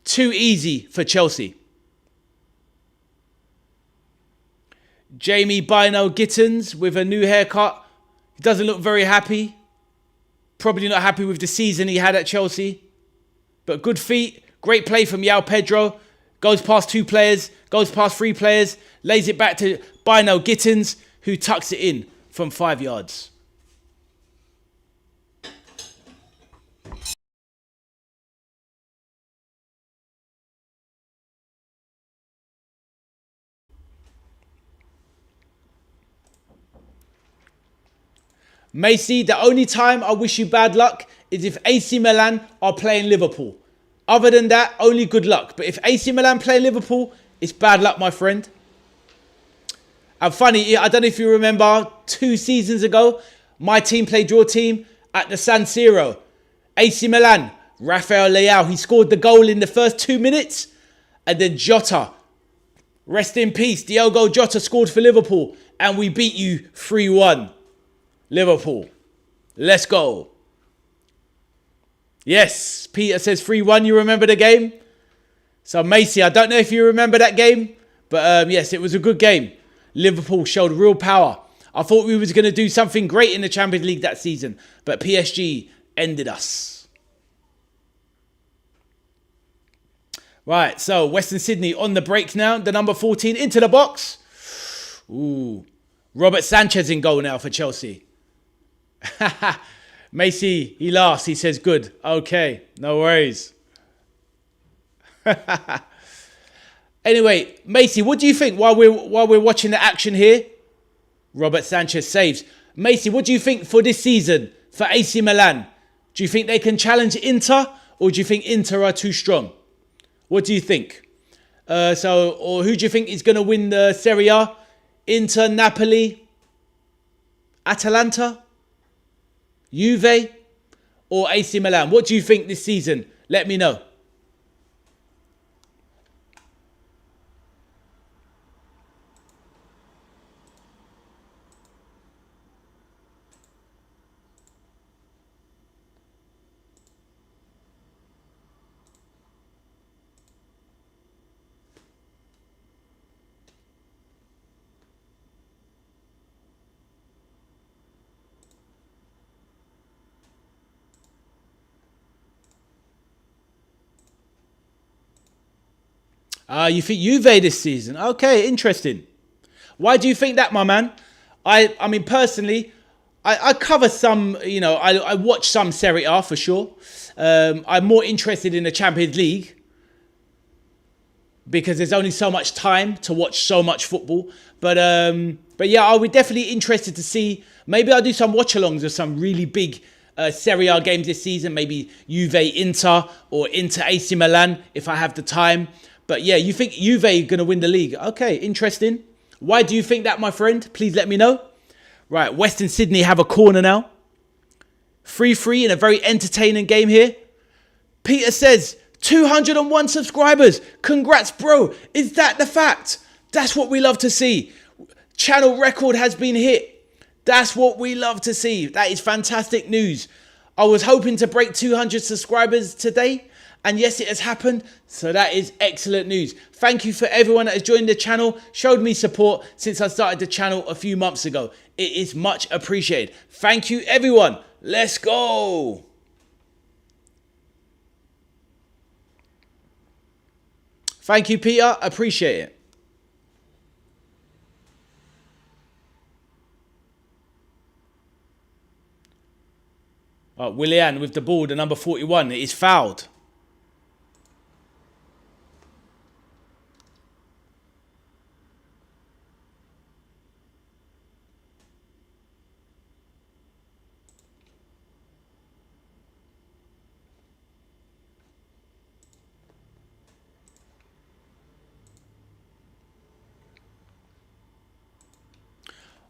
Too easy for Chelsea. Jamie Bino Gittins with a new haircut. He doesn't look very happy. Probably not happy with the season he had at Chelsea. But good feet. Great play from Yao Pedro. Goes past 2 players. Goes past 3 players. Lays it back to Bino Gittins, who tucks it in from 5 yards. Macy, the only time I wish you bad luck is if AC Milan are playing Liverpool. Other than that, only good luck. But if AC Milan play Liverpool, it's bad luck, my friend. And funny, I don't know if you remember, 2 seasons ago, my team played your team at the San Siro. AC Milan, Rafael Leao, he scored the goal in the first 2 minutes. And then Jota, rest in peace, Diogo Jota scored for Liverpool. And we beat you 3-1. Liverpool. Let's go. Yes, Peter says 3-1. You remember the game? So Macy, I don't know if you remember that game. But yes, it was a good game. Liverpool showed real power. I thought we was going to do something great in the Champions League that season. But PSG ended us. Right, so Western Sydney on the break now. The number 14 into the box. Ooh. Robert Sanchez in goal now for Chelsea. Macy, he laughs. He says, good. Okay, no worries. Anyway, Macy, what do you think while we're watching the action here? Robert Sanchez saves. Macy, what do you think for this season for AC Milan? Do you think they can challenge Inter, or do you think Inter are too strong? What do you think? Or who do you think is going to win the Serie A? Inter, Napoli, Atalanta, Juve, or AC Milan? What do you think this season? Let me know. You think Juve this season? Okay, interesting. Why do you think that, my man? I mean, personally, I cover some, I watch some Serie A for sure. I'm more interested in the Champions League because there's only so much time to watch so much football. But yeah, I'll be definitely interested to see. Maybe I'll do some watch-alongs of some really big Serie A games this season. Maybe Juve Inter or Inter AC Milan if I have the time. But yeah, you think Juve are going to win the league? Okay, interesting. Why do you think that, my friend? Please let me know. Right, Western Sydney have a corner now. 3-3 in a very entertaining game here. Peter says, 201 subscribers. Congrats, bro. Is that the fact? That's what we love to see. Channel record has been hit. That's what we love to see. That is fantastic news. I was hoping to break 200 subscribers today. And yes, it has happened. So that is excellent news. Thank you for everyone that has joined the channel, showed me support since I started the channel a few months ago. It is much appreciated. Thank you, everyone. Let's go. Thank you, Peter. Appreciate it. Willian with the ball, the number 41. It is fouled.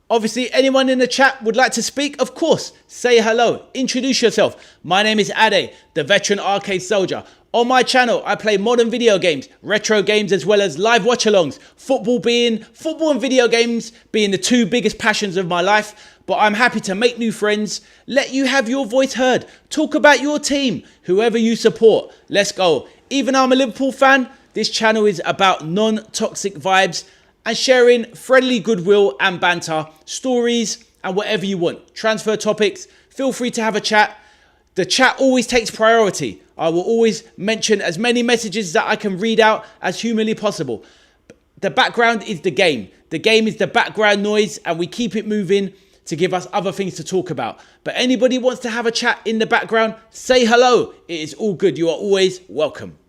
Obviously, anyone in the chat would like to speak, of course, say hello, introduce yourself. My name is Ade, the veteran arcade soldier. On my channel, I play modern video games, retro games, as well as live watch-alongs. Football and video games being the 2 biggest passions of my life. But I'm happy to make new friends, let you have your voice heard, talk about your team, whoever you support. Let's go. Even though I'm a Liverpool fan, this channel is about non-toxic vibes and sharing friendly goodwill and banter, stories and whatever you want. Transfer topics, feel free to have a chat. The chat always takes priority. I will always mention as many messages that I can read out as humanly possible. The background is the game. The game is the background noise and we keep it moving to give us other things to talk about. But anybody wants to have a chat in the background, say hello. It is all good. You are always welcome.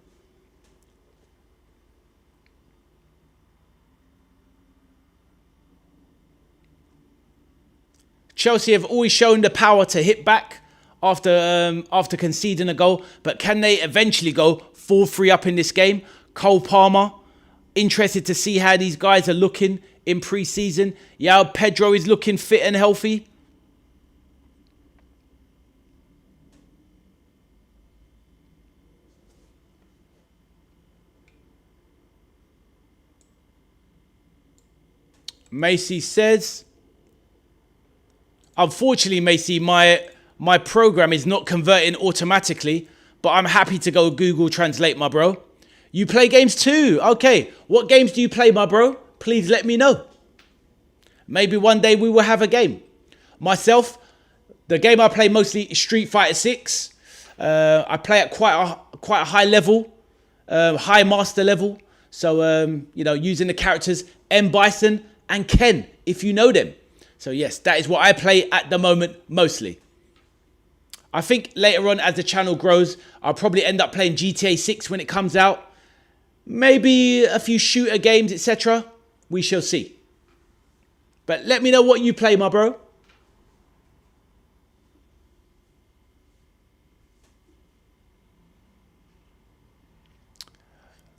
Chelsea have always shown the power to hit back after conceding a goal, but can they eventually go 4-3 up in this game? Cole Palmer, interested to see how these guys are looking in pre-season. Yeah, Pedro is looking fit and healthy. Macy says, unfortunately, Macy, my program is not converting automatically, but I'm happy to go Google Translate, my bro. You play games too? Okay. What games do you play, my bro? Please let me know. Maybe one day we will have a game. Myself, the game I play mostly is Street Fighter 6. I play at quite a high level, high master level. So, you know, using the characters M. Bison and Ken, if you know them. So yes, that is what I play at the moment mostly. I think later on as the channel grows, I'll probably end up playing GTA 6 when it comes out. Maybe a few shooter games, etc. We shall see. But let me know what you play, my bro.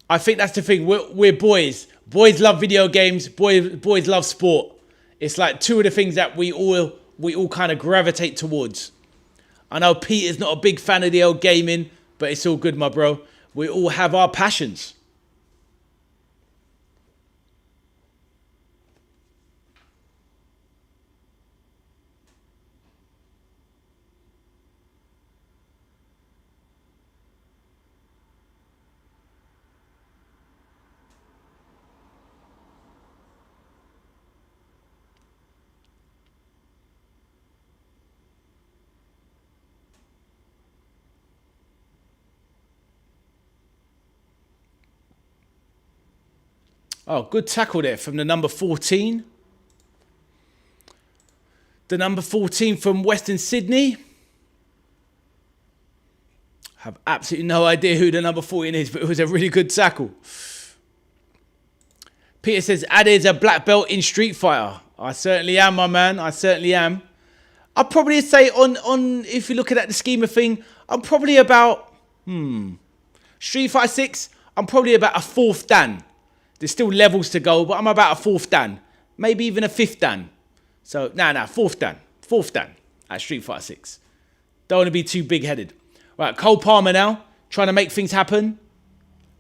I think that's the thing. We're boys. Boys love video games. Boys love sport. It's like two of the things that we all kind of gravitate towards. I know Peter's not a big fan of the old gaming, but it's all good, my bro. We all have our passions. Oh, good tackle there from the number 14. The number 14 from Western Sydney. I have absolutely no idea who the number 14 is, but it was a really good tackle. Peter says, Ade a black belt in Street Fighter. I certainly am, my man. I certainly am. I'd probably say on if you're looking at the scheme of thing, I'm probably about, Street Fighter 6, I'm probably about a 4th Dan. There's still levels to go, but I'm about a 4th Dan. Maybe even a 5th Dan. So, 4th Dan. 4th Dan at Street Fighter 6. Don't want to be too big-headed. Right, Cole Palmer now, trying to make things happen.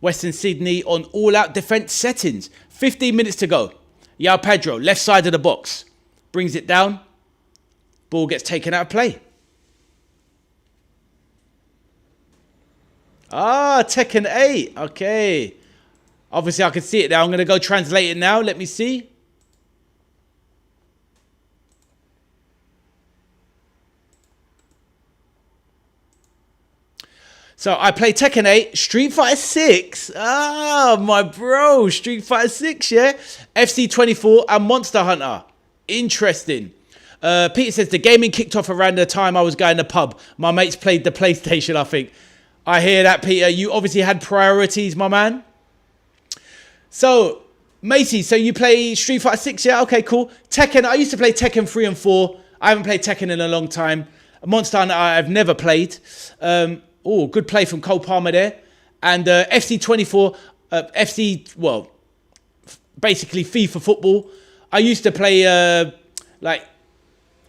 Western Sydney on all-out defence settings. 15 minutes to go. Yao Pedro, left side of the box. Brings it down. Ball gets taken out of play. Tekken 8. Okay. Obviously, I can see it now. I'm going to go translate it now. Let me see. So, I play Tekken 8, Street Fighter 6. My bro. Street Fighter 6, yeah? FC 24 and Monster Hunter. Interesting. Peter says, the gaming kicked off around the time I was going to the pub. My mates played the PlayStation, I think. I hear that, Peter. You obviously had priorities, my man. So, Macy, so you play Street Fighter 6, yeah? Okay, cool. Tekken, I used to play Tekken 3 and 4. I haven't played Tekken in a long time. Monster Hunter, I've never played. Good play from Cole Palmer there. And FC 24, basically FIFA football. I used to play,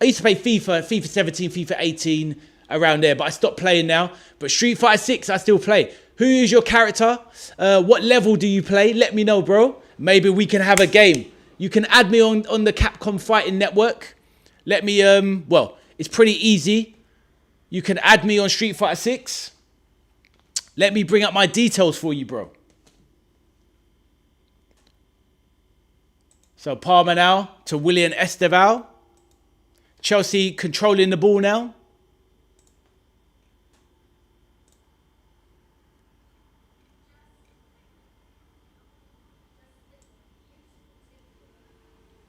FIFA 17, FIFA 18, around there. But I stopped playing now. But Street Fighter 6, I still play. Who is your character? What level do you play? Let me know, bro. Maybe we can have a game. You can add me on the Capcom Fighting Network. Let me, it's pretty easy. You can add me on Street Fighter 6. Let me bring up my details for you, bro. So Palmer now to William Esteval. Chelsea controlling the ball now.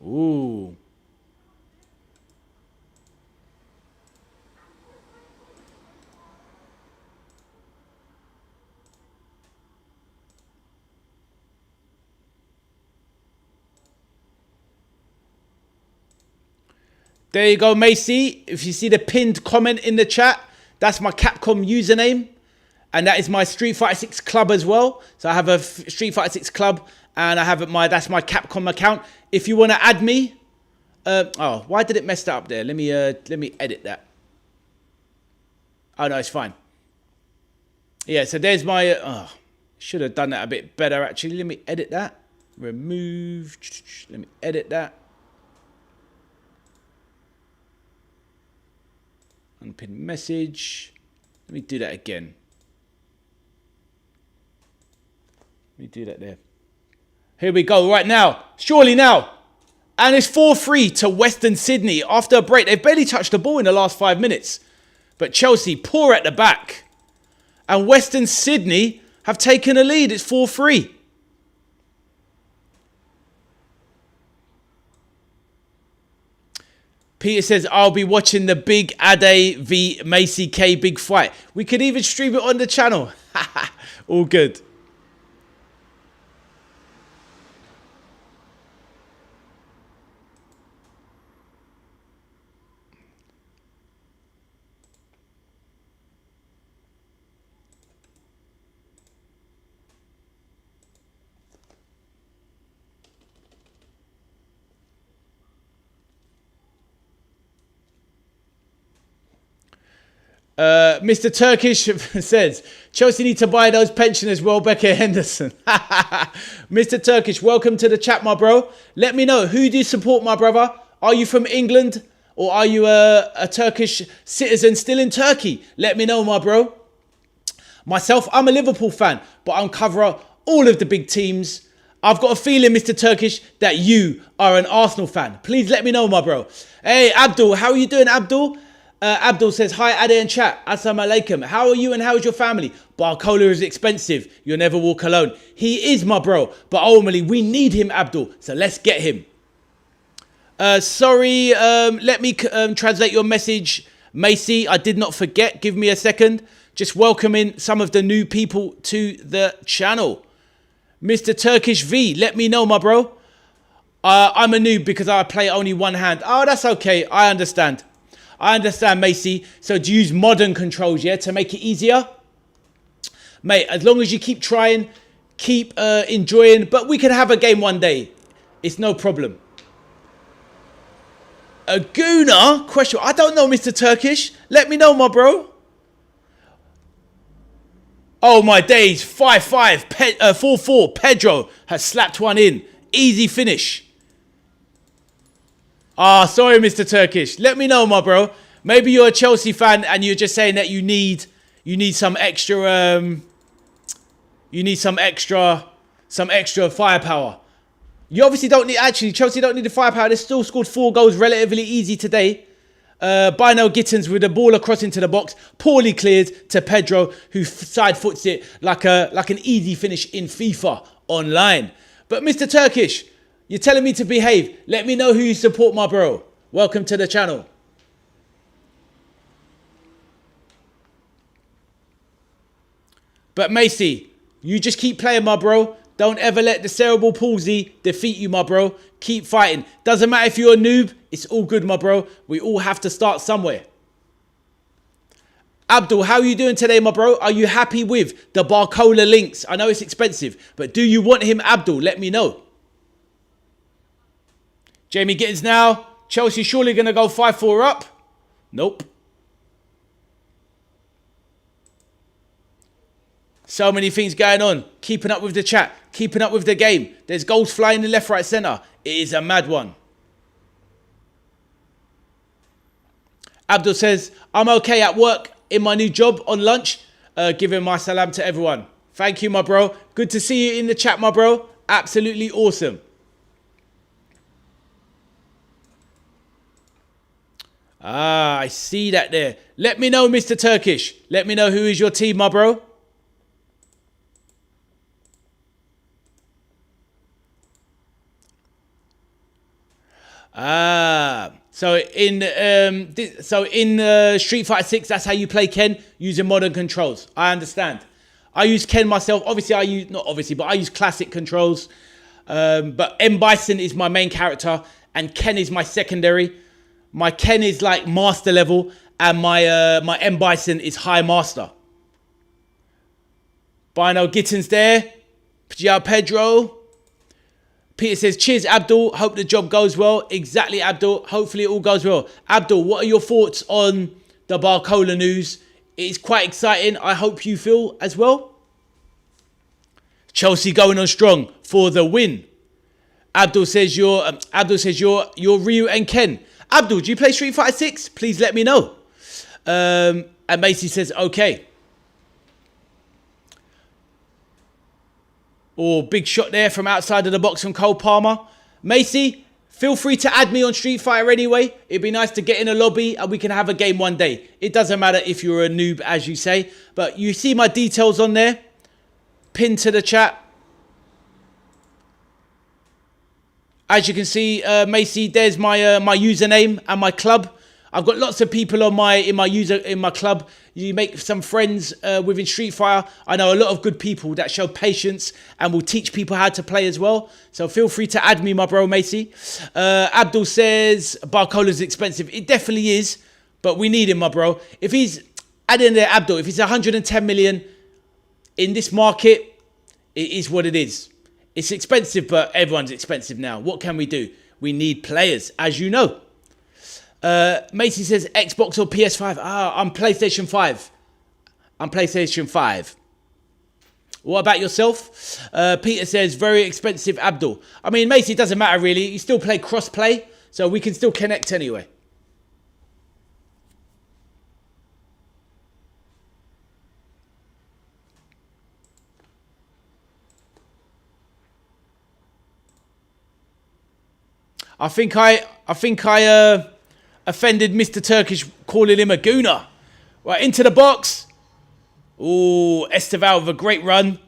Ooh. There you go, Macy. If you see the pinned comment in the chat, that's my Capcom username. And that is my Street Fighter 6 club as well. So I have a Street Fighter 6 club, and that's my Capcom account. If you want to add me, why did it mess that up there? Let me edit that. Oh no, it's fine. Yeah, so there's my. Should have done that a bit better actually. Let me edit that. Remove. Let me edit that. Unpin message. Let me do that again. Let me do that there. Here we go, right now. Surely now. And it's 4-3 to Western Sydney after a break. They've barely touched the ball in the last 5 minutes. But Chelsea poor at the back. And Western Sydney have taken a lead. It's 4-3. Peter says, I'll be watching the big Ade v Macy K big fight. We could even stream it on the channel. All good. Mr. Turkish says, Chelsea need to buy those pensioners Welbeck Henderson. Mr. Turkish, welcome to the chat, my bro. Let me know, who do you support, my brother? Are you from England or are you a Turkish citizen still in Turkey? Let me know, my bro. Myself, I'm a Liverpool fan, but I'm covering all of the big teams. I've got a feeling, Mr. Turkish, that you are an Arsenal fan. Please let me know, my bro. Hey, Abdul, how are you doing, Abdul? Abdul says, hi, Ade and chat. Assalamu alaikum. How are you and how is your family? Barcola is expensive. You'll never walk alone. He is, my bro. But ultimately, we need him, Abdul. So let's get him. Sorry, let me translate your message, Macy. I did not forget. Give me a second. Just welcoming some of the new people to the channel. Mr. Turkish V, let me know, my bro. I'm a noob because I play only one hand. Oh, that's okay. I understand. I understand, Macy. So do you use modern controls, yeah, to make it easier? Mate, as long as you keep trying, keep enjoying. But we can have a game one day. It's no problem. A Guna? Question. I don't know, Mr. Turkish. Let me know, my bro. Oh, my days. 5-5. 4-4. Pedro has slapped one in. Easy finish. Ah, sorry, Mr. Turkish. Let me know, my bro. Maybe you're a Chelsea fan and you're just saying that you need some extra some extra firepower. You obviously don't need. Actually, Chelsea don't need the firepower. They still scored 4 goals relatively easy today. Bino Gittins with the ball across into the box, poorly cleared to Pedro, who side foots it like an easy finish in FIFA online. But Mr. Turkish, you're telling me to behave. Let me know who you support, my bro. Welcome to the channel. But Macy, you just keep playing, my bro. Don't ever let the cerebral palsy defeat you, my bro. Keep fighting. Doesn't matter if you're a noob. It's all good, my bro. We all have to start somewhere. Abdul, how are you doing today, my bro? Are you happy with the Barcola links? I know it's expensive, but do you want him, Abdul? Let me know. Jamie Gittins now. Chelsea surely going to go 5-4 up? Nope. So many things going on. Keeping up with the chat. Keeping up with the game. There's goals flying in left, right, centre. It is a mad one. Abdul says, I'm okay at work in my new job on lunch. Giving my salam to everyone. Thank you, my bro. Good to see you in the chat, my bro. Absolutely awesome. Ah, I see that there. Let me know, Mr. Turkish. Let me know who is your team, my bro. So in Street Fighter 6, that's how you play Ken, using modern controls. I understand. I use Ken myself. Obviously, I use classic controls. But M. Bison is my main character, and Ken is my secondary. My Ken is like master level, and my M Bison is high master. Bino Gittins there. João Pedro. Peter says, cheers, Abdul. Hope the job goes well. Exactly, Abdul. Hopefully it all goes well. Abdul, what are your thoughts on the Barcola news? It's quite exciting. I hope you feel as well. Chelsea going on strong for the win. Abdul says you're Ryu and Ken. Abdul, do you play Street Fighter 6? Please let me know. And Macy says, okay. Oh, big shot there from outside of the box from Cole Palmer. Macy, feel free to add me on Street Fighter anyway. It'd be nice to get in a lobby and we can have a game one day. It doesn't matter if you're a noob, as you say. But you see my details on there. Pinned to the chat. As you can see, Macy, there's my my username and my club. I've got lots of people on in my club. You make some friends within Street Fighter. I know a lot of good people that show patience and will teach people how to play as well. So feel free to add me, my bro, Macy. Abdul says Barcola's expensive. It definitely is, but we need him, my bro. If he's adding there, Abdul, if he's 110 million in this market, it is what it is. It's expensive, but everyone's expensive now. What can we do? We need players, as you know. Macy says Xbox or PS5. I'm PlayStation 5. I'm PlayStation 5. What about yourself? Peter says very expensive, Abdul. I mean, Macy, it doesn't matter really. You still play cross-play, so we can still connect anyway. I think I offended Mr. Turkish calling him a gooner. Right, into the box. Ooh, Esteval with a great run.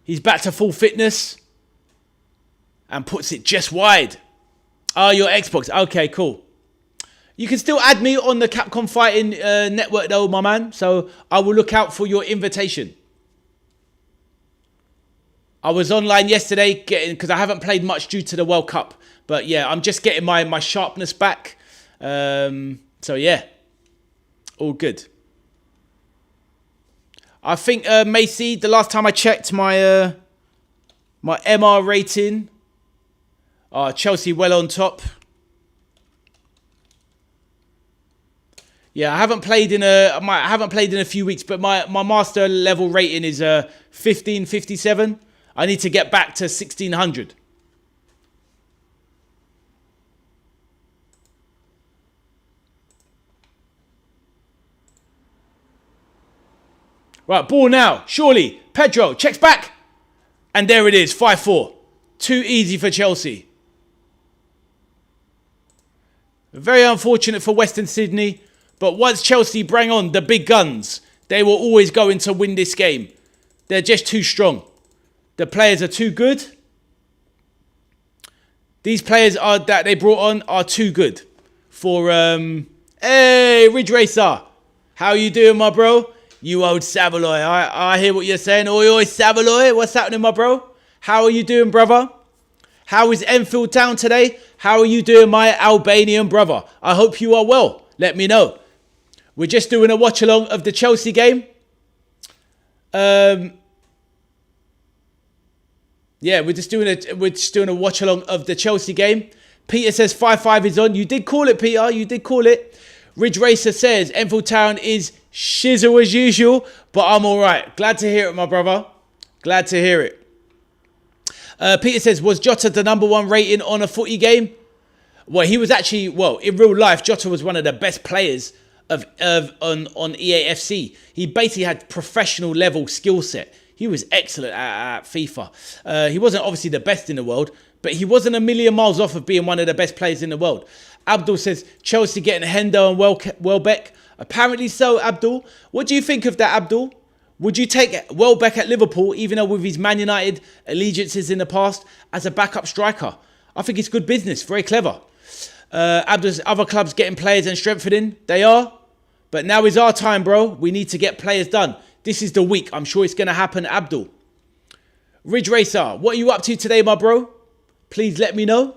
He's back to full fitness. And puts it just wide. Oh, your Xbox. Okay, cool. You can still add me on the Capcom Fighting network though, my man. So I will look out for your invitation. I was online yesterday because I haven't played much due to the World Cup. But yeah, I'm just getting my sharpness back. So yeah, all good. I think Macy, the last time I checked my my MR rating, Chelsea well on top. Yeah, I haven't played in a few weeks, but my master level rating is 1557. I need to get back to 1600. Right, ball now. Surely. Pedro checks back. And there it is. 5-4. Too easy for Chelsea. Very unfortunate for Western Sydney. But once Chelsea bring on the big guns, they were always going to win this game. They're just too strong. The players are too good. These players that they brought on are too good. For, hey, Ridge Racer. How you doing, my bro? You old Savaloy. I hear what you're saying. Oi, oi, Savaloy. What's happening, my bro? How are you doing, brother? How is Enfield Town today? How are you doing, my Albanian brother? I hope you are well. Let me know. We're just doing a watch-along of the Chelsea game. Yeah, we're just doing a watch-along of the Chelsea game. Peter says 5-5 is on. You did call it, Peter. You did call it. Ridge Racer says Enfield Town is shizzle as usual, but I'm all right. Glad to hear it, my brother. Glad to hear it. Peter says, was Jota the #1 rating on a footy game? Well, he was actually, in real life, Jota was one of the best players on EAFC. He basically had professional level skill set. He was excellent at FIFA. He wasn't obviously the best in the world, but he wasn't a million miles off of being one of the best players in the world. Abdul says, Chelsea getting Hendo and Welbeck. Apparently so, Abdul. What do you think of that, Abdul? Would you take Welbeck at Liverpool, even though with his Man United allegiances in the past, as a backup striker? I think it's good business. Very clever. Abdul's other clubs getting players and strengthening. They are. But now is our time, bro. We need to get players done. This is the week. I'm sure it's going to happen, Abdul. Ridge Racer, what are you up to today, my bro? Please let me know.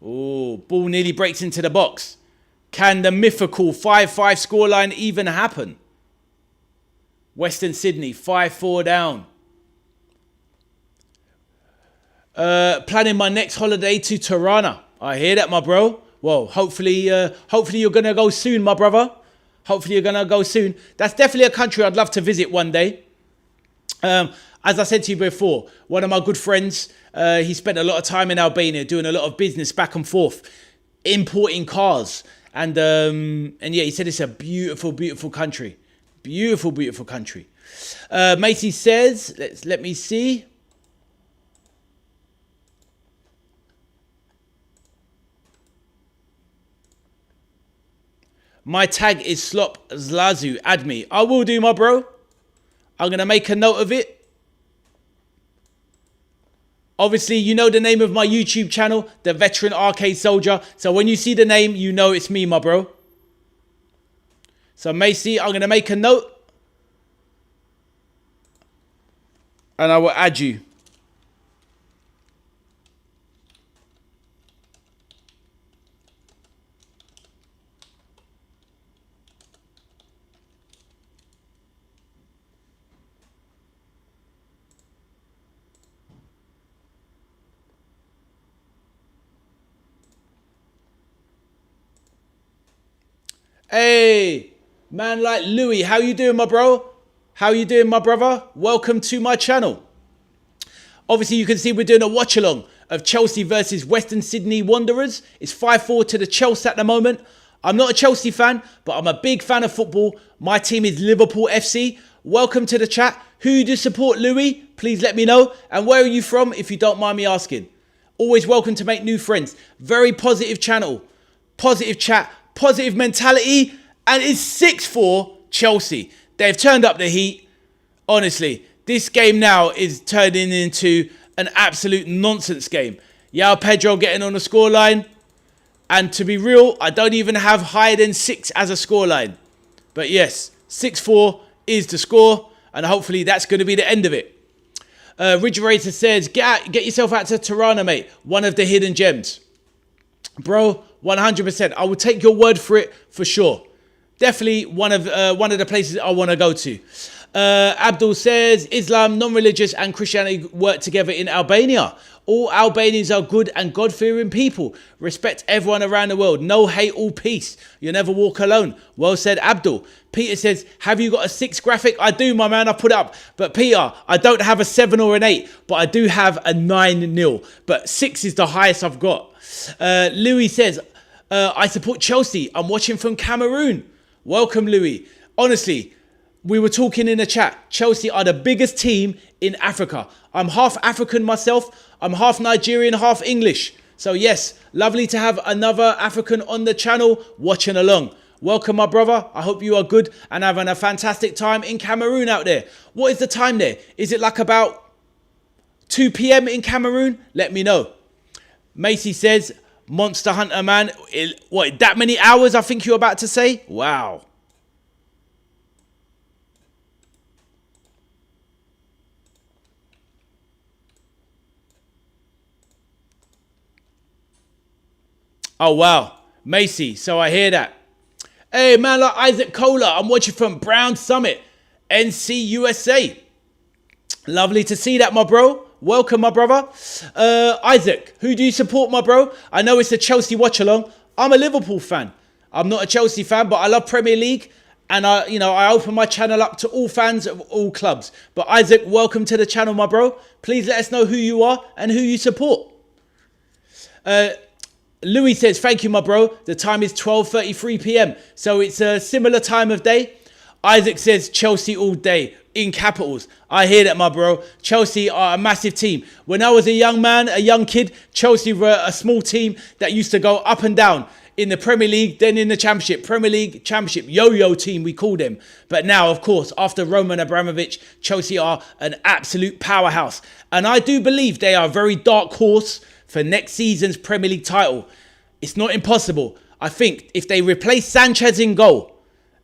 Oh, ball nearly breaks into the box. Can the mythical 5-5 scoreline even happen? Western Sydney, 5-4 down. Planning my next holiday to Tirana. I hear that, my bro. Well, hopefully you're going to go soon, my brother. Hopefully you're going to go soon. That's definitely a country I'd love to visit one day. As I said to you before, one of my good friends, he spent a lot of time in Albania doing a lot of business back and forth, importing cars. And yeah, he said it's a beautiful, beautiful country. Beautiful, beautiful country. Macy says, let me see. My tag is Slop Zlazu. Add me. I will do, my bro. I'm going to make a note of it. Obviously, you know the name of my YouTube channel, The Veteran Arcade Soldier. So when you see the name, you know it's me, my bro. So Macy, I'm going to make a note. And I will add you. Hey, man like Louis, how you doing, my bro? How you doing, my brother? Welcome to my channel. Obviously, you can see we're doing a watch-along of Chelsea versus Western Sydney Wanderers. It's 5-4 to the Chelsea at the moment. I'm not a Chelsea fan, but I'm a big fan of football. My team is Liverpool FC. Welcome to the chat. Who do you support, Louis? Please let me know. And where are you from, if you don't mind me asking? Always welcome to make new friends. Very positive channel. Positive chat. Positive mentality, and it's 6-4 Chelsea. They've turned up the heat. Honestly, this game now is turning into an absolute nonsense game. Yao Pedro getting on the scoreline, and to be real, I don't even have higher than 6 as a scoreline. But yes, 6-4 is the score, and hopefully that's going to be the end of it. Ridgerator says, get yourself out to Tirana, mate. One of the hidden gems. Bro, 100%. I will take your word for it for sure. Definitely one of the places I want to go to. Abdul says, Islam, non-religious and Christianity work together in Albania. All Albanians are good and God-fearing people. Respect everyone around the world. No hate, all peace. You never walk alone. Well said, Abdul. Peter says, have you got a 6 graphic? I do, my man. I put it up. But Peter, I don't have a 7 or an 8, but I do have a 9-0. But 6 is the highest I've got. Louis says, I support Chelsea. I'm watching from Cameroon. Welcome, Louis. Honestly, we were talking in the chat. Chelsea are the biggest team in Africa. I'm half African myself. I'm half Nigerian, half English. So yes, lovely to have another African on the channel watching along. Welcome, my brother. I hope you are good and having a fantastic time in Cameroon out there. What is the time there? Is it like about 2 p.m. in Cameroon? Let me know. Macy says, Monster Hunter, man. What, that many hours I think you're about to say? Wow. Oh, wow. Macy, so I hear that. Hey, man, like Isaac Kohler. I'm watching from Brown Summit, NC, USA. Lovely to see that, my bro. Welcome, my brother. Isaac, who do you support, my bro? I know it's a Chelsea watch-along. I'm a Liverpool fan. I'm not a Chelsea fan, but I love Premier League. And I open my channel up to all fans of all clubs. But Isaac, welcome to the channel, my bro. Please let us know who you are and who you support. Louis says, thank you, my bro. The time is 12:33 p.m. So it's a similar time of day. Isaac says, Chelsea all day, in capitals. I hear that, my bro. Chelsea are a massive team. When I was a young man, a young kid, Chelsea were a small team that used to go up and down in the Premier League, then in the Championship. Premier League, Championship, yo-yo team, we call them. But now, of course, after Roman Abramovich, Chelsea are an absolute powerhouse. And I do believe they are a very dark horse for next season's Premier League title. It's not impossible. I think if they replace Sanchez in goal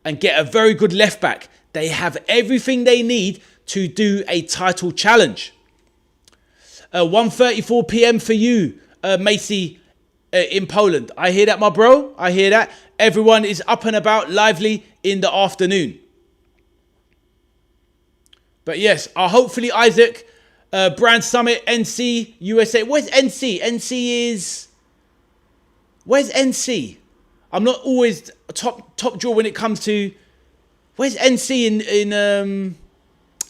and get a very good left back, they have everything they need to do a title challenge. 1:34 p.m. for you, Macy in Poland. I hear that, my bro. I hear that. Everyone is up and about, lively in the afternoon. But yes, hopefully Isaac, Brand Summit, NC, USA. Where's NC? Where's NC? I'm not always top draw when it comes to... Where's NC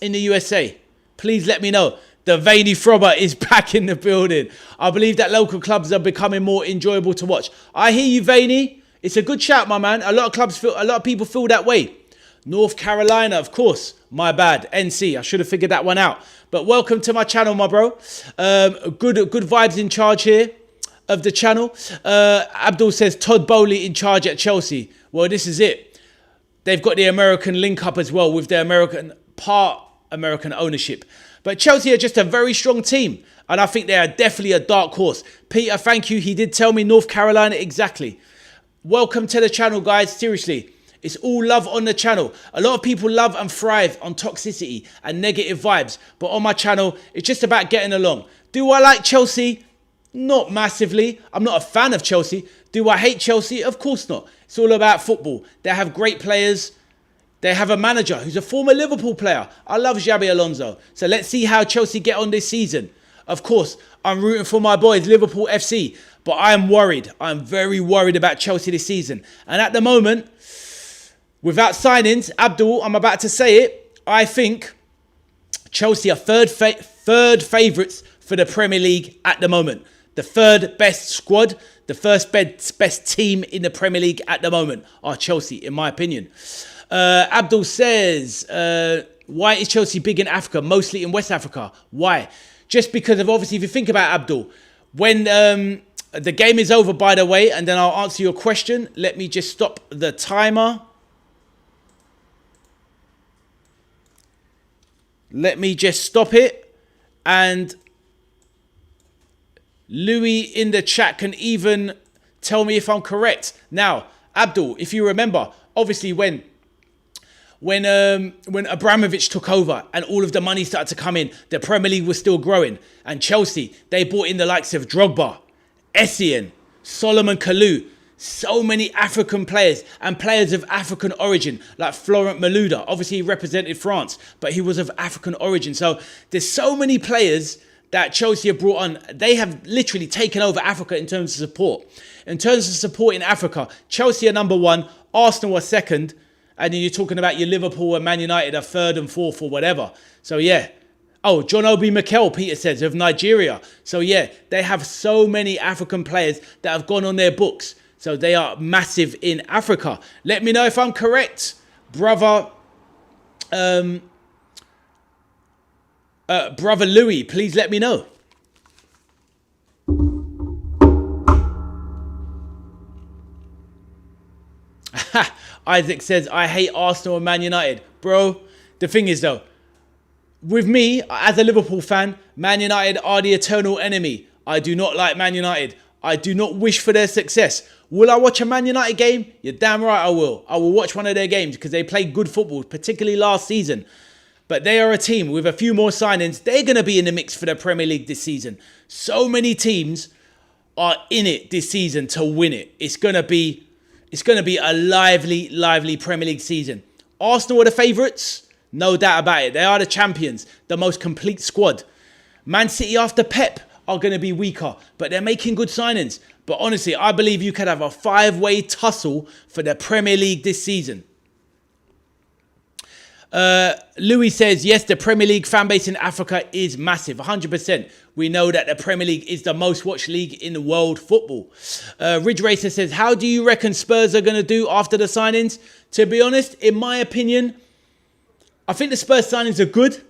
in the USA? Please let me know. The Veiny Frobber is back in the building. I believe that local clubs are becoming more enjoyable to watch. I hear you, Veiny. It's a good shout, my man. A lot of people feel that way. North Carolina, of course. My bad. NC. I should have figured that one out. But welcome to my channel, my bro. Good vibes in charge here of the channel. Abdul says Todd Bowley in charge at Chelsea. Well, this is it. They've got the American link up as well with their American ownership. But Chelsea are just a very strong team. And I think they are definitely a dark horse. Peter, thank you. He did tell me North Carolina exactly. Welcome to the channel, guys. Seriously. It's all love on the channel. A lot of people love and thrive on toxicity and negative vibes. But on my channel, it's just about getting along. Do I like Chelsea? Not massively. I'm not a fan of Chelsea. Do I hate Chelsea? Of course not. It's all about football. They have great players. They have a manager who's a former Liverpool player. I love Xabi Alonso. So let's see how Chelsea get on this season. Of course, I'm rooting for my boys, Liverpool FC. But I am worried. I'm very worried about Chelsea this season. And at the moment, without signings, Abdul, I'm about to say it, I think Chelsea are third favourites for the Premier League at the moment. The third best squad, the first best team in the Premier League at the moment are Chelsea, in my opinion. Abdul says, why is Chelsea big in Africa, mostly in West Africa? Why? Just because of, obviously, if you think about Abdul, when the game is over, by the way, and then I'll answer your question. Let me just stop the timer. Let me just stop it. And Louis in the chat can even tell me if I'm correct. Now, Abdul, if you remember, obviously when Abramovich took over and all of the money started to come in, the Premier League was still growing. And Chelsea, they brought in the likes of Drogba, Essien, Solomon Kalou, so many African players and players of African origin, like Florent Malouda. Obviously, he represented France, but he was of African origin. So there's so many players that Chelsea have brought on. They have literally taken over Africa in terms of support. In terms of support in Africa, Chelsea are number one, Arsenal are second, and then you're talking about your Liverpool and Man United are third and fourth or whatever. So yeah. Oh, John Obi Mikel, Peter says, of Nigeria. So yeah, they have so many African players that have gone on their books. So they are massive in Africa. Let me know if I'm correct, brother. Brother Louis, please let me know. Isaac says, I hate Arsenal and Man United. Bro, the thing is though, with me, as a Liverpool fan, Man United are the eternal enemy. I do not like Man United. I do not wish for their success. Will I watch a Man United game? You're damn right I will. I will watch one of their games because they played good football, particularly last season. But they are a team with a few more signings. They're going to be in the mix for the Premier League this season. So many teams are in it this season to win it. It's going to be a lively Premier League season. Arsenal are the favourites. No doubt about it. They are the champions. The most complete squad. Man City after Pep are going to be weaker. But they're making good signings. But honestly, I believe you could have a 5-way tussle for the Premier League this season. Louis says, yes, the Premier League fan base in Africa is massive. 100%. We know that the Premier League is the most watched league in world football. Ridge Racer says, how do you reckon Spurs are going to do after the signings? To be honest, in my opinion, I think the Spurs signings are good.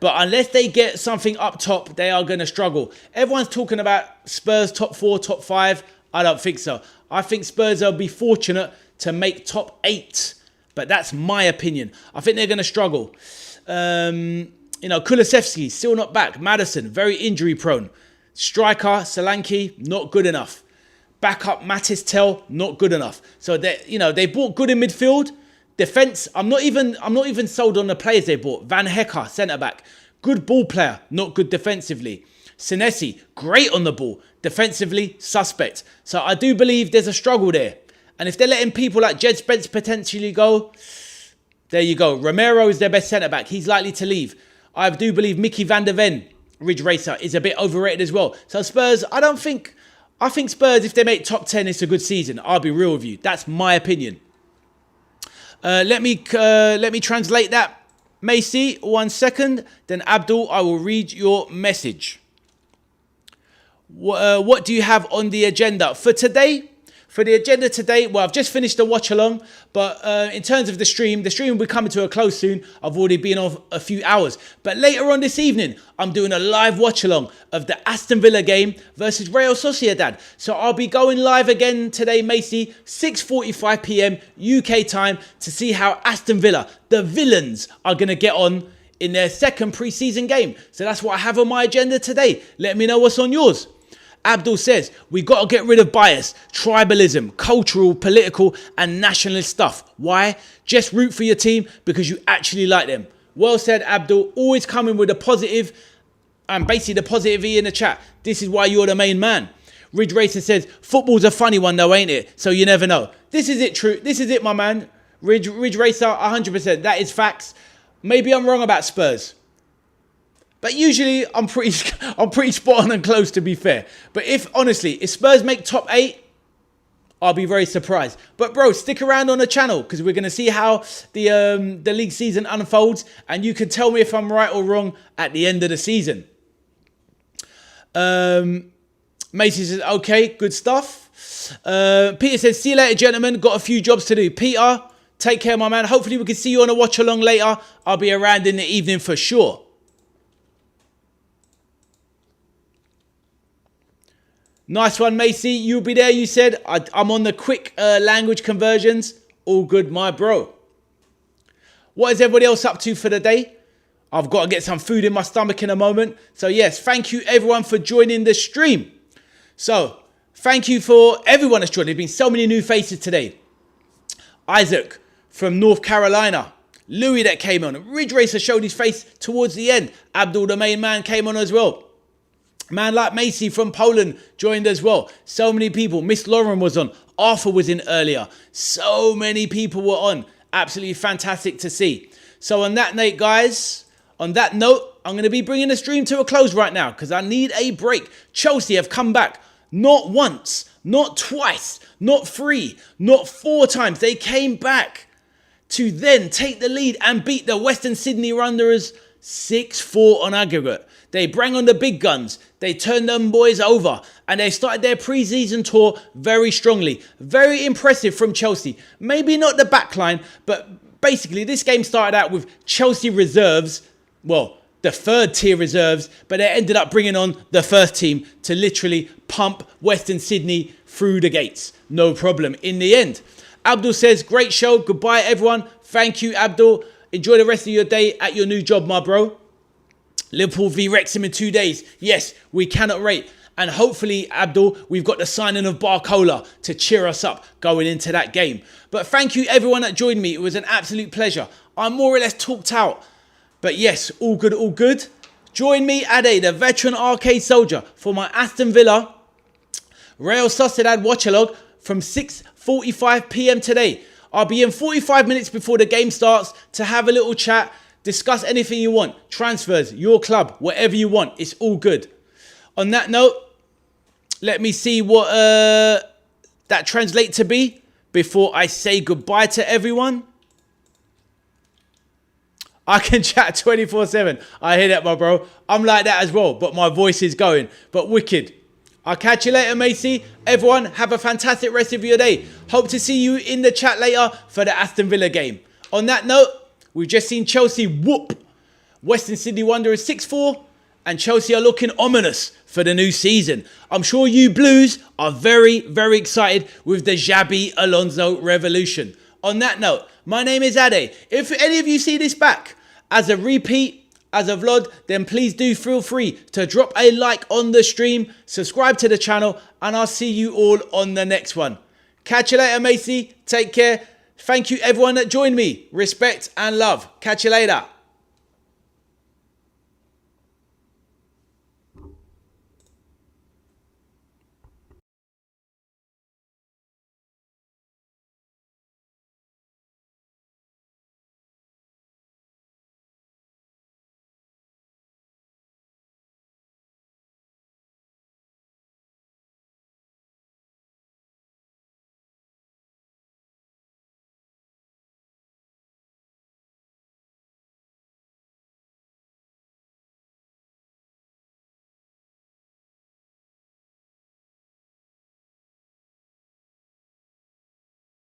But unless they get something up top, they are going to struggle. Everyone's talking about Spurs top 4, top 5. I don't think so. I think Spurs will be fortunate to make top 8. But that's my opinion. I think they're going to struggle. Kulusevski, still not back. Maddison, very injury prone. Striker, Solanke, not good enough. Backup, Mattis Tell, not good enough. So they bought good in midfield. Defence, I'm not even sold on the players they bought. Van Hecker, centre back. good ball player, not good defensively. Senesi, great on the ball. Defensively, suspect. So I do believe there's a struggle there. And if they're letting people like Jed Spence potentially go, there you go. Romero is their best centre-back. He's likely to leave. I do believe Mickey van der Ven, Ridge Racer, is a bit overrated as well. So Spurs, I think Spurs, if they make top 10, it's a good season. I'll be real with you. That's my opinion. Let me translate that. Macy, 1 second. Then Abdul, I will read your message. What do you have on the agenda for today? For the agenda today, well, I've just finished the watch along, but in terms of the stream will be coming to a close soon. I've already been off a few hours. But later on this evening, I'm doing a live watch along of the Aston Villa game versus Real Sociedad. So I'll be going live again today, Macy, 6:45 p.m. UK time to see how Aston Villa, the villains, are going to get on in their second pre-season game. So that's what I have on my agenda today. Let me know what's on yours. Abdul says, we got to get rid of bias, tribalism, cultural, political and nationalist stuff. Why? Just root for your team because you actually like them. Well said, Abdul. Always coming with a positive and basically the positive E in the chat. This is why you're the main man. Ridge Racer says, football's a funny one though, ain't it? So you never know. This is it, true. This is it, my man. Ridge Racer, 100%. That is facts. Maybe I'm wrong about Spurs. But usually I'm pretty spot on and close, to be fair. But if Spurs make top 8, I'll be very surprised. But bro, stick around on the channel because we're going to see how the league season unfolds. And you can tell me if I'm right or wrong at the end of the season. Macy says, okay, good stuff. Peter says, see you later, gentlemen. Got a few jobs to do. Peter, take care, my man. Hopefully we can see you on a watch along later. I'll be around in the evening for sure. Nice one, Macy. You'll be there, you said. I'm on the quick language conversions. All good, my bro. What is everybody else up to for the day? I've got to get some food in my stomach in a moment. So yes, thank you everyone for joining the stream. So, thank you for everyone that's joined. There's been so many new faces today. Isaac from North Carolina. Louis that came on. Ridge Racer showed his face towards the end. Abdul, the main man, came on as well. Man like Macy from Poland joined as well. So many people. Miss Lauren was on. Arthur was in earlier. So many people were on. Absolutely fantastic to see. So on that note, guys, I'm going to be bringing the stream to a close right now because I need a break. Chelsea have come back. Not once, not twice, not 3, not 4 times. They came back to then take the lead and beat the Western Sydney Wanderers 6-4 on aggregate. They bring on the big guns. They turned them boys over. And they started their pre-season tour very strongly. Very impressive from Chelsea. Maybe not the back line, but basically this game started out with Chelsea reserves. Well, the third tier reserves. But they ended up bringing on the first team to literally pump Western Sydney through the gates. No problem in the end. Abdul says, great show. Goodbye, everyone. Thank you, Abdul. Enjoy the rest of your day at your new job, my bro. Liverpool v Wrexham in 2 days. Yes, we cannot wait. And hopefully, Abdul, we've got the signing of Barcola to cheer us up going into that game. But thank you, everyone that joined me. It was an absolute pleasure. I'm more or less talked out. But yes, all good, all good. Join me, Ade, the veteran arcade soldier, for my Aston Villa Real Sociedad watch-along from 6:45 p.m. today. I'll be in 45 minutes before the game starts to have a little chat. Discuss anything you want. Transfers, your club, whatever you want. It's all good. On that note, let me see what that translates to be before I say goodbye to everyone. I can chat 24/7. I hear that, my bro. I'm like that as well, but my voice is going. But wicked. I'll catch you later, Macy. Everyone, have a fantastic rest of your day. Hope to see you in the chat later for the Aston Villa game. On that note, we've just seen Chelsea whoop Western Sydney Wanderers 6-4. And Chelsea are looking ominous for the new season. I'm sure you Blues are very, very excited with the Xabi Alonso revolution. On that note, my name is Ade. If any of you see this back as a repeat, as a vlog, then please do feel free to drop a like on the stream, subscribe to the channel, and I'll see you all on the next one. Catch you later, Macy. Take care. Thank you, everyone that joined me. Respect and love. Catch you later.